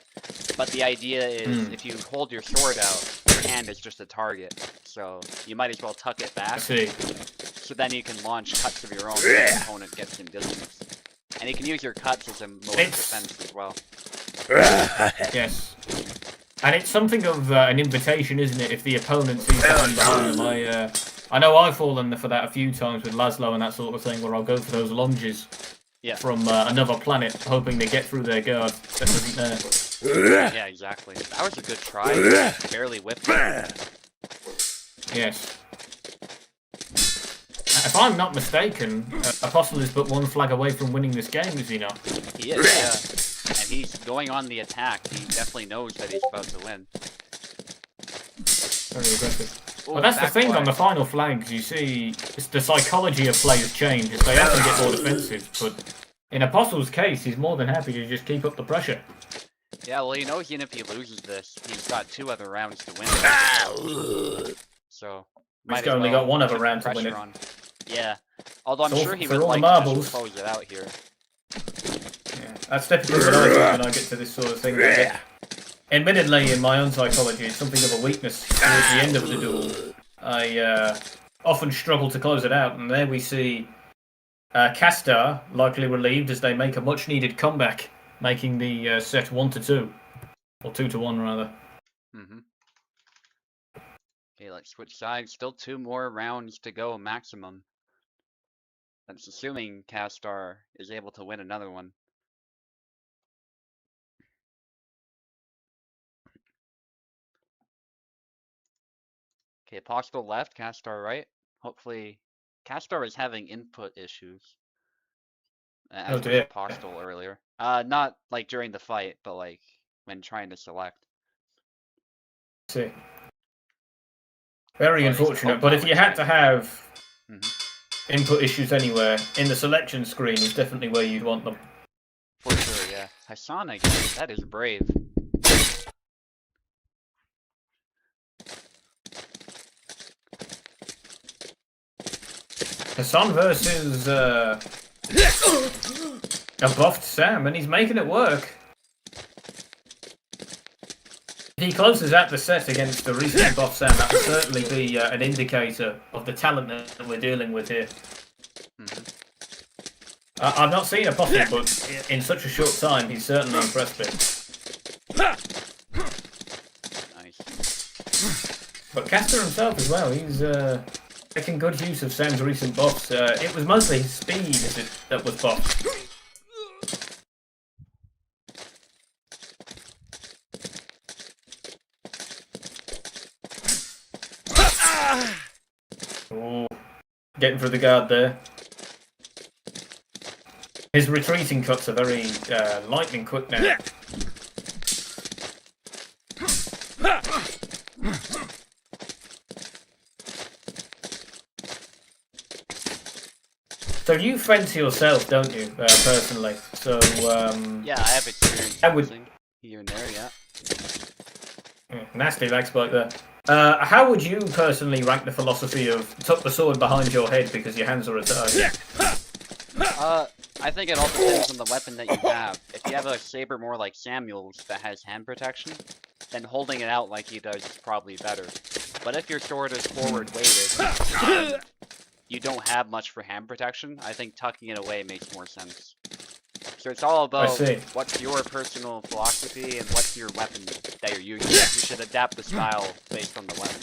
but the idea is if you hold your sword out, your hand is just a target. So you might as well tuck it back. So then you can launch cuts of your own when the opponent gets in distance. And you can use your cuts as a mode of defense as well. Yes. And it's something of an invitation, isn't it, if the opponent sees someone behind them. I know I've fallen for that a few times with Laszlo and that sort of thing, where I'll go for those lunges from another planet, hoping they get through their guard that isn't there. Yeah, exactly. That was a good try. Barely whipped it. Yes. If I'm not mistaken, Apostle is but one flag away from winning this game, is he not? He is, yeah. And he's going on the attack. He definitely knows that he's about to win. Very aggressive. Well, that's the thing on the final flags, you see, it's the psychology of players change, as they often get more defensive, but in Apostle's case, he's more than happy to just keep up the pressure. Yeah, well, he knows even if he loses this, he's got 2 other rounds to win. So, he's only got 1 other round to win it. Yeah, although I'm sure he would like to close it out here. Yeah, that's typically what I do when I get to this sort of thing. Admittedly, in my own psychology, it's something of a weakness towards the end of the duel. I often struggle to close it out, and there we see Castar likely relieved as they make a much-needed comeback, making the set 1-2, or 2-1 rather. Okay, let's switch sides. Still 2 more rounds to go maximum. That's assuming Castar is able to win another one. Okay, Apostle left, Castar right. Hopefully, Castar is having input issues. As with Apostle earlier. Not like during the fight, but like when trying to select. See. Very unfortunate, but if you had to have input issues anywhere, in the selection screen is definitely where you'd want them. For sure, yeah. Hassan again, that is brave. Hassan versus a buffed Sam, and he's making it work. If he closes out the set against the recent buff Sam, that would certainly be an indicator of the talent that we're dealing with here. I've not seen Apostle, but in such a short time, he's certainly impressed me. Nice. But Castor himself as well, he's making good use of Sam's recent buffs. It was mostly his speed that was buffed. Oh, getting through the guard there. His retreating cuts are very lightning quick now. So you fence yourself, don't you, personally? So yeah, I have experience here and there, yeah. Nasty lag spike there. How would you personally rank the philosophy of tuck the sword behind your head because your hands are a target? I think it all depends on the weapon that you have. If you have a saber more like Samuel's that has hand protection, then holding it out like he does is probably better. But if your sword is forward weighted, you don't have much for hand protection, I think tucking it away makes more sense. So it's all about what's your personal philosophy and what's your weapon that you're using. You should adapt the style based on the weapon.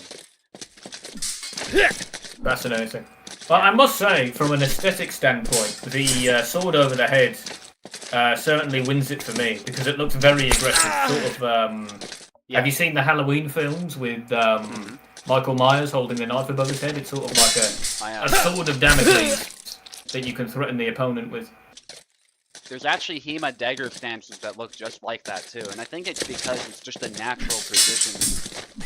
Fascinating. Well, I must say, from an aesthetic standpoint, the sword over the head certainly wins it for me, because it looks very aggressive. Sort of, have you seen the Halloween films with Michael Myers holding the knife above his head? It's sort of like a sword of Damocles. that you can threaten the opponent with. There's actually Hema dagger stances that look just like that too, and I think it's because it's just a natural position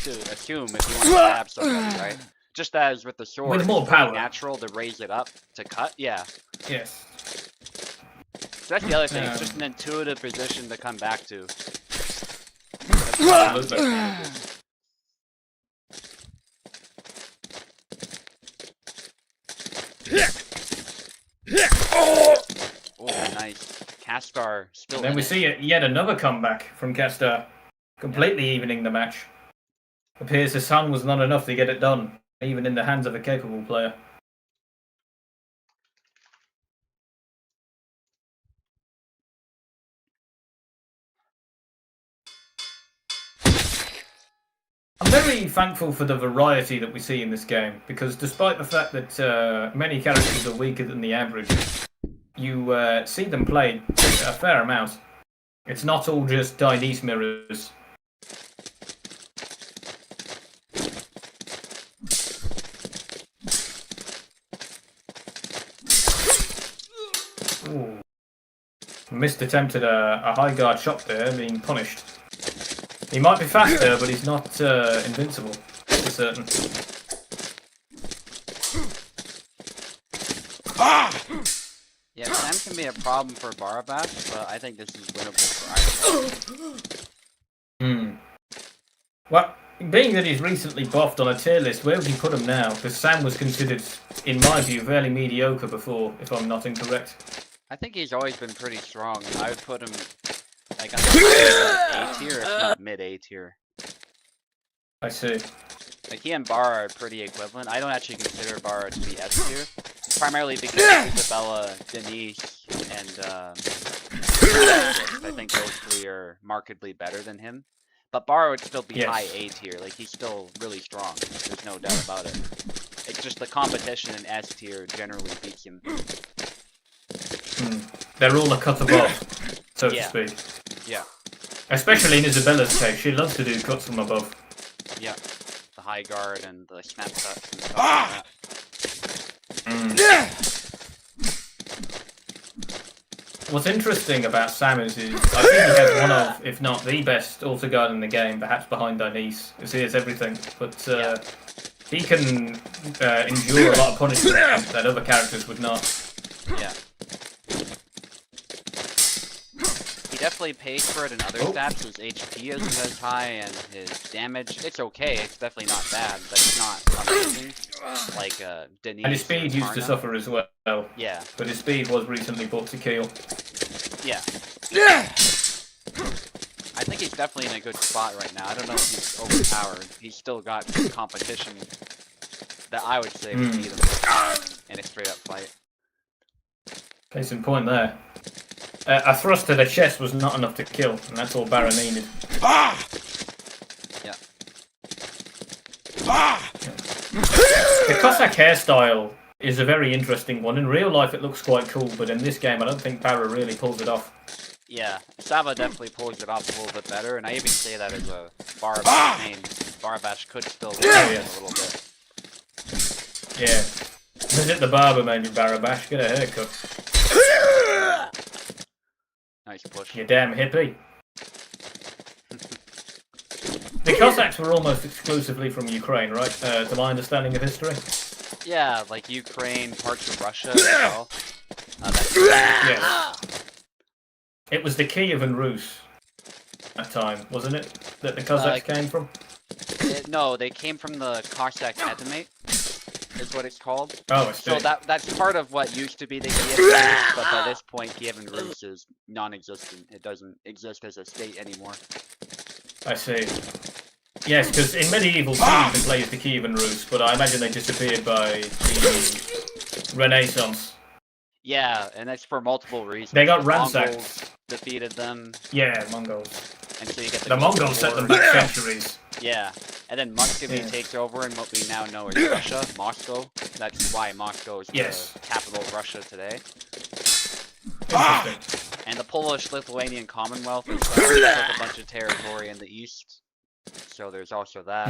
to assume if you want to stab somebody, right? Just as with the sword, With more it's very power. natural to raise it up to cut. Yeah. Yes. So that's the other thing. It's just an intuitive position to come back to. Oh, nice. Castar still. And then we see yet another comeback from Castar, completely evening the match. Appears his sun was not enough to get it done, even in the hands of a capable player. I'm very thankful for the variety that we see in this game, because despite the fact that many characters are weaker than the average, you see them played a fair amount. It's not all just Dionysus mirrors. Ooh. Missed attempt at a high guard shot there, being punished. He might be faster, but he's not invincible, for certain. Yeah, Sam can be a problem for Barabash, but I think this is winnable for either. Well, being that he's recently buffed on a tier list, where would you put him now? Because Sam was considered, in my view, fairly mediocre before, if I'm not incorrect. I think he's always been pretty strong. I would put him like on the A tier, if not mid A tier. I see. Like he and Bara are pretty equivalent. I don't actually consider Bara to be S tier, primarily because Isabella, Denise, and I think those three are markedly better than him. But Bara would still be high A tier. Like he's still really strong. There's no doubt about it. It's just the competition in S tier generally beats him. They're all a cut above, so to speak. Yeah. Especially in Isabella's case, she loves to do cuts from above. Yeah. The high guard and the snap cuts and stuff like that. What's interesting about Sam is I think he has one of, if not the best altar guard in the game, perhaps behind Dionysus, because he has everything. But he can endure a lot of punishment that other characters would not. Yeah. He definitely pays for it in other stats. His HP isn't as high, and his damage, it's okay. It's definitely not bad, but it's not amazing. Like Denise. And his speed used to suffer as well. Yeah. But his speed was recently brought to kill. Yeah. I think he's definitely in a good spot right now. I don't know if he's overpowered. He's still got competition that I would say would beat him in a straight up fight. Case in point there. A thrust to the chest was not enough to kill, and that's all Baron needed. Yeah. The Cossack hairstyle is a very interesting one. In real life it looks quite cool, but in this game I don't think Barra really pulls it off. Yeah, Sava definitely pulls it off a little bit better, and I even say that as a Barabash main. Barabash could still win a little bit. Yeah. Visit the barber, maybe, Barabash. Get a haircut. Nice push. You damn hippie. The Cossacks were almost exclusively from Ukraine, right? To my understanding of history. Yeah, like Ukraine, parts of Russia as well. Yes. It was the Kievan Rus at time, wasn't it? That the Cossacks came from? No, they came from the Cossack Edomate, is what it's called. Oh, I see. So that's part of what used to be the Kievan Rus, but by this point Kievan Rus is non-existent. It doesn't exist as a state anymore. I see. Yes, because in medieval times they played the Kievan Rus, but I imagine they disappeared by the Renaissance. Yeah, and that's for multiple reasons. They got the ransacked. Mongols defeated them. Yeah, Mongols. And so you get the Mongols set them back centuries. Yeah, and then Muscovy takes over in what we now know as Russia, Moscow. That's why Moscow is the capital of Russia today. And the Polish-Lithuanian Commonwealth is took a bunch of territory in the east. So there's also that.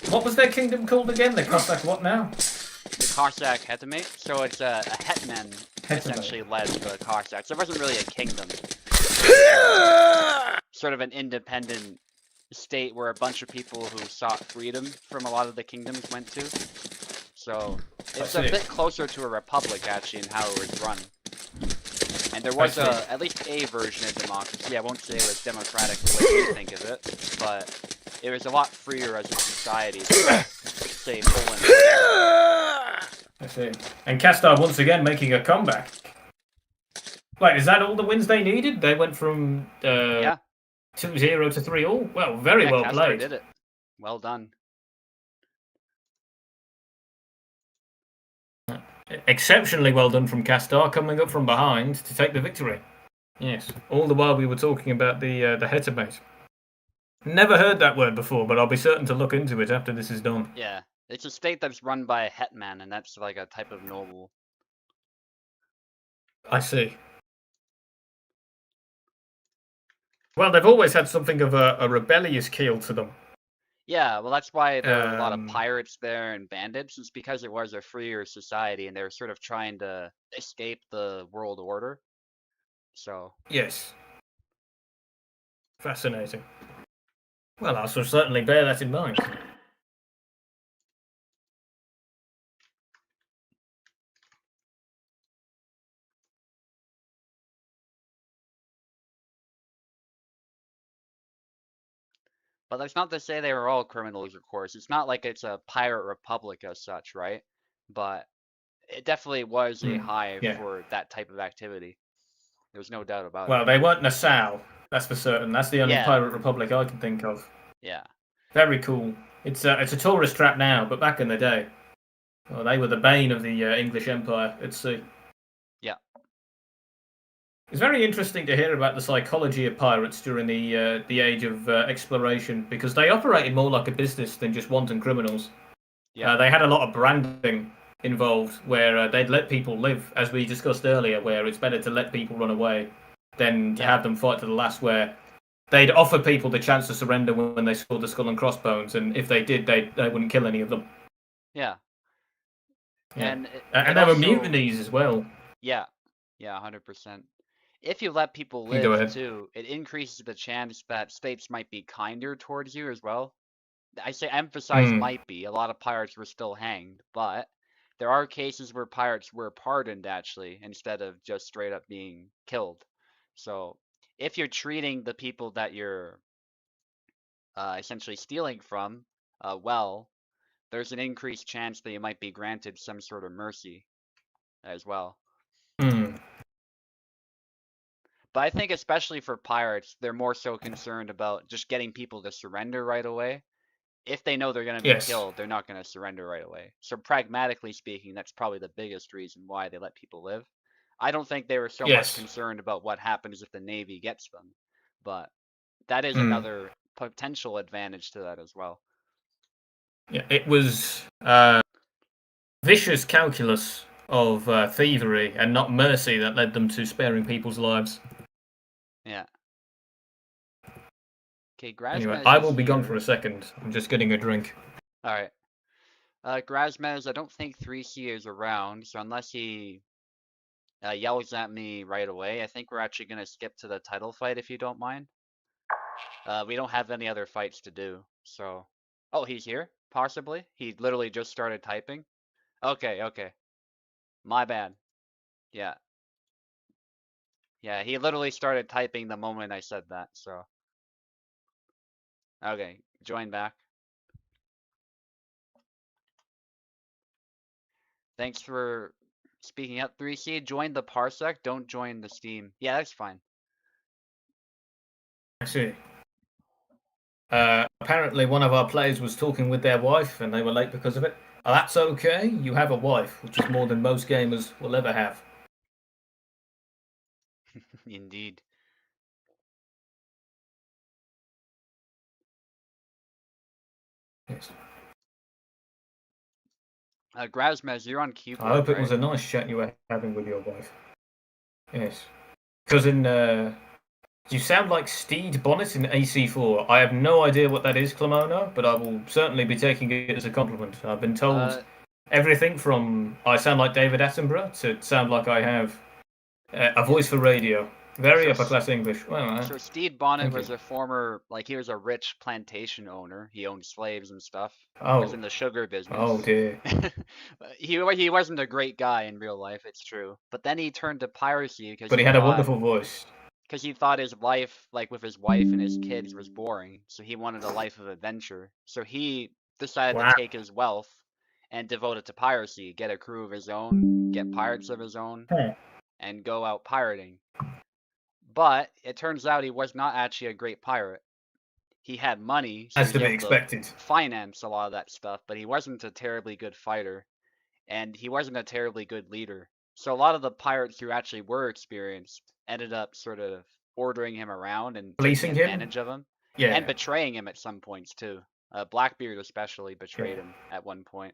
What was their kingdom called again? The Cossack what now? The Cossack Hetamate. So it's a hetman essentially led the Cossacks. It wasn't really a kingdom. Sort of an independent state where a bunch of people who sought freedom from a lot of the kingdoms went to. So it's a bit closer to a republic actually in how it was run. And there was at least a version of democracy. I won't say it was democratic the way you think of it, but it was a lot freer as a society than, say, Poland. I see. And Castar once again making a comeback. Wait, is that all the wins they needed? They went from 2-0 to 3-all? Well, very well played. Did it. Well done. Exceptionally well done from Castar, coming up from behind to take the victory. Yes, all the while we were talking about the Hetamate. Never heard that word before, but I'll be certain to look into it after this is done. Yeah, it's a state that's run by a hetman, and that's like a type of noble. I see. Well, they've always had something of a rebellious keel to them. Yeah, well, that's why there are a lot of pirates there and bandits. It's because it was a freer society, and they were sort of trying to escape the world order. So. Yes. Fascinating. Well, I shall certainly bear that in mind. But that's not to say they were all criminals, of course. It's not like it's a pirate republic as such, right? But it definitely was a hive for that type of activity. There's no doubt about it. Well, they weren't Nassau, that's for certain. That's the only pirate republic I can think of. Yeah. Very cool. It's a tourist trap now, but back in the day, well, they were the bane of the English Empire at sea. Yeah. It's very interesting to hear about the psychology of pirates during the age of exploration, because they operated more like a business than just wanton criminals. Yeah. They had a lot of branding involved, where they'd let people live, as we discussed earlier, where it's better to let people run away than to have them fight to the last, where they'd offer people the chance to surrender when they saw the skull and crossbones, and if they did, they wouldn't kill any of them. Yeah. And there were mutinies as well. Yeah. Yeah, 100%. If you let people live, too, it increases the chance that states might be kinder towards you as well. I say emphasize might be. A lot of pirates were still hanged, but there are cases where pirates were pardoned, actually, instead of just straight up being killed. So if you're treating the people that you're essentially stealing from well, there's an increased chance that you might be granted some sort of mercy as well. But I think especially for pirates, they're more so concerned about just getting people to surrender right away. If they know they're going to be killed, they're not going to surrender right away. So pragmatically speaking, that's probably the biggest reason why they let people live. I don't think they were so much concerned about what happens if the Navy gets them. But that is another potential advantage to that as well. Yeah, it was vicious calculus of thievery and not mercy that led them to sparing people's lives. Yeah. Okay, Grazmez. Anyway, I will be gone for a second. I'm just getting a drink. Alright. Grazmez, I don't think 3C is around, so unless he yells at me right away, I think we're actually going to skip to the title fight if you don't mind. We don't have any other fights to do, so... Oh, he's here? Possibly? He literally just started typing? Okay. My bad. Yeah. Yeah, he literally started typing the moment I said that, so... Okay, join back. Thanks for speaking up, 3C. Join the Parsec, don't join the Steam. Yeah, that's fine. I see. Apparently one of our players was talking with their wife and they were late because of it. Oh, that's okay. You have a wife, which is more than most gamers will ever have. Indeed. Yes. Grazmez, you're on keyboard. I hope it was a nice chat you were having with your wife. Yes. Because you sound like Steed Bonnet in AC4. I have no idea what that is, Clamono, but I will certainly be taking it as a compliment. I've been told everything from I sound like David Attenborough to sound like I have a voice for radio. Very upper class English. Well, so Stede Bonnet was a former, like he was a rich plantation owner. He owned slaves and stuff. Oh. Was in the sugar business. Oh dear. he wasn't a great guy in real life, it's true. But then he turned to piracy because. But he had a wonderful voice. Because he thought his life, like with his wife and his kids, was boring. So he wanted a life of adventure. So he decided to take his wealth and devote it to piracy. Get a crew of his own, get pirates of his own, and go out pirating. But it turns out he was not actually a great pirate. He had money, so as to be expected, to finance a lot of that stuff, but he wasn't a terribly good fighter, and he wasn't a terribly good leader. So a lot of the pirates who actually were experienced ended up sort of ordering him around and taking advantage of him, and betraying him at some points too. Blackbeard especially betrayed him at one point.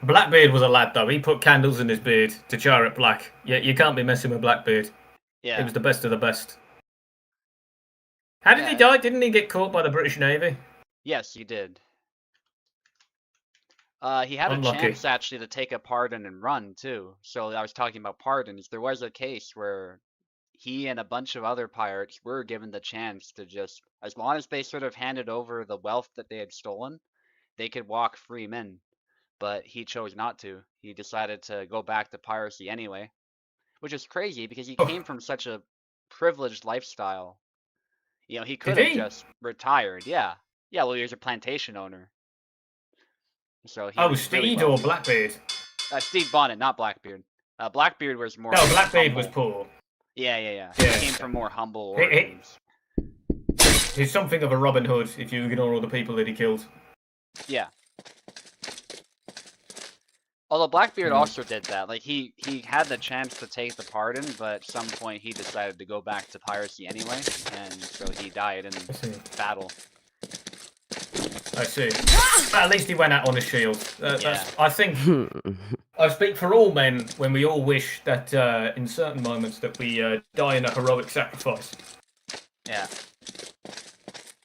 Blackbeard was a lad though. He put candles in his beard to char it black. Yeah, you can't be messing with Blackbeard. Yeah. He was the best of the best. How did he die? Didn't he get caught by the British Navy? Yes, he did. He had a chance actually to take a pardon and run too. So I was talking about pardons. There was a case where he and a bunch of other pirates were given the chance to just, as long as they sort of handed over the wealth that they had stolen, they could walk free men. But he chose not to. He decided to go back to piracy anyway. Which is crazy because he came from such a privileged lifestyle. You know, he could have just retired. Yeah. Yeah, well, he was a plantation owner. So he Stede or Blackbeard? Stede Bonnet, not Blackbeard. Blackbeard was more. No, Blackbeard was poor. Yeah. He came from more humble origins. He's something of a Robin Hood if you ignore all the people that he killed. Yeah. Although Blackbeard also did that. Like, he had the chance to take the pardon, but at some point he decided to go back to piracy anyway, and so he died in battle. I see. At least he went out on a shield. I think I speak for all men when we all wish that in certain moments that we die in a heroic sacrifice. Yeah.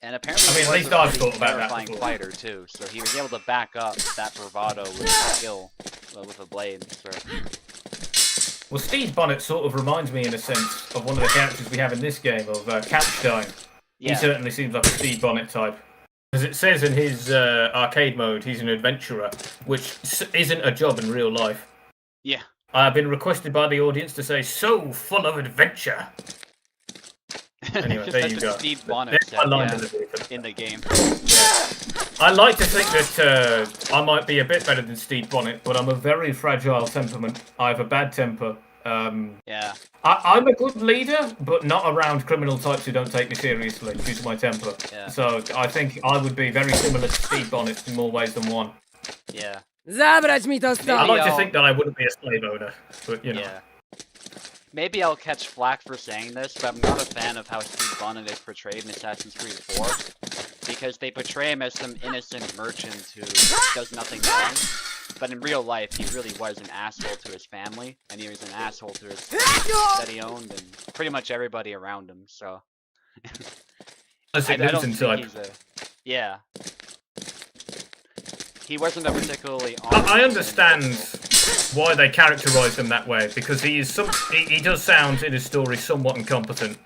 And apparently at least I've thought about that before. Fighter too, so he was able to back up that bravado with skill, with a blade. So. Well, Stede Bonnet sort of reminds me, in a sense, of one of the characters we have in this game, of Capstein. Yeah. He certainly seems like a Stede Bonnet type. As it says in his arcade mode, he's an adventurer, which isn't a job in real life. Yeah. I've been requested by the audience to say, so full of adventure. Anyway, there you go. Stede Bonnet in the game. Yeah. I like to think that I might be a bit better than Stede Bonnet, but I'm a very fragile temperament. I have a bad temper. Yeah. I'm a good leader, but not around criminal types who don't take me seriously due to my temper. Yeah. So I think I would be very similar to Stede Bonnet in more ways than one. Yeah. I like to think that I wouldn't be a slave owner, but you know. Yeah. Maybe I'll catch flack for saying this, but I'm not a fan of how Stede Bonnet is portrayed in Assassin's Creed 4. Because they portray him as some innocent merchant who does nothing wrong. But in real life, he really was an asshole to his family, and he was an asshole to his that he owned, and pretty much everybody around him, so... I don't think he's a... Yeah. He wasn't a particularly... I understand why they characterise him that way, because he does sound, in his story, somewhat incompetent.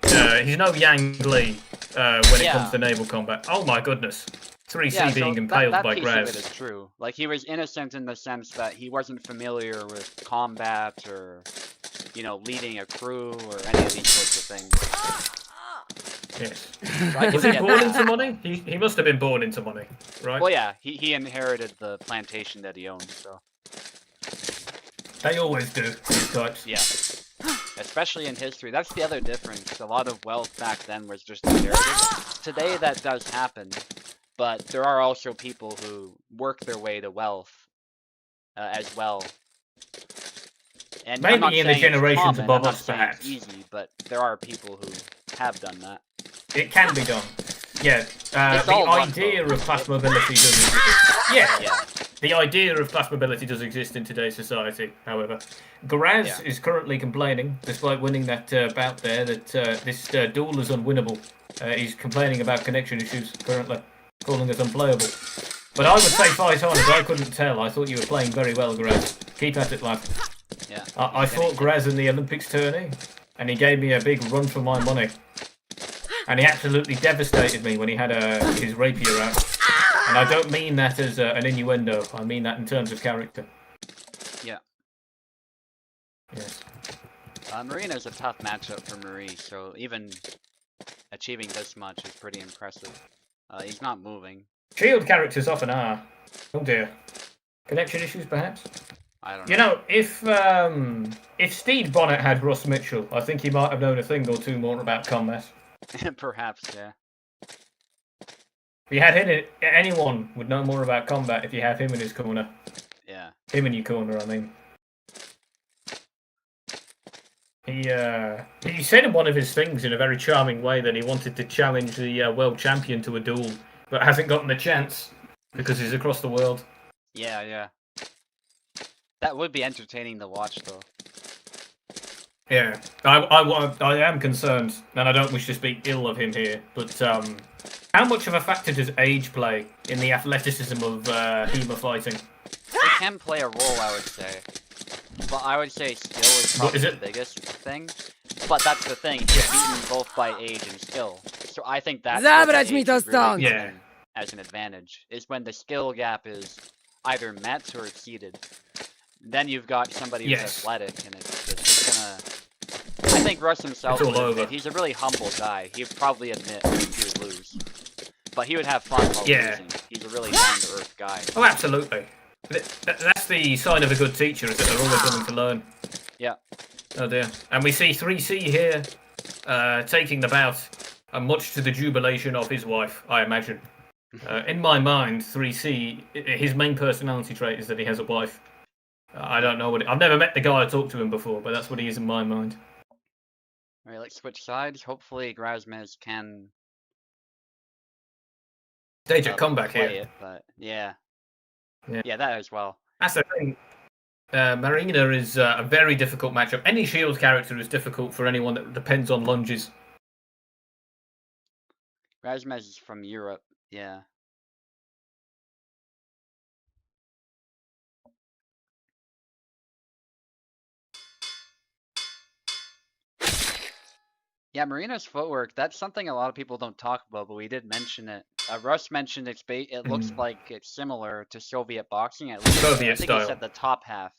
He's no Yang Li when it comes to naval combat. Oh my goodness. 3C being impaled by Graves. That piece of it is true. Like, he was innocent in the sense that he wasn't familiar with combat or, you know, leading a crew or any of these sorts of things. Yes. So was he born into money? He must have been born into money, right? Well, yeah. He inherited the plantation that he owned, so... They always do, these types. Yeah. Especially in history. That's the other difference. A lot of wealth back then was just inherited. Today that does happen. But there are also people who work their way to wealth as well. And maybe in the generations above us, perhaps. It's easy, but there are people who have done that. It can be done. Yeah. The idea of class mobility does exist. Yeah. The idea of class mobility does exist in today's society, however. Graz is currently complaining, despite winning that bout there, that this duel is unwinnable. He's complaining about connection issues currently, calling us unplayable. But I would say fight on, as I couldn't tell. I thought you were playing very well, Graz. Keep at it, lad. Yeah. I fought Graz in the Olympics tourney, and he gave me a big run for my money. And he absolutely devastated me when he had his rapier out. And I don't mean that as an innuendo. I mean that in terms of character. Yeah. Yes. Marina's a tough matchup for Marie, so even achieving this much is pretty impressive. He's not moving. Shield characters often are. Oh dear. Connection issues, perhaps? I don't know. You know, if Steve Bonnet had Ross Mitchell, I think he might have known a thing or two more about combat. Perhaps, yeah. If you had him, anyone would know more about combat if you have him in his corner. Yeah. Him in your corner, I mean. He said in one of his things in a very charming way that he wanted to challenge the world champion to a duel, but hasn't gotten the chance because he's across the world. Yeah, yeah. That would be entertaining to watch, though. Yeah, I am concerned, and I don't wish to speak ill of him here, but how much of a factor does age play in the athleticism of HEMA fighting? It can play a role, I would say. But I would say skill is probably the biggest thing. But that's the thing, he's beaten both by age and skill. So I think that's really as an advantage, is when the skill gap is either met or exceeded. Then you've got somebody who's athletic, and it's gonna... I think Russ himself would admit, he's a really humble guy. He'd probably admit he would lose. But he would have fun while losing. He's a really down-to-earth guy. Oh, absolutely. That's the sign of a good teacher, is that they're always willing to learn. Yeah. Oh dear. And we see 3C here taking the bout, and much to the jubilation of his wife, I imagine. In my mind, 3C, his main personality trait is that he has a wife. I don't know what I've never met the guy or talked to him before, but that's what he is in my mind. Alright, let's switch sides. Hopefully Grazmez can stage a comeback here. But yeah, that as well. That's the thing. Marina is a very difficult matchup. Any Shield character is difficult for anyone that depends on lunges. Grazmez is from Europe, yeah. Yeah, Marina's footwork, that's something a lot of people don't talk about, but we did mention it. Russ mentioned it looks like it's similar to Soviet boxing, at least. Soviet style. He said the top half,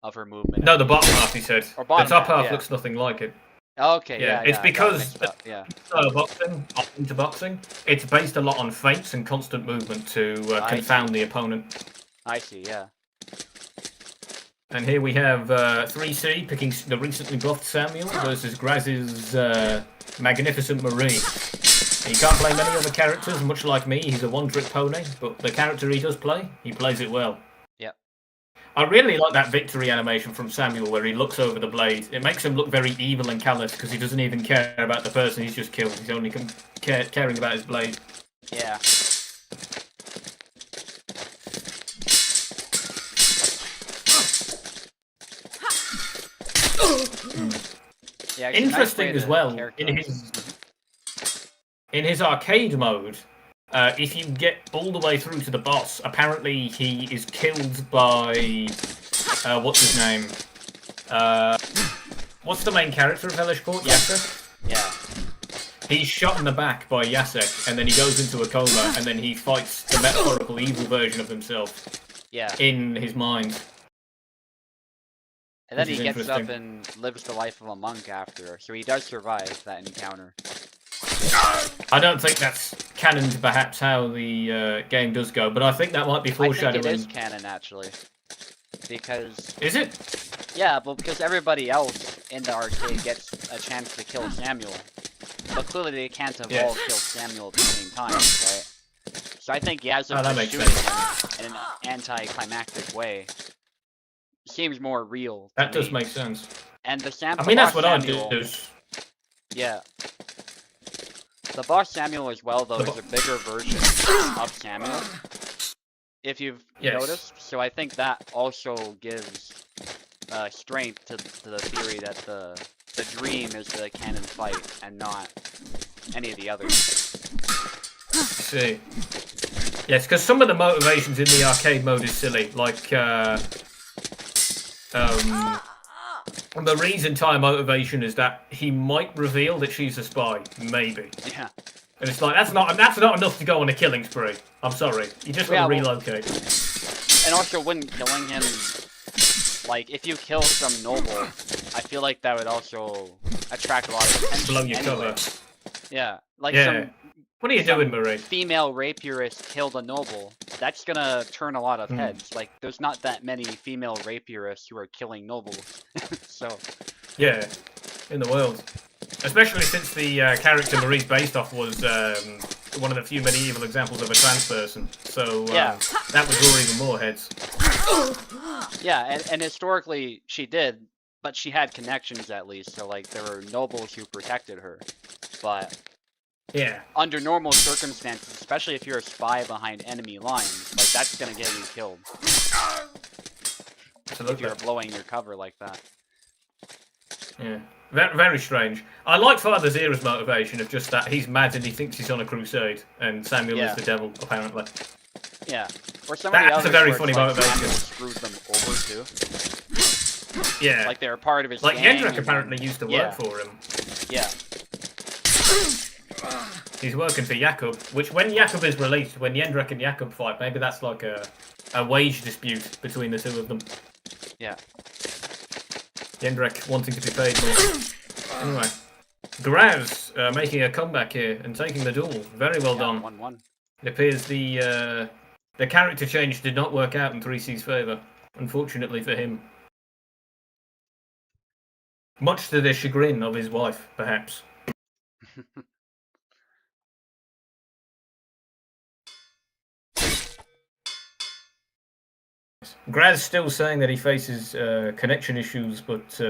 of her movement. No, the bottom half, he said. The top half looks nothing like it. Okay, yeah. It's because style boxing, into boxing, it's based a lot on feints and constant movement to confound the opponent. I see, yeah. And here we have 3C picking the recently buffed Samuel versus Graz's magnificent Marie. He can't play many other characters, much like me, he's a one-trick pony, but the character he does play, he plays it well. Yep. I really like that victory animation from Samuel where he looks over the blade. It makes him look very evil and callous because he doesn't even care about the person he's just killed. He's only caring about his blade. Yeah. Yeah, interesting as well, in his arcade mode, if you get all the way through to the boss, apparently he is killed by, what's his name? What's the main character of Hellish Quart? Yasek? Yeah. He's shot in the back by Yasek, and then he goes into a coma, and then he fights the metaphorical evil version of himself. Yeah. In his mind. And then he gets up and lives the life of a monk after, so he does survive that encounter. I don't think that's canon to perhaps how the game does go, but I think that might be foreshadowing. I think it is canon, actually. Because... Is it? Yeah, but because everybody else in the arcade gets a chance to kill Samuel. But clearly they can't have all killed Samuel at the same time, right? So I think Yasek is shooting him in an anticlimactic way. Seems more real. That does make sense. And the Samuel. I mean, that's what I do. Yeah. The boss Samuel as well, though, is a bigger version of Samuel. If you've noticed. So I think that also gives strength to the theory that the dream is the canon fight and not any of the others. See. Yes, because some of the motivations in the arcade mode is silly. Like, Marie's entire motivation is that he might reveal that she's a spy. Maybe. Yeah. And it's like, that's not enough to go on a killing spree. I'm sorry. You just want to relocate. And also, wouldn't killing him... Like, if you kill some noble, I feel like that would also attract a lot of attention. Blow your anyway. cover. Yeah. Like some... What are you doing, Marie? Female rapierist killed a noble. That's gonna turn a lot of heads. Like, there's not that many female rapierists who are killing nobles. So... Yeah. In the world. Especially since the character Marie's based off was one of the few medieval examples of a trans person. So yeah. That would draw even more heads. Yeah, and historically she did, but she had connections at least. So like there were nobles who protected her. But yeah, under normal circumstances, especially if you're a spy behind enemy lines, like that's gonna get you killed. Absolutely. If you're blowing your cover like that. Yeah. Very, very strange. I like Father Zera's motivation of just that he's mad and he thinks he's on a crusade, and Samuel is the devil, apparently. Yeah. Or somebody else. That's a very funny motivation. Samuel screwed them over too. Yeah. Like they were part of his like gang. Yendrik apparently used to work for him. Yeah. He's working for Jakub, which when Jakub is released, when Yendrik and Jakub fight, maybe that's like a wage dispute between the two of them. Yeah. Yendrik wanting to be paid more. Anyway, Graz making a comeback here and taking the duel. Very well done. 1-1. It appears the character change did not work out in 3C's favour, unfortunately for him. Much to the chagrin of his wife, perhaps. Graz still saying that he faces connection issues, but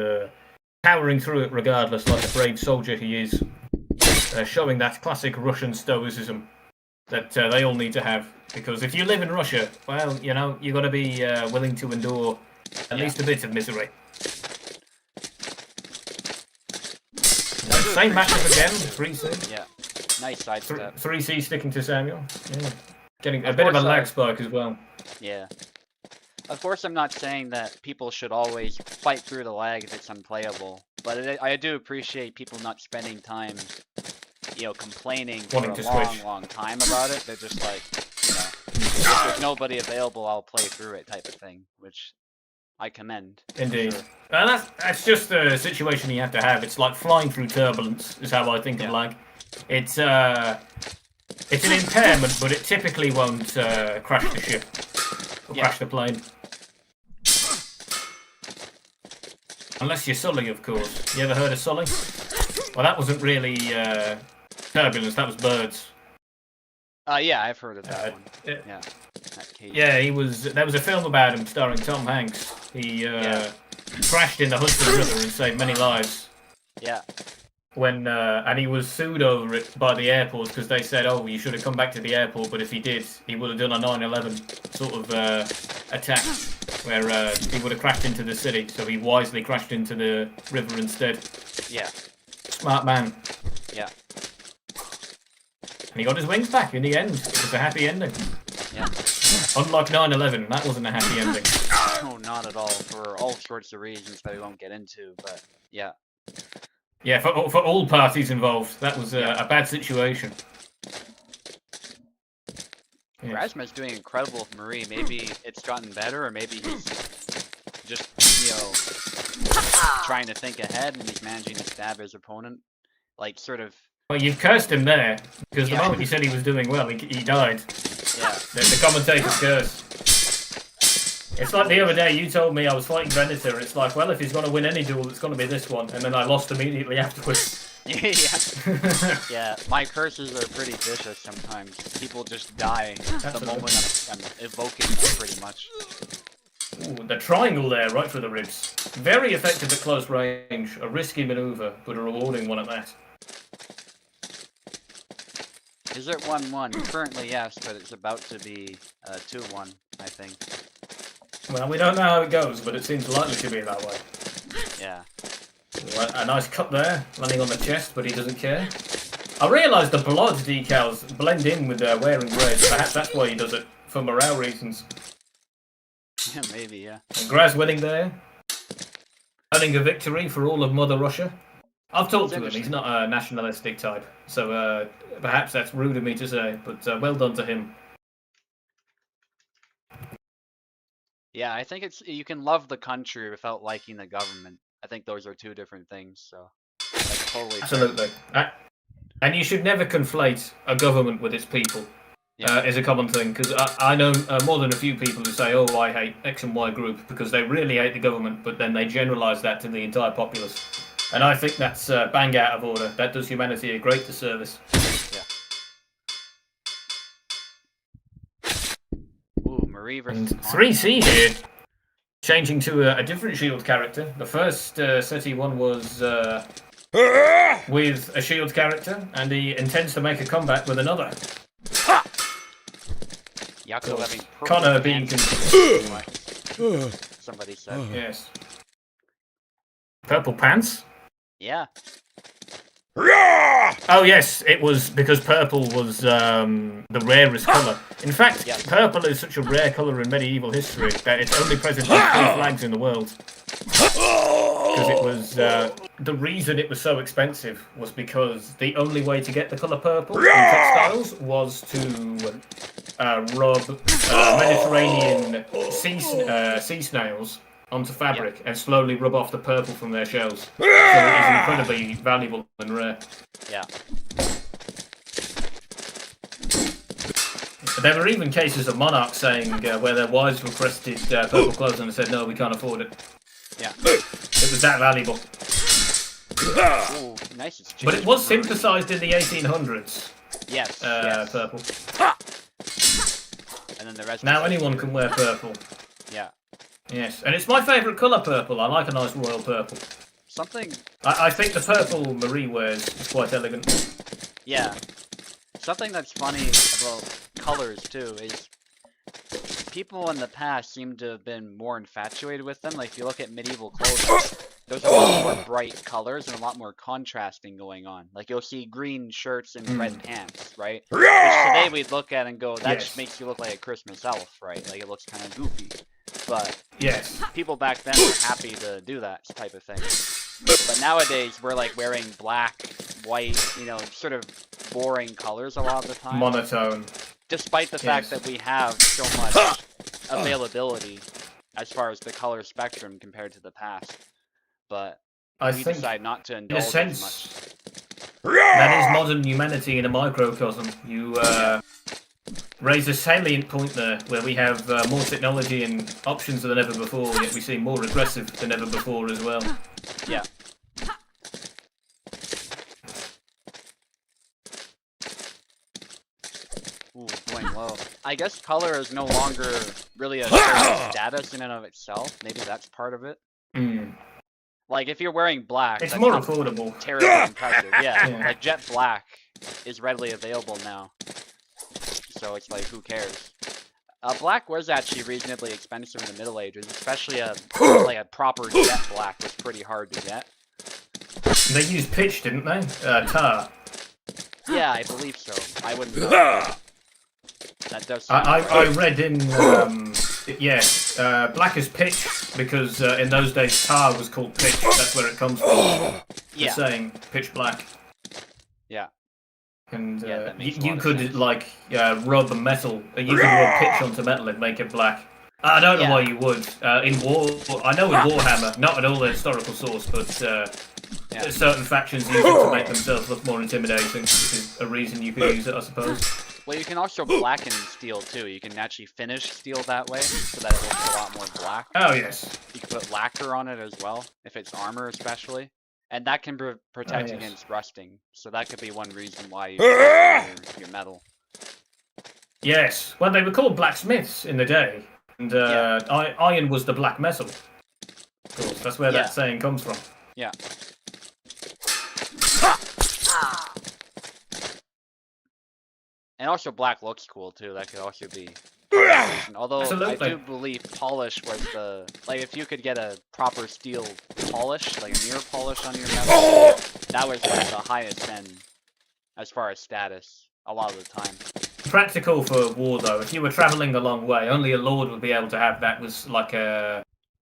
powering through it regardless, like a brave soldier he is, showing that classic Russian stoicism that they all need to have. Because if you live in Russia, well, you know, you've got to be willing to endure at least a bit of misery. Same matchup again, 3C. Yeah, nice sidestep. 3C sticking to Samuel. Yeah. Getting a bit of a lag spike as well. Yeah. Of course, I'm not saying that people should always fight through the lag if it's unplayable, but I do appreciate people not spending time, you know, complaining for a long time about it. They're just like, you know, if there's nobody available, I'll play through it type of thing, which I commend. Indeed. Sure. That's just a situation you have to have. It's like flying through turbulence, is how I think of lag. It's an impairment, but it typically won't crash the ship or crash the plane. Unless you're Sully, of course. You ever heard of Sully? Well, that wasn't really turbulence, that was birds. Yeah, I've heard of that one. Yeah. Yeah, he was. There was a film about him starring Tom Hanks. He crashed in the Hudson River and saved many lives. Yeah. When and he was sued over it by the airport because they said, "Oh, you should have come back to the airport." But if he did, he would have done a 9/11 sort of attack, where he would have crashed into the city. So he wisely crashed into the river instead. Yeah. Smart man. Yeah. And he got his wings back in the end. It was a happy ending. Yeah. Unlike 9/11, that wasn't a happy ending. No, not at all. For all sorts of reasons that we won't get into, but yeah. Yeah, for all parties involved, that was a bad situation. Yes. Rasmus doing incredible with Marie. Maybe it's gotten better, or maybe he's just, you know, trying to think ahead and he's managing to stab his opponent. Like, sort of... Well, you've cursed him there, because the moment you said he was doing well, he died. Yeah. The commentator's curse. It's like the other day, you told me I was fighting Venator. It's like, well, if he's going to win any duel, it's going to be this one. And then I lost immediately afterwards. Yeah. Yeah, my curses are pretty vicious sometimes. People just die the moment I'm evoking them, pretty much. Ooh, the triangle there, right through the ribs. Very effective at close range. A risky maneuver, but a rewarding one at that. Is it 1-1? Currently, yes, but it's about to be 2-1, I think. Well, we don't know how it goes, but it seems likely to be that way. Yeah. A nice cut there, landing on the chest, but he doesn't care. I realise the blood decals blend in with wearing red. Perhaps that's why he does it, for morale reasons. Yeah, maybe, yeah. And Graz winning there. Earning a victory for all of Mother Russia. I've talked to him, he's not a nationalistic type. So perhaps that's rude of me to say, but well done to him. Yeah, I think you can love the country without liking the government. I think those are two different things, so that's totally absolutely. And you should never conflate a government with its people. Yeah. Is a common thing, because I know more than a few people who say, oh, I hate X and Y group, because they really hate the government, but then they generalise that to the entire populace. And I think that's bang out of order. That does humanity a great disservice. Yeah. Ooh, Marie versus 3C here, changing to a different shield character. The first set he won was with a shield character, and he intends to make a comeback with another. Connor being somebody said. Yes. Purple pants? Yeah. Oh yes, it was because purple was the rarest colour. In fact, purple is such a rare colour in medieval history that it's only present on 3 flags in the world. Because it was the reason it was so expensive was because the only way to get the colour purple in textiles was to rub Mediterranean sea snails onto fabric and slowly rub off the purple from their shells. So it is incredibly valuable and rare. Yeah. There were even cases of monarchs saying where their wives requested purple clothes and they said, no, we can't afford it. Yeah. It was that valuable. Ooh, nice. But it was synthesized in the 1800s. Yes. Purple. And then the rest. Now anyone can wear purple. Yeah. Yes, and it's my favourite colour, purple. I like a nice royal purple. Something. I think the purple Marie wears is quite elegant. Yeah. Something that's funny about colors too is people in the past seem to have been more infatuated with them. Like if you look at medieval clothing, there's a lot more bright colors and a lot more contrasting going on. Like you'll see green shirts and red pants, right? Which today we'd look at and go, that just makes you look like a Christmas elf, right? Like it looks kind of goofy. But people back then were happy to do that type of thing. But nowadays we're like wearing black, white, you know, sort of boring colors a lot of the time. Monotone. Despite the fact that we have so much availability as far as the color spectrum compared to the past. But we decide not to indulge as much. That is modern humanity in a microcosm. You raise a salient point there, where we have more technology and options than ever before, yet we seem more aggressive than ever before as well. Yeah. Ooh, going low. I guess color is no longer really a status in and of itself. Maybe that's part of it. Like if you're wearing black, it's more affordable. Terribly impressive. Yeah, like jet black is readily available now. So it's like, who cares? Black was actually reasonably expensive in the Middle Ages, especially like a proper jet black was pretty hard to get. They used pitch, didn't they? Tar. Yeah, I believe so. I wouldn't know. That does. I read in black is pitch because in those days tar was called pitch. That's where it comes from. The saying pitch black. Yeah. And you could like rub metal. You could rub pitch onto metal and make it black. I don't know why you would. In War, I know in Warhammer, not at all a historical source, but certain factions use it to make themselves look more intimidating. Which is a reason you could use it, I suppose. Well, you can also blacken steel too. You can actually finish steel that way, so that it looks a lot more black. Oh yes. You can put lacquer on it as well, if it's armor especially. And that can protect against rusting, so that could be one reason why you your metal. Yes, well they were called blacksmiths in the day, and iron was the black metal. Of course, that's where that saying comes from. Yeah. And also black looks cool too, that could also be although I do believe polish was like if you could get a proper steel polish, like a mirror polish on your metal, that was like the highest end as far as status a lot of the time. Practical for war though. If you were traveling a long way, only a lord would be able to have that. Was like a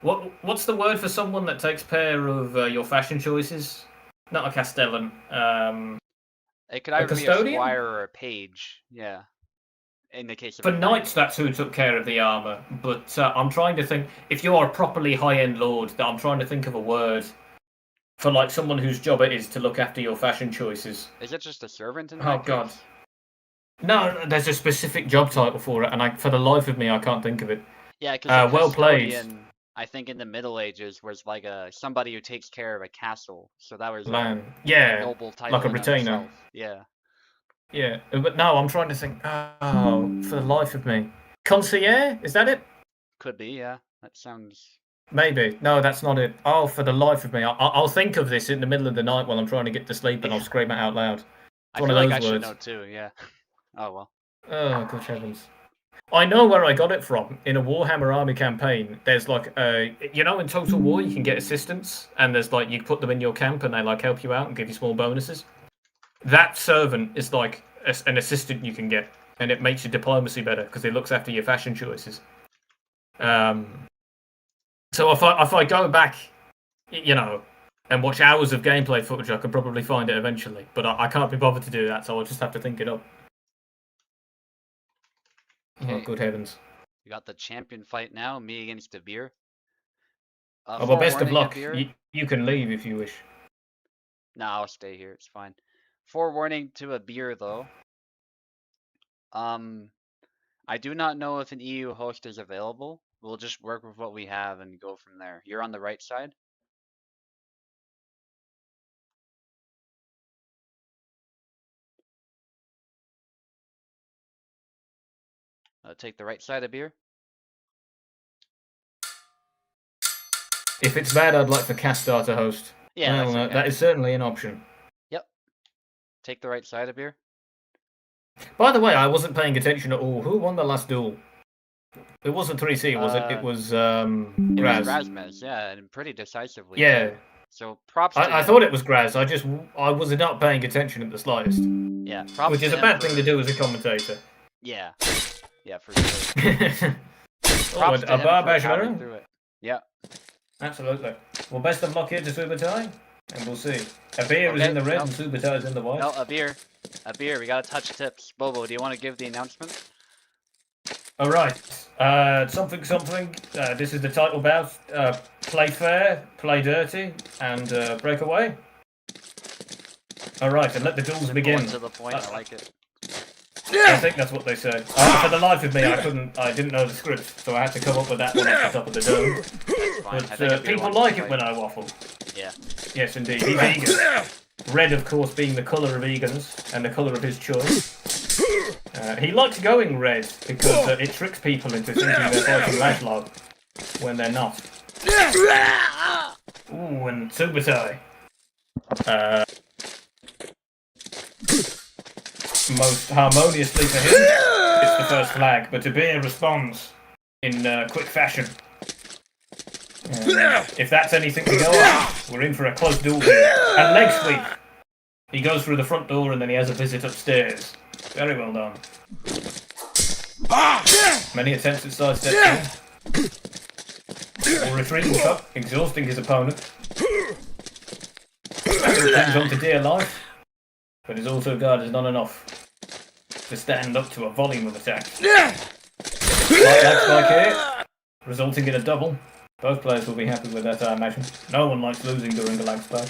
what's the word for someone that takes care of your fashion choices? Not a castellan. It could either be a squire or a page. Yeah. In the case of for knights, that's who took care of the armor. But I'm trying to think if you are a properly high-end lord. That I'm trying to think of a word for like someone whose job it is to look after your fashion choices. Is it just a servant in that Oh god. No, there's a specific job title for it, and for the life of me, I can't think of it. Yeah, because well played. I think in the Middle Ages was like somebody who takes care of a castle, so that was a noble title, like a retainer. Yeah. Yeah, but no, I'm trying to think. Oh, for the life of me, concierge, is that it? Could be, yeah. That sounds. Maybe. No, that's not it. Oh, for the life of me, I'll think of this in the middle of the night while I'm trying to get to sleep, and I'll scream it out loud. I feel like I should know too. Yeah. Oh well. Oh, good heavens. I know where I got it from. In a Warhammer Army campaign, there's like in Total War you can get assistants, and there's like you put them in your camp and they like help you out and give you small bonuses. That servant is like an assistant you can get, and it makes your diplomacy better because it looks after your fashion choices. So if I go back, and watch hours of gameplay footage, I could probably find it eventually. But I can't be bothered to do that, so I'll just have to think it up. Okay. Oh, good heavens. We got the champion fight now, me against Abir. Well, best of luck. You can leave if you wish. No, I'll stay here. It's fine. Forewarning to Abir, though. I do not know if an EU host is available. We'll just work with what we have and go from there. You're on the right side. Take the right side, Abir. If it's bad, I'd like for Castar to host. Yeah, well, that is certainly an option. Yep. Take the right side, Abir. By the way, I wasn't paying attention at all. Who won the last duel? It wasn't 3C, was it? It was Graz. Razmez, yeah, and pretty decisively. Yeah. Too. So props. I thought it was Graz. I was not paying attention at the slightest. Yeah, props. Which is a bad thing to do as a commentator. Yeah. Yeah, for sure. Props to a bar badger. Through it. Yeah. Absolutely. Well, best of luck here to SUBUTAI, and we'll see. Abir is in the red and SUBUTAI is in the white. No, Abir, we gotta touch tips. Bobo, do you want to give the announcement? Alright. Something. This is the title bout. Play fair, play dirty, and break away. Alright, and let the duels begin. To the point, I like it. I think that's what they said. For the life of me, I didn't know the script, so I had to come up with that one off the top of the dome. But people like it when I waffle. Yeah. Yes, indeed. He's eager. Red, of course, being the colour of eagerness and the colour of his choice. He likes going red because it tricks people into thinking they're fighting Lashlog when they're not. Ooh, and SUBUTAI. Most harmoniously for him, it's the first flag, but Abir responds in quick fashion. If that's anything to go on, we're in for a close duel here. And leg sweep! He goes through the front door and then he has a visit upstairs. Very well done. Many attempts at sidestep. Or retreating cut, exhausting his opponent. Hangs on to dear life, but his auto guard is not enough to stand up to a volume of attacks. Light lag spike here, resulting in a double. Both players will be happy with that, I imagine. No one likes losing during the lag spike.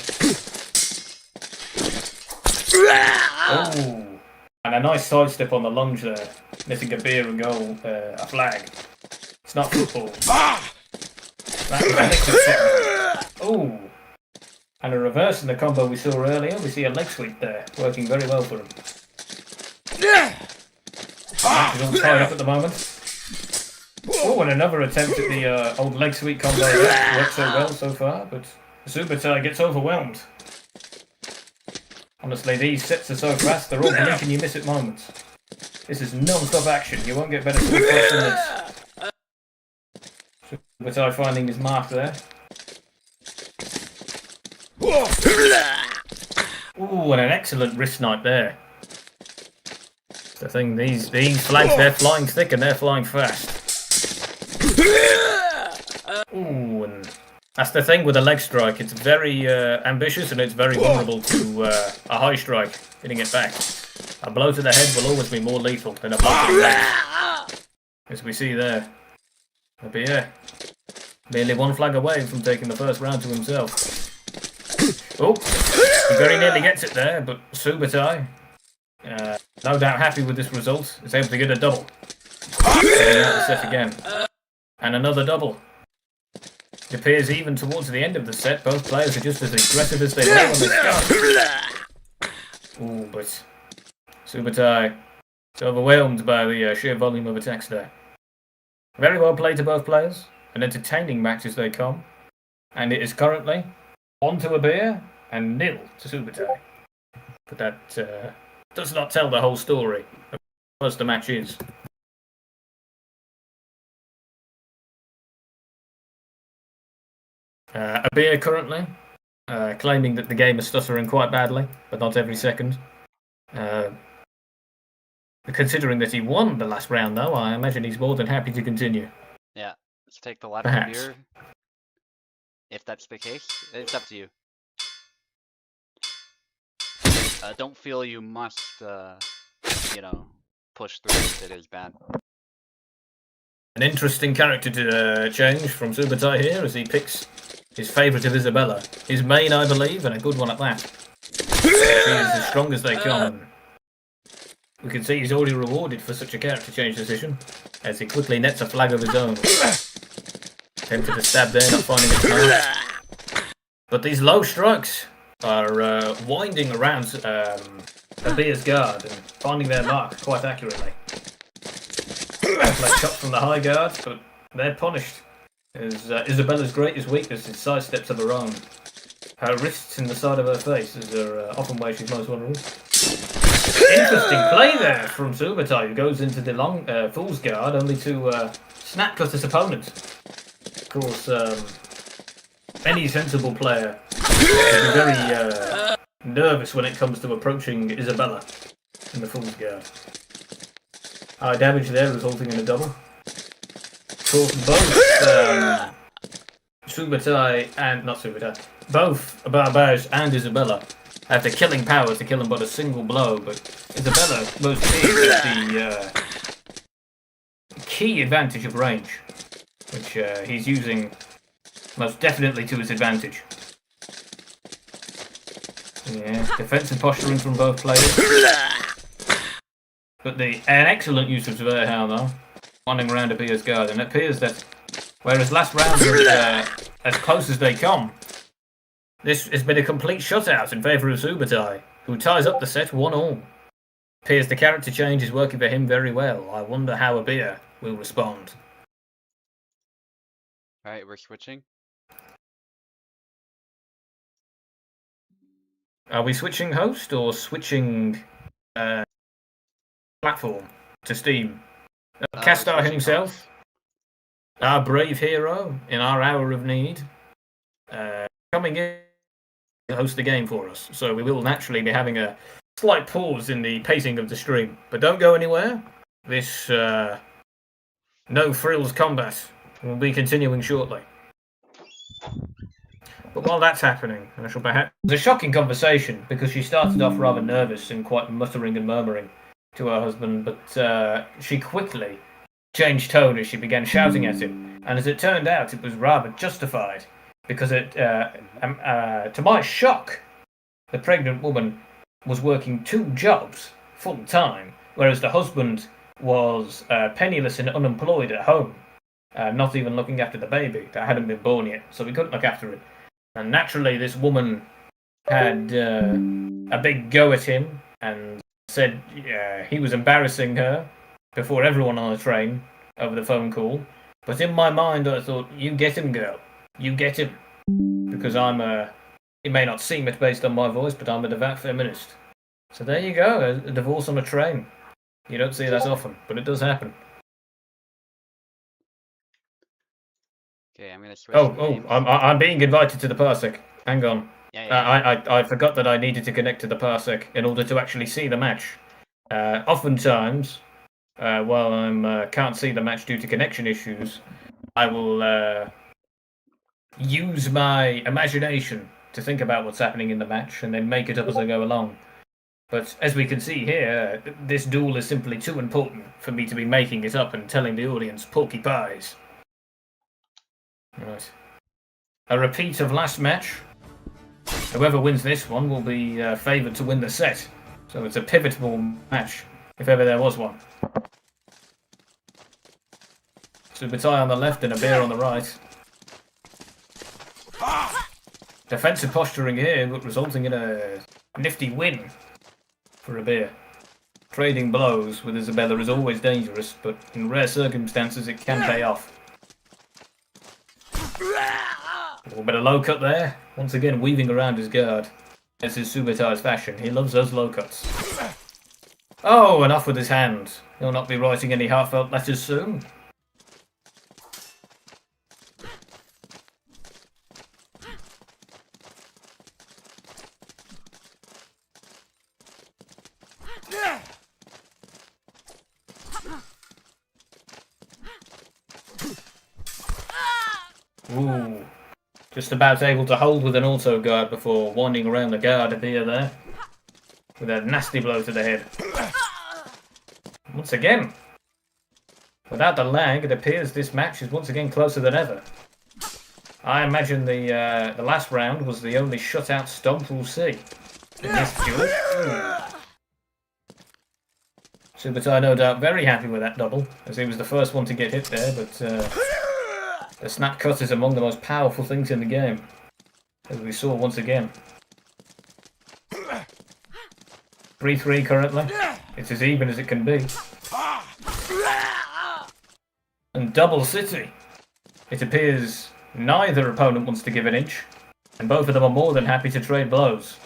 Oh, and a nice sidestep on the lunge there, missing a beer and goal, a flag. It's not football. Oh, and a reverse in the combo we saw earlier. We see a leg sweep there, working very well for him. He's all tied up at the moment. Oh, and another attempt at the old leg sweep combo that worked so well so far, but SUBUTAI gets overwhelmed. Honestly, these sets are so fast, they're all blink and you miss it moments. This is non-stop action, you won't get better sweep than this. SUBUTAI finding his mark there. Ooh, and an excellent wrist snipe there. The thing, these flags, they're flying thick and they're flying fast. Ooh, and that's the thing with a leg strike. It's very ambitious and it's very vulnerable to a high strike, hitting it back. A blow to the head will always be more lethal than a blow to the leg. As we see there. But yeah, merely one flag away from taking the first round to himself. Oh, he very nearly gets it there, but SUBUTAI, no doubt happy with this result, is able to get a double. Getting out the set again. And another double. It appears even towards the end of the set, both players are just as aggressive as they were when they started. Ooh, but SUBUTAI is overwhelmed by the sheer volume of attacks there. Very well played to both players, an entertaining match as they come, and it is currently 1-1 Abir and 0 to SUBUTAI. But that does not tell the whole story of how close the match is. Abir currently claiming that the game is stuttering quite badly, but not every second. Considering that he won the last round, though, I imagine he's more than happy to continue. Yeah, let's take the ladder of beer. If that's the case, it's up to you. Don't feel you must, push through if it is bad. An interesting character to change from SUBUTAI here as he picks his favourite of Isabella. His main, I believe, and a good one at that. He is as strong as they come. We can see he's already rewarded for such a character change decision, as he quickly nets a flag of his own. Tempted to stab there, not finding it smart. But these low strikes are winding around Abir's guard and finding their mark quite accurately. Like shots from the high guard, but they're punished. As Isabella's greatest weakness is side steps of her own. Her wrists in the side of her face is often where she's most vulnerable. Interesting play there from SUBUTAI, who goes into the long Fool's Guard only to snap cut his opponent. Of course, any sensible player will be very nervous when it comes to approaching Isabella in the Fool's Guard. High damage there, resulting in a double. Of course, both SUBUTAI and not SUBUTAI, both Barbage and Isabella have the killing power to kill him but a single blow, but Isabella most is the key advantage of range, which he's using most definitely to his advantage. Yeah, defensive posturing from both players. But an excellent use of Zverhau though, winding around Abir's guard, and it appears that whereas last round was as close as they come, this has been a complete shutout in favour of SUBUTAI, who ties up the set 1-1. Appears the character change is working for him very well. I wonder how Abir will respond. Alright, we're switching. Are we switching host or switching platform to Steam? Castar himself, our brave hero in our hour of need, coming in to host the game for us. So we will naturally be having a slight pause in the pacing of the stream. But don't go anywhere. This no frills combat will be continuing shortly. But while that's happening, I shall perhaps... It was a shocking conversation because she started off rather nervous and quite muttering and murmuring to her husband, but she quickly changed tone as she began shouting at him. And as it turned out, it was rather justified because to my shock, the pregnant woman was working 2 jobs full time, whereas the husband was penniless and unemployed at home, not even looking after the baby that hadn't been born yet, so he couldn't look after it. And naturally, this woman had a big go at him and said he was embarrassing her before everyone on the train over the phone call. But in my mind, I thought, you get him, girl. You get him. Because it may not seem it based on my voice, but I'm a devout feminist. So there you go, a divorce on a train. You don't see that often, but it does happen. Okay, I'm gonna switch. I'm being invited to the parsec. Hang on. Yeah. I forgot that I needed to connect to the parsec in order to actually see the match. Oftentimes, while I can't see the match due to connection issues, I will use my imagination to think about what's happening in the match and then make it up as I go along. But as we can see here, this duel is simply too important for me to be making it up and telling the audience porky pies. Right. A repeat of last match. Whoever wins this one will be favoured to win the set. So it's a pivotal match, if ever there was one. SUBUTAI on the left and a beer on the right. Defensive posturing here, but resulting in a nifty win for a beer. Trading blows with Isabella is always dangerous, but in rare circumstances it can pay off. A little bit of low cut there. Once again weaving around his guard. This is SUBUTAI's fashion. He loves those low cuts. Oh, and off with his hand. He'll not be writing any heartfelt letters soon. Ooh. Just about able to hold with an auto guard before winding around the guard of here there. With a nasty blow to the head. Once again. Without the lag, it appears this match is once again closer than ever. I imagine the last round was the only shutout stomp we'll see in this duel. SUBUTAI no doubt very happy with that double, as he was the first one to get hit there, but the snap cut is among the most powerful things in the game, as we saw once again. 3-3 currently. It's as even as it can be. And double city. It appears neither opponent wants to give an inch, and both of them are more than happy to trade blows.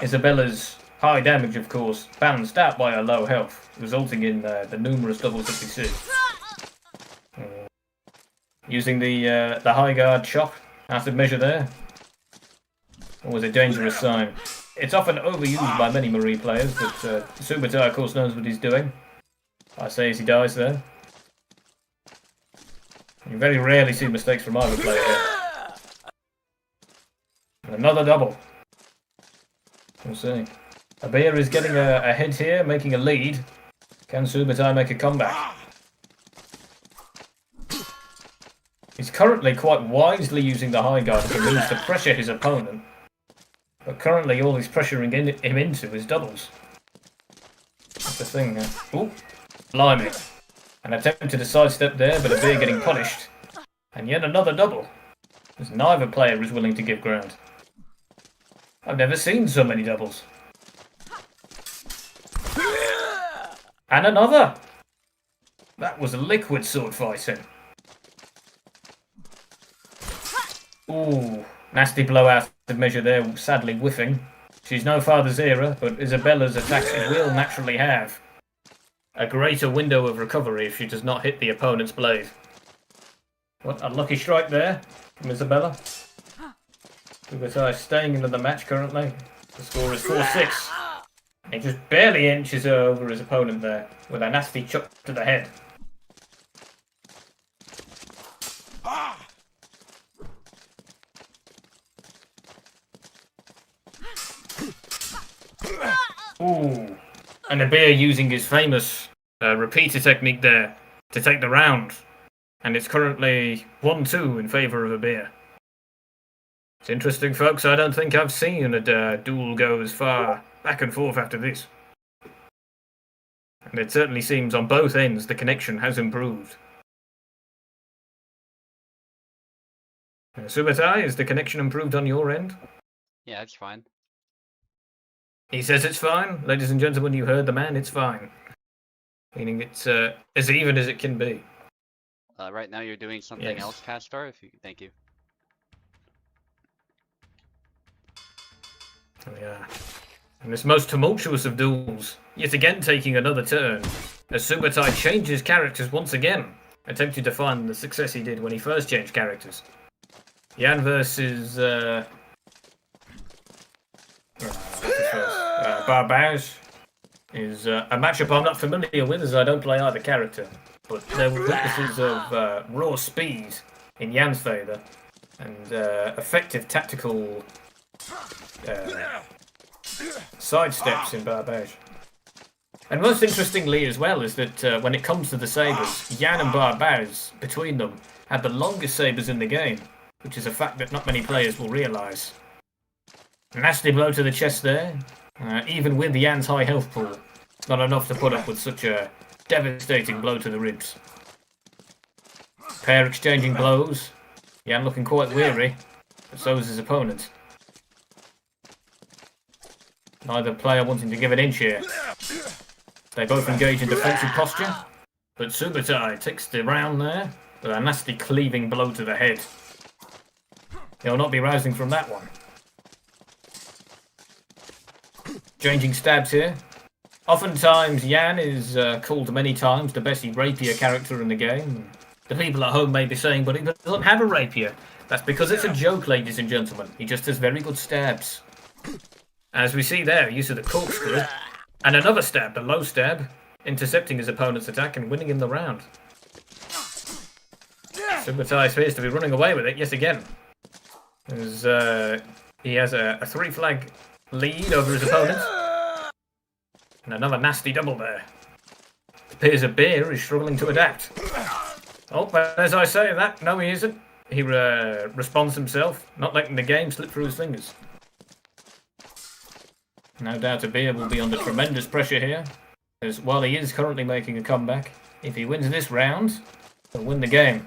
Isabella's high damage, of course, balanced out by her low health, resulting in the numerous doubles that we see. Using the high guard chop out of measure there. Always a dangerous sign. It's often overused by many Marie players, but SUBUTAI of course knows what he's doing. I say as he dies there. You very rarely see mistakes from either player here. And another double. We'll see. Abir is getting a hit here, making a lead. Can SUBUTAI make a comeback? He's currently quite wisely using the high guard as a means to pressure his opponent. But currently all he's pressuring him into is doubles. That's the thing. Ooh, blimey. An attempt to sidestep there, but Abir getting punished. And yet another double. As neither player is willing to give ground. I've never seen so many doubles. And another! That was liquid sword fighting. Ooh, nasty blowout of measure there, sadly whiffing. She's no father's era, but Isabella's attacks will naturally have a greater window of recovery if she does not hit the opponent's blade. What a lucky strike there from Isabella. SUBUTAI staying into the match currently. The score is 4-6. He just barely inches over his opponent there with a nasty chuck to the head. Ooh, and Abir using his famous repeater technique there to take the round. And it's currently 1-2 in favour of Abir. It's interesting, folks. I don't think I've seen a duel go as far back and forth after this. And it certainly seems on both ends the connection has improved. SUBUTAI, is the connection improved on your end? Yeah, it's fine. He says it's fine. Ladies and gentlemen, you heard the man, it's fine. Meaning it's as even as it can be. Right now you're doing something else, Castar, thank you. Yeah. And this most tumultuous of duels, yet again taking another turn, as SUBUTAI changes characters once again, attempting to find the success he did when he first changed characters. Jan versus Barbaz is a matchup I'm not familiar with, as I don't play either character. But there were witnesses of raw speed in Jan's favour and effective tactical sidesteps in Barbage. And most interestingly as well is that when it comes to the sabres, Jan and Barbaz, between them, had the longest sabres in the game, which is a fact that not many players will realise. Nasty blow to the chest there. Even with Jan's high health pool, it's not enough to put up with such a devastating blow to the ribs. Pair exchanging blows. Jan looking quite weary, but so is his opponent. Neither player wanting to give an inch here. They both engage in defensive posture, but SUBUTAI takes the round there with a nasty cleaving blow to the head. He'll not be rousing from that one. Changing stabs here. Oftentimes, Jan is called many times the best rapier character in the game. The people at home may be saying, but he doesn't have a rapier. That's because it's a joke, ladies and gentlemen. He just has very good stabs. As we see there, use of the corkscrew. And another stab, the low stab, intercepting his opponent's attack and winning him the round. SUBUTAI appears to be running away with it yet again. As he has a 3-flag lead over his opponent. And another nasty double there. It appears a beer is struggling to adapt. Oh, but as I say that, no he isn't. He responds himself, not letting the game slip through his fingers. No doubt a beer will be under tremendous pressure here, as while he is currently making a comeback, if he wins this round, he'll win the game.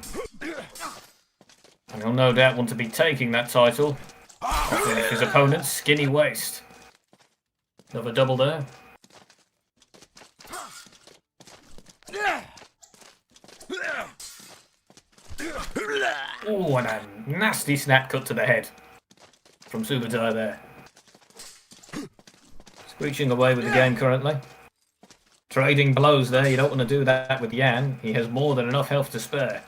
And he'll no doubt want to be taking that title off of his opponent's skinny waist. Another double there. Oh, and a nasty snap cut to the head from SUBUTAI there. Screeching away with the game currently. Trading blows there, you don't want to do that with Jan. He has more than enough health to spare.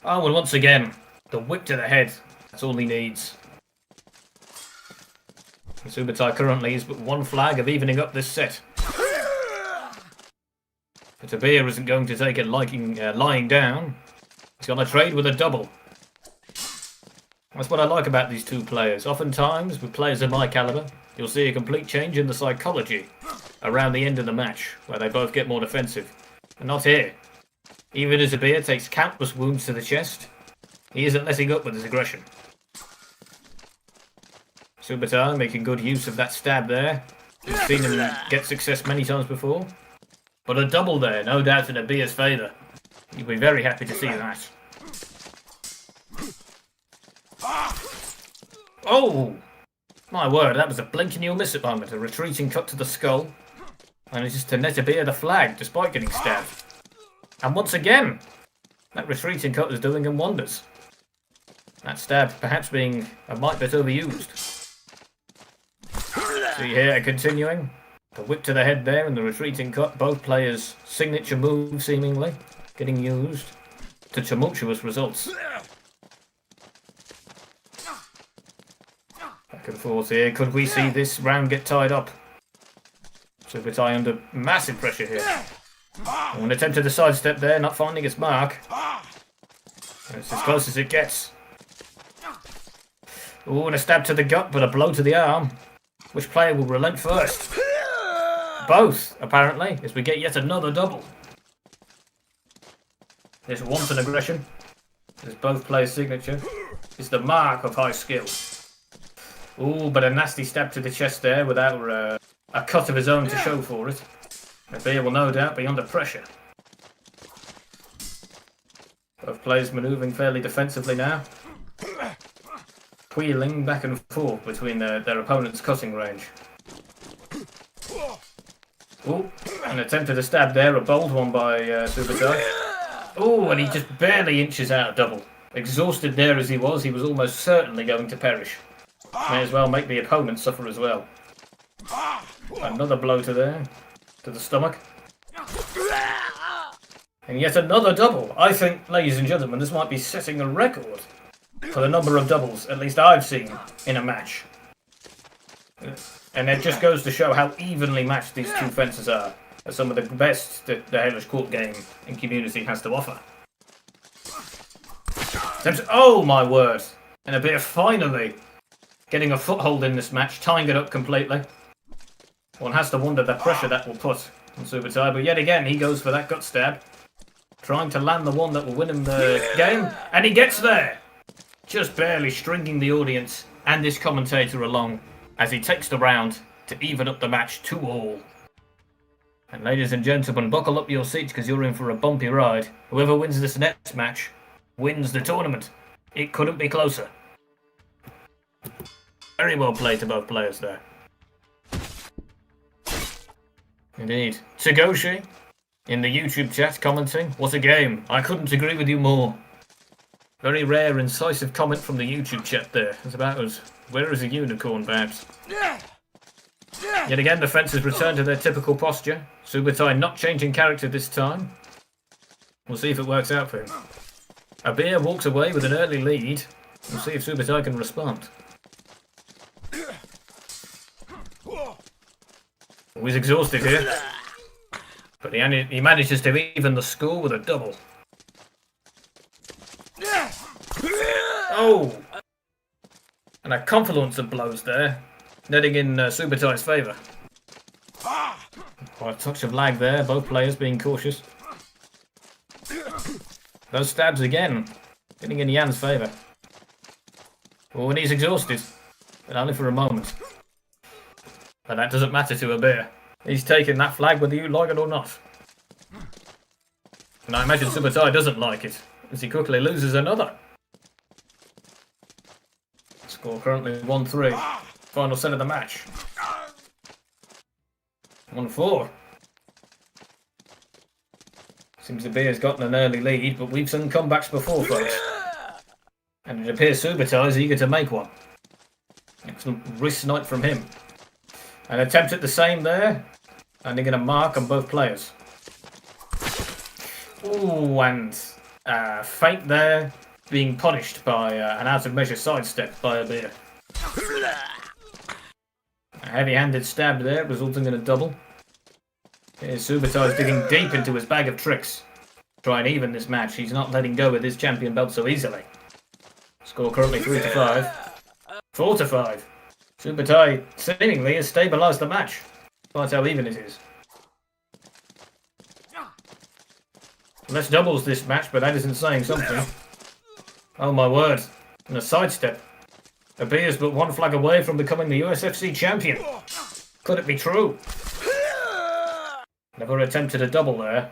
Oh, and once again, the whip to the head. That's all he needs. SUBUTAI currently is but 1 flag of evening up this set. But Tabir isn't going to take it lying down. He's going to trade with a double. That's what I like about these two players. Oftentimes, with players of my caliber, you'll see a complete change in the psychology around the end of the match, where they both get more defensive. And not here. Even as Tabir takes countless wounds to the chest, he isn't letting up with his aggression. SUBUTAI making good use of that stab there. We've seen him get success many times before. But a double there, no doubt in Tabir's favour. You'll be very happy to see that. Oh! My word, that was a blink and you'll miss it moment. A retreating cut to the skull. And it's just to net Tabir the flag, despite getting stabbed. And once again, that retreating cut is doing him wonders. That stab perhaps being a mite bit overused. See here, continuing. The whip to the head there and the retreating cut. Both players' signature move, seemingly, getting used to tumultuous results. Back and forth here. Could we see this round get tied up? SUBUTAI under massive pressure here. An attempt to the sidestep there, not finding its mark. And it's as close as it gets. Ooh, and a stab to the gut, but a blow to the arm. Which player will relent first? Both, apparently, as we get yet another double. This wanton aggression, as both players' signature, is the mark of high skill. Ooh, but a nasty stab to the chest there without a cut of his own to show for it. Tabir will no doubt be under pressure. Both players manoeuvring fairly defensively now. Wheeling back and forth between their opponent's cutting range. Ooh, an attempt at a stab there, a bold one by SUBUTAI. Ooh, and he just barely inches out of double. Exhausted there as he was almost certainly going to perish. May as well make the opponent suffer as well. Another blow to the stomach. And yet another double. I think, ladies and gentlemen, this might be setting a record for the number of doubles, at least I've seen, in a match. And it just goes to show how evenly matched these two fences are. Some of the best that the Hellish Quart game and community has to offer. Oh my word! And Abir finally getting a foothold in this match, tying it up completely. One has to wonder the pressure that will put on SUBUTAI, but yet again he goes for that gut stab. Trying to land the one that will win him the game, and he gets there! Just barely stringing the audience and this commentator along as he takes the round to even up the match 2-all. And ladies and gentlemen, buckle up your seats because you're in for a bumpy ride. Whoever wins this next match wins the tournament. It couldn't be closer. Very well played to both players there. Indeed. Tsugoshi in the YouTube chat commenting, what a game. I couldn't agree with you more. Very rare, incisive comment from the YouTube chat there. It's about as rare as a unicorn, perhaps. Yet again, the fences return to their typical posture. SUBUTAI not changing character this time. We'll see if it works out for him. Abir walks away with an early lead. We'll see if SUBUTAI can respond. He's exhausted here. But he manages to even the score with a double. Oh! And a confluence of blows there, netting in SUBUTAI's favour. Quite a touch of lag there, both players being cautious. Those stabs again, getting in Jan's favour. Oh, and he's exhausted, but only for a moment. But that doesn't matter to Abir. He's taking that flag whether you like it or not. And I imagine SUBUTAI doesn't like it, as he quickly loses another. Score currently 1-3. Final set of the match. 1-4. Seems Abir has gotten an early lead, but we've seen comebacks before, folks. And it appears SUBUTAI is eager to make one. Excellent wrist snipe from him. An attempt at the same there. Landing in a mark on both players. Ooh, and feint there. Being punished by an out-of-measure sidestep by Abir. A heavy-handed stab there, resulting in a double. Here's SUBUTAI digging deep into his bag of tricks. Try and even this match. He's not letting go with his champion belt so easily. Score currently 3-5. 4-5. SUBUTAI seemingly has stabilised the match. Despite how even it is. Less doubles this match, but that isn't saying something. Oh my word. And a sidestep. Abir's but one flag away from becoming the USFC champion. Could it be true? Never attempted a double there.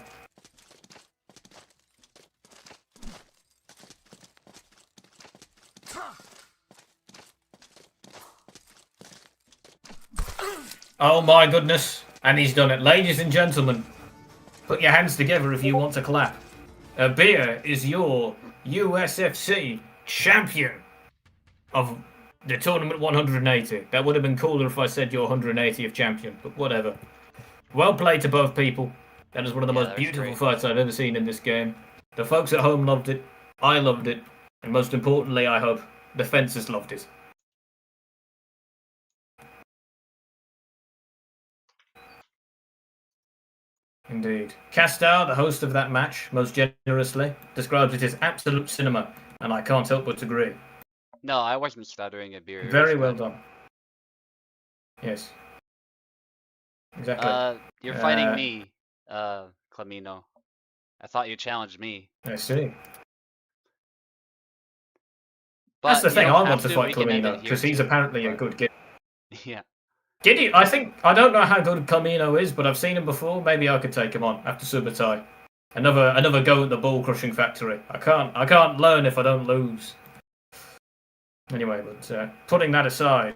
Oh my goodness. And he's done it. Ladies and gentlemen, put your hands together if you want to clap. Abir is your USFC champion of the tournament 180. That would have been cooler if I said your 180th champion, but whatever. Well played to both people. That is one of the most beautiful fights I've ever seen in this game. The folks at home loved it, I loved it, and most importantly, I hope, the fences loved it. Indeed. Castar, the host of that match, most generously, describes it as absolute cinema, and I can't help but agree. No, I wasn't stuttering Abir. Very well done. Yes. Exactly. You're fighting me, Clamino. I thought you challenged me. I see. But that's the thing, I want to fight Clamino, because he's apparently a good kid. Yeah. Giddy, I don't know how good Clamino is, but I've seen him before. Maybe I could take him on after SUBUTAI. Another go at the ball crushing factory. I can't learn if I don't lose. Anyway, but putting that aside,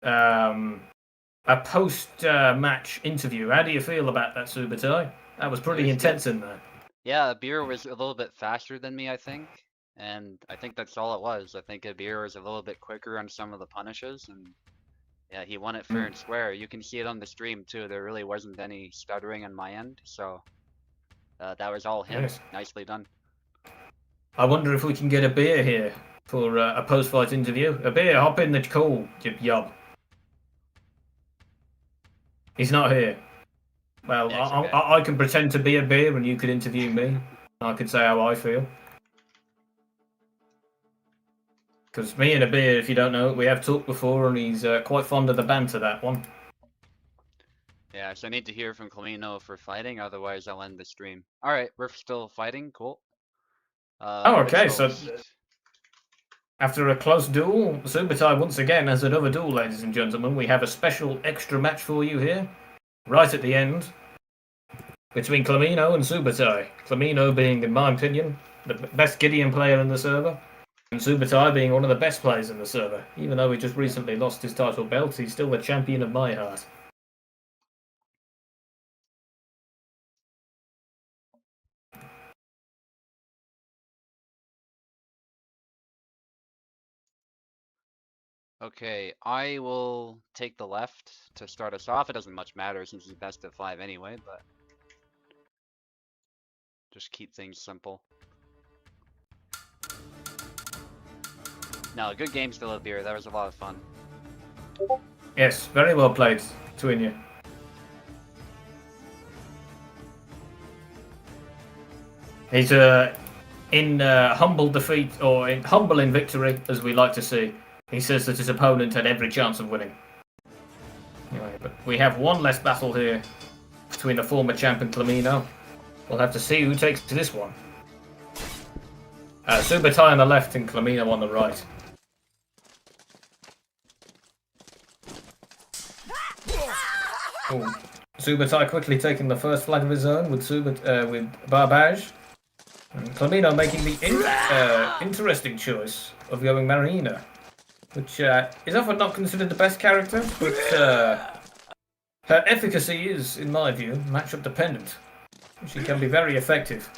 a post-match interview. How do you feel about that, SUBUTAI? That was pretty intense in there. Yeah, Abir was a little bit faster than me, I think. And I think that's all it was. I think Abir was a little bit quicker on some of the punishes, and yeah, he won it fair and square. You can see it on the stream too. There really wasn't any stuttering on my end, so That was all him. Yes. Nicely done. I wonder if we can get a beer here for a post-fight interview. A beer, hop in the call, yob. He's not here. Well, Yeah, it's okay. I can pretend to be a beer and you could interview me. I could say how I feel. Because me and a beer, if you don't know, we have talked before and he's quite fond of the banter, that one. Yeah, so I need to hear from Camino for fighting, otherwise I'll end the stream. Alright, we're still fighting, cool. Oh, okay, Which so host? after a close duel, SUBUTAI once again has another duel, ladies and gentlemen. We have a special extra match for you here, right at the end, between Camino and SUBUTAI. Camino being, in my opinion, the best Gideon player in the server, and SUBUTAI being one of the best players in the server. Even though he just recently lost his title belt, he's still the champion of my heart. Okay, I will take the left to start us off. It doesn't much matter since it's best of 5 anyway, but just keep things simple. No, good game still up here. That was a lot of fun. Yes, very well played, Twinya. He's in humble defeat, or humble in victory, as we like to see. He says that his opponent had every chance of winning. Anyway, but we have one less battle here between the former champ and Camino. We'll have to see who takes this one. SUBUTAI on the left and Camino on the right. Ooh. SUBUTAI quickly taking the first flag of his own with Barbage. And Camino making the interesting choice of going Marina, which is often not considered the best character, but her efficacy is, in my view, matchup dependent. She can be very effective.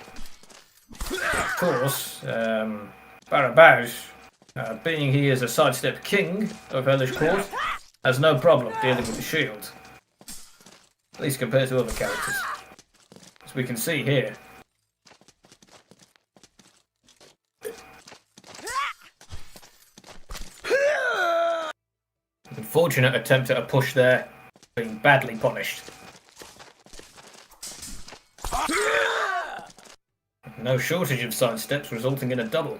Of course, Barbage, being he is a sidestep king of Hellish Quart, has no problem dealing with the shield. At least compared to other characters. As we can see here. Unfortunate attempt at a push there, being badly punished. No shortage of sidesteps resulting in a double.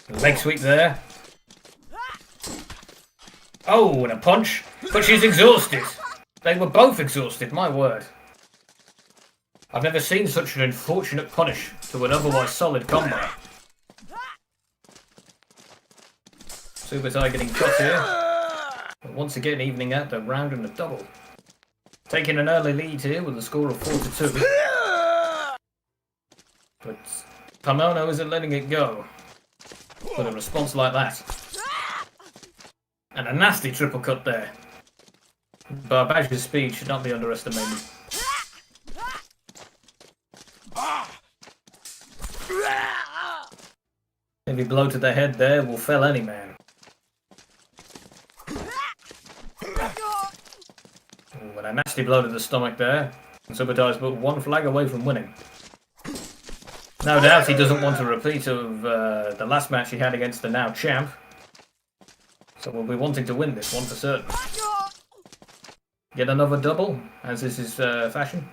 Leg sweep there. Oh, and a punch. But she's exhausted. They were both exhausted, my word. I've never seen such an unfortunate punish to an otherwise solid combo. SUBUTAI getting cut here. But once again evening out the round and a double. Taking an early lead here with a score of 4-2. But Camino isn't letting it go. With a response like that. And a nasty triple cut there. Barbage's speed should not be underestimated. Heavy blow to the head there will fell any man. Ooh, and a nasty blow to the stomach there. And SUBUTAI's but one flag away from winning. No doubt he doesn't want a repeat of the last match he had against the now champ. So we'll be wanting to win this one for certain. Get another double, as is his fashion.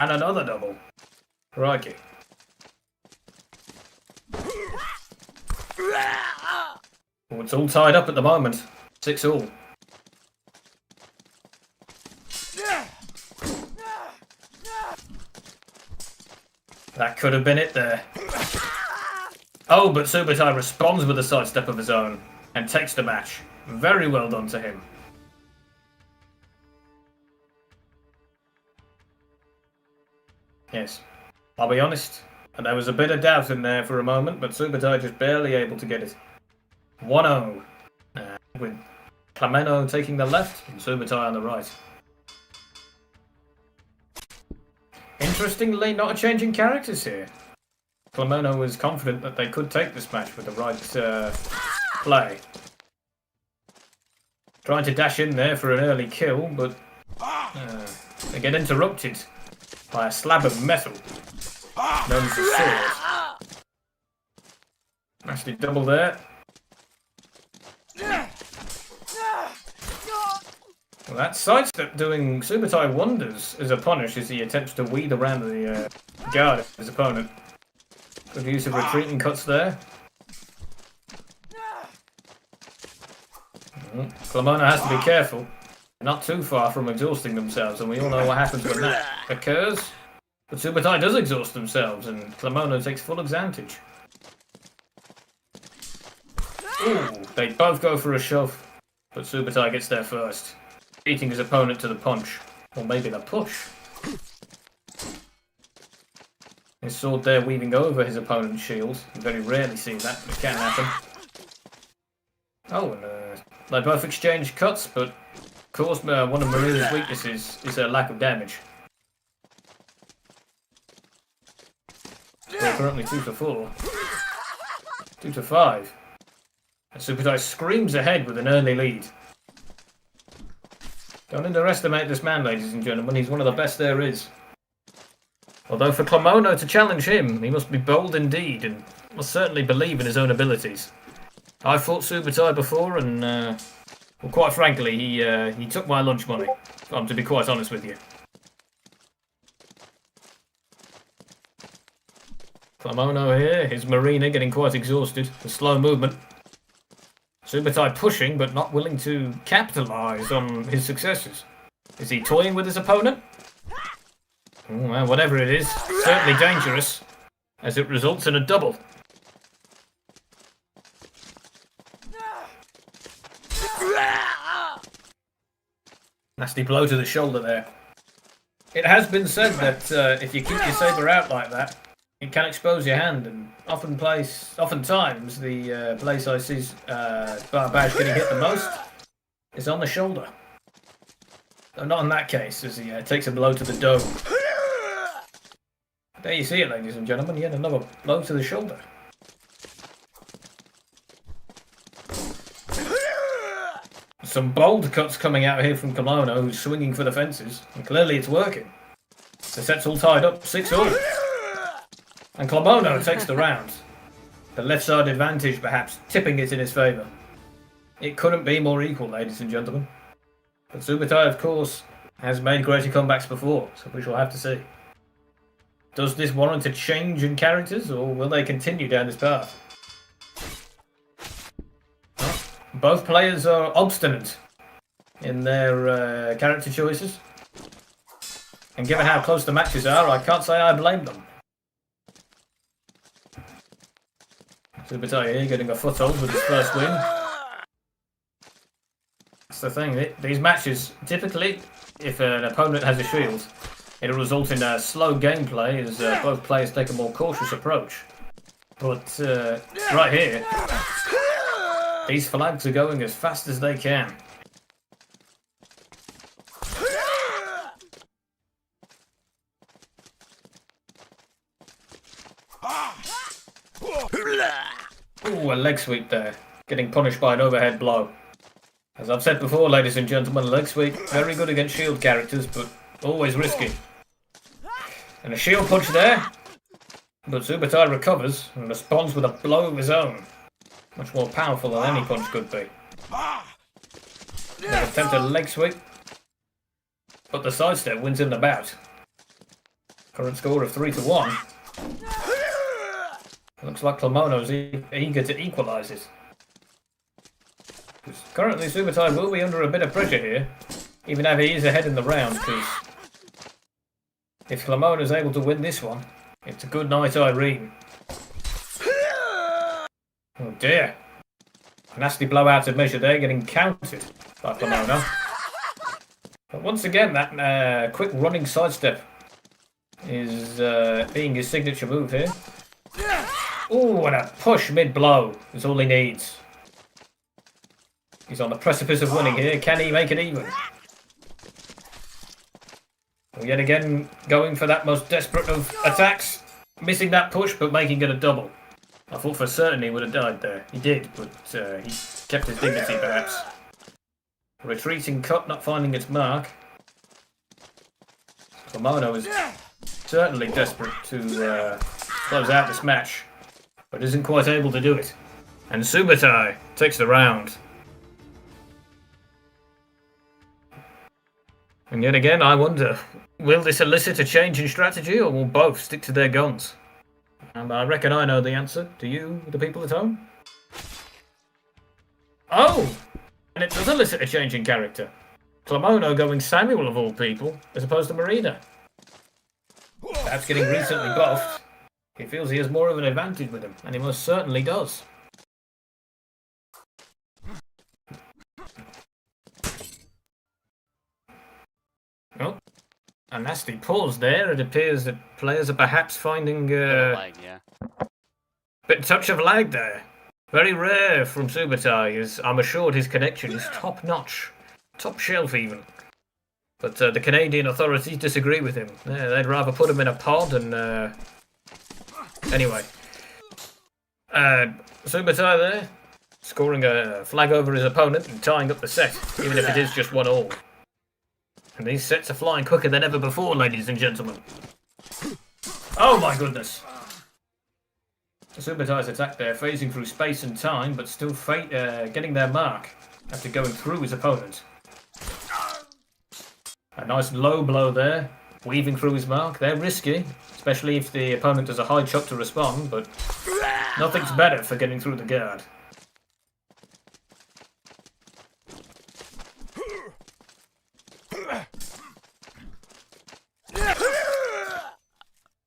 And another double. Crikey. Oh, it's all tied up at the moment. 6-all. That could have been it there. Oh, but SUBUTAI responds with a sidestep of his own and takes the match. Very well done to him. Yes, I'll be honest, and there was a bit of doubt in there for a moment, but SUBUTAI just barely able to get it. 1-0, with Camino taking the left and SUBUTAI on the right. Interestingly, not a change in characters here. Camino was confident that they could take this match with the right play. Trying to dash in there for an early kill, but they get interrupted by a slab of metal known as a sword. Nasty double there. Well, that sidestep doing SUBUTAI wonders as a punish as he attempts to weed around the guard of his opponent. Good use of retreating cuts there. Clamona has to be careful. Not too far from exhausting themselves, and we all know what happens when that occurs. But SUBUTAI does exhaust themselves, and Clamona takes full advantage. Ooh, they both go for a shove, but SUBUTAI gets there first, beating his opponent to the punch, or maybe the push. His sword there weaving over his opponent's shield. You very rarely see that, but it can happen. Oh, and they both exchange cuts, but of course one of Marina's weaknesses is her lack of damage. They're currently 2 for 4. 2 to 5. And SUBUTAI screams ahead with an early lead. Don't underestimate this man, ladies and gentlemen. He's one of the best there is. Although for Clamona to challenge him, he must be bold indeed and must certainly believe in his own abilities. I fought SUBUTAI before, and well, quite frankly, he took my lunch money. To be quite honest with you. Clamona here, his Marina getting quite exhausted. The slow movement. SUBUTAI pushing, but not willing to capitalise on his successes. Is he toying with his opponent? Well, whatever it is, certainly dangerous, as it results in a double. Nasty blow to the shoulder there. It has been said that if you keep your saber out like that, it can expose your hand, and oftentimes the place I see Barbash getting hit the most is on the shoulder. Though not in that case, as he takes a blow to the dome. There you see it, ladies and gentlemen, yet another blow to the shoulder. Some bold cuts coming out here from Clamona, who's swinging for the fences, and clearly it's working. The set's all tied up, 6-all. And Clamona takes the round. The left side advantage perhaps tipping it in his favour. It couldn't be more equal, ladies and gentlemen. But SUBUTAI, of course, has made greater comebacks before, so we shall have to see. Does this warrant a change in characters, or will they continue down this path? Both players are obstinate in their character choices. And given how close the matches are, I can't say I blame them. SUBUTAI here getting a foothold with his first win. That's the thing, these matches, typically, if an opponent has a shield, it'll result in a slow gameplay as both players take a more cautious approach. But right here, these flags are going as fast as they can. Ooh, a leg sweep there. Getting punished by an overhead blow. As I've said before, ladies and gentlemen, a leg sweep, very good against shield characters, but always risky. And a shield punch there. But SUBUTAI recovers and responds with a blow of his own. Much more powerful than any punch could be. They attempt a leg sweep. But the sidestep wins him the bout. Current score of 3-1. Looks like Clamona's eager to equalise it. Currently SUBUTAI will be under a bit of pressure here, even though he is ahead in the round, because if Clamona's able to win this one, it's a good night, Irene. Oh dear. Nasty blowout of measure there, getting countered by Clamona. But once again, that quick running sidestep is being his signature move here. Ooh, and a push mid-blow is all he needs. He's on the precipice of winning here. Can he make it even? Well, yet again, going for that most desperate of attacks. Missing that push, but making it a double. I thought for certain he would have died there. He did, but he kept his dignity, perhaps. Retreating cut, not finding its mark. Kimono is certainly desperate to close out this match, but isn't quite able to do it. And SUBUTAI takes the round. And yet again, I wonder, will this elicit a change in strategy, or will both stick to their guns? And I reckon I know the answer. Do you, the people at home? Oh! And it does elicit a change in character. Kimono going Samuel of all people, as opposed to Marina. Perhaps getting recently buffed. He feels he has more of an advantage with him, and he most certainly does. Oh, a nasty pause there. It appears that players are perhaps finding lag, yeah. Bit touch of lag there. Very rare from SUBUTAI, as I'm assured his connection is top-notch. Top shelf, even. But the Canadian authorities disagree with him. Yeah, they'd rather put him in a pod and... Anyway. SUBUTAI there, scoring a flag over his opponent and tying up the set, even if it is just 1-1. And these sets are flying quicker than ever before, ladies and gentlemen. Oh my goodness! SUBUTAI's attack there, phasing through space and time, but still getting their mark after going through his opponent. A nice low blow there, weaving through his mark. They're risky, especially if the opponent does a high chuck to respond, but nothing's better for getting through the guard.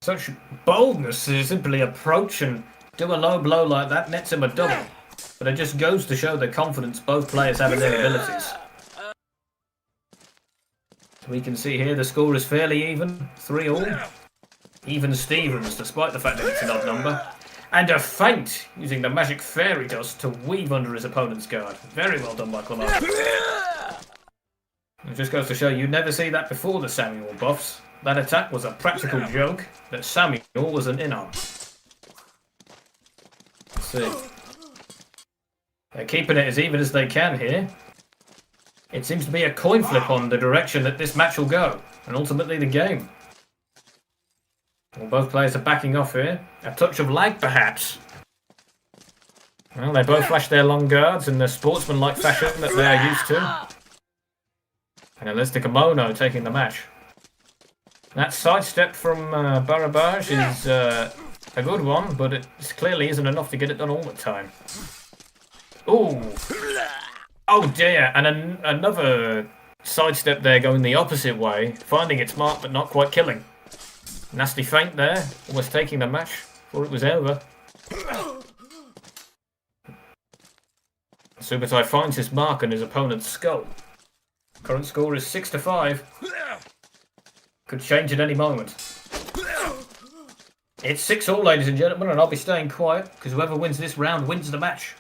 Such boldness to simply approach and do a low blow like that nets him a double. But it just goes to show the confidence both players have in their abilities. So we can see here the score is fairly even, 3-all. Even Stevens, despite the fact that it's an odd number. And a feint, using the magic fairy dust to weave under his opponent's guard. Very well done by Clement. It just goes to show you never see that before the Samuel buffs. That attack was a practical joke that Samuel wasn't in on. Let's see. They're keeping it as even as they can here. It seems to be a coin flip on the direction that this match will go, and ultimately the game. Well, both players are backing off here. A touch of lag, perhaps. Well, they both flash their long guards in the sportsmanlike fashion that they are used to. And it leads to Kimono taking the match. That sidestep from Barabaj is a good one, but it clearly isn't enough to get it done all the time. Ooh! Oh dear, and another sidestep there going the opposite way, finding its mark but not quite killing. Nasty feint there, almost taking the match before it was over. SUBUTAI finds his mark on his opponent's skull. Current score is 6-5. Could change at any moment. It's 6-all, ladies and gentlemen, and I'll be staying quiet, because whoever wins this round wins the match.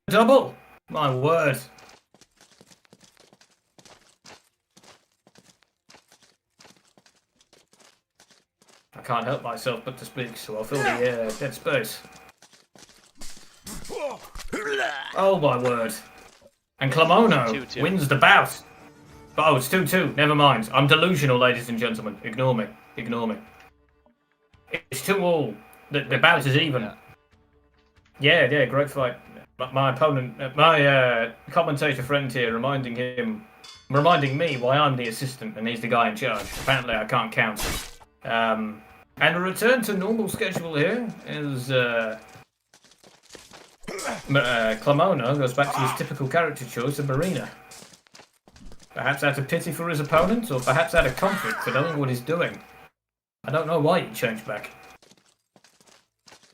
Double! My word. I can't help myself but to speak, so I'll fill the dead space. Oh my word. And Kimono wins the bout. Oh, it's 2-2. Never mind. I'm delusional, ladies and gentlemen. Ignore me. Ignore me. It's 2-all. The bout is even. Yeah, great fight. My opponent, my commentator friend here, reminding me why I'm the assistant and he's the guy in charge. Apparently, I can't count. And a return to normal schedule here is Kimono goes back to his typical character choice of Marina. Perhaps out of pity for his opponent, or perhaps out of comfort for knowing what he's doing. I don't know why he changed back.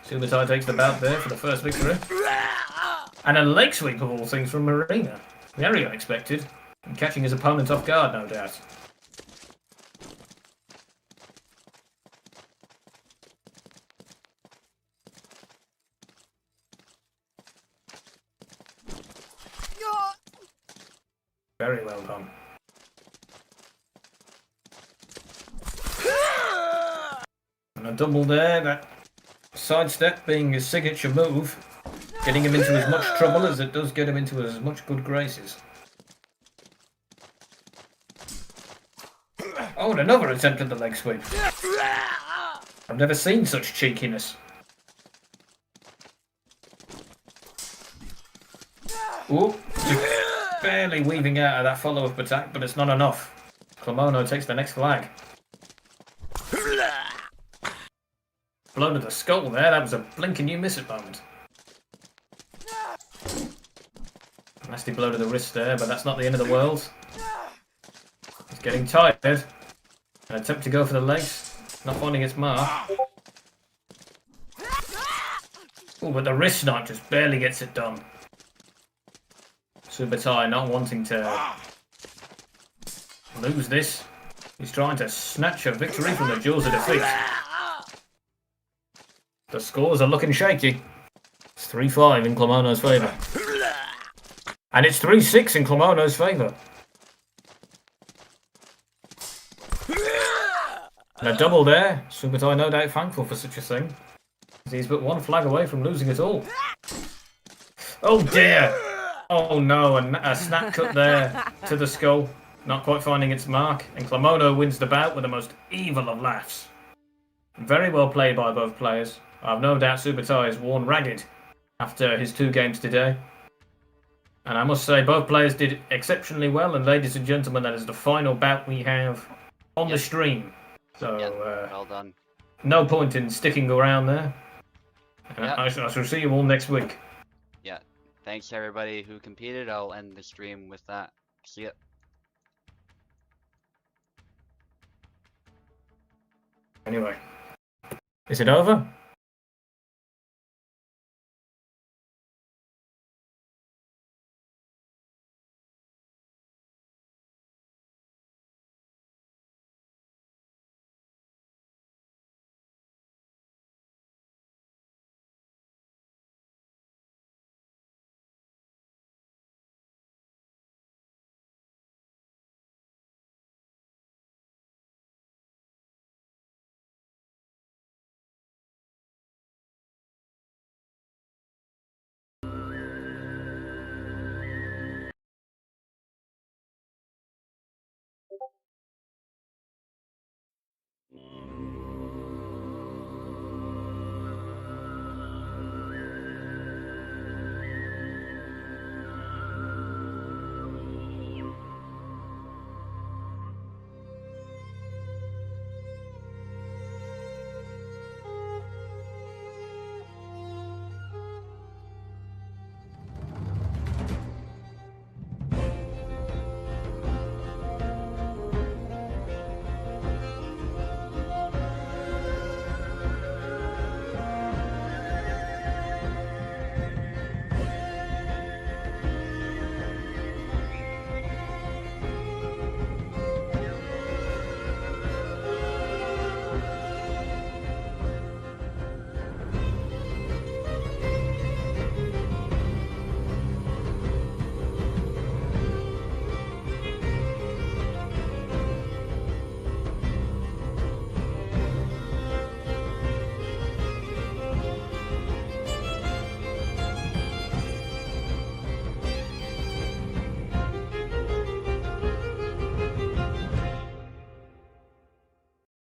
SUBUTAI takes the bout there for the first victory. And a leg sweep of all things from Marina. Very unexpected. And catching his opponent off guard, no doubt. Very well done. And a double there, that sidestep being his signature move, getting him into as much trouble as it does get him into as much good graces. Oh, and another attempt at the leg sweep. I've never seen such cheekiness. Ooh, just barely weaving out of that follow-up attack, but it's not enough. Clemono takes the next flag. Blow to the skull there, that was a blink and you miss it moment. Nasty blow to the wrist there, but that's not the end of the world. He's getting tired. An attempt to go for the legs, not finding its mark. Oh, but the wrist snipe just barely gets it done. SUBUTAI not wanting to lose this. He's trying to snatch a victory from the jaws of defeat. The scores are looking shaky. It's 3-5 in Clemono's favour. And it's 3-6 in Clemono's favour. And a double there. SUBUTAI no doubt thankful for such a thing. He's but one flag away from losing it all. Oh dear! Oh no, a snap cut there to the skull. Not quite finding its mark. And Clemono wins the bout with the most evil of laughs. Very well played by both players. I've no doubt SUBUTAI is worn ragged after his 2 games today. And I must say both players did exceptionally well. And ladies and gentlemen, that is the final bout we have on the stream. So, well done. No point in sticking around there. I shall see you all next week. Yeah. Thanks to everybody who competed. I'll end the stream with that. See ya. Anyway, is it over?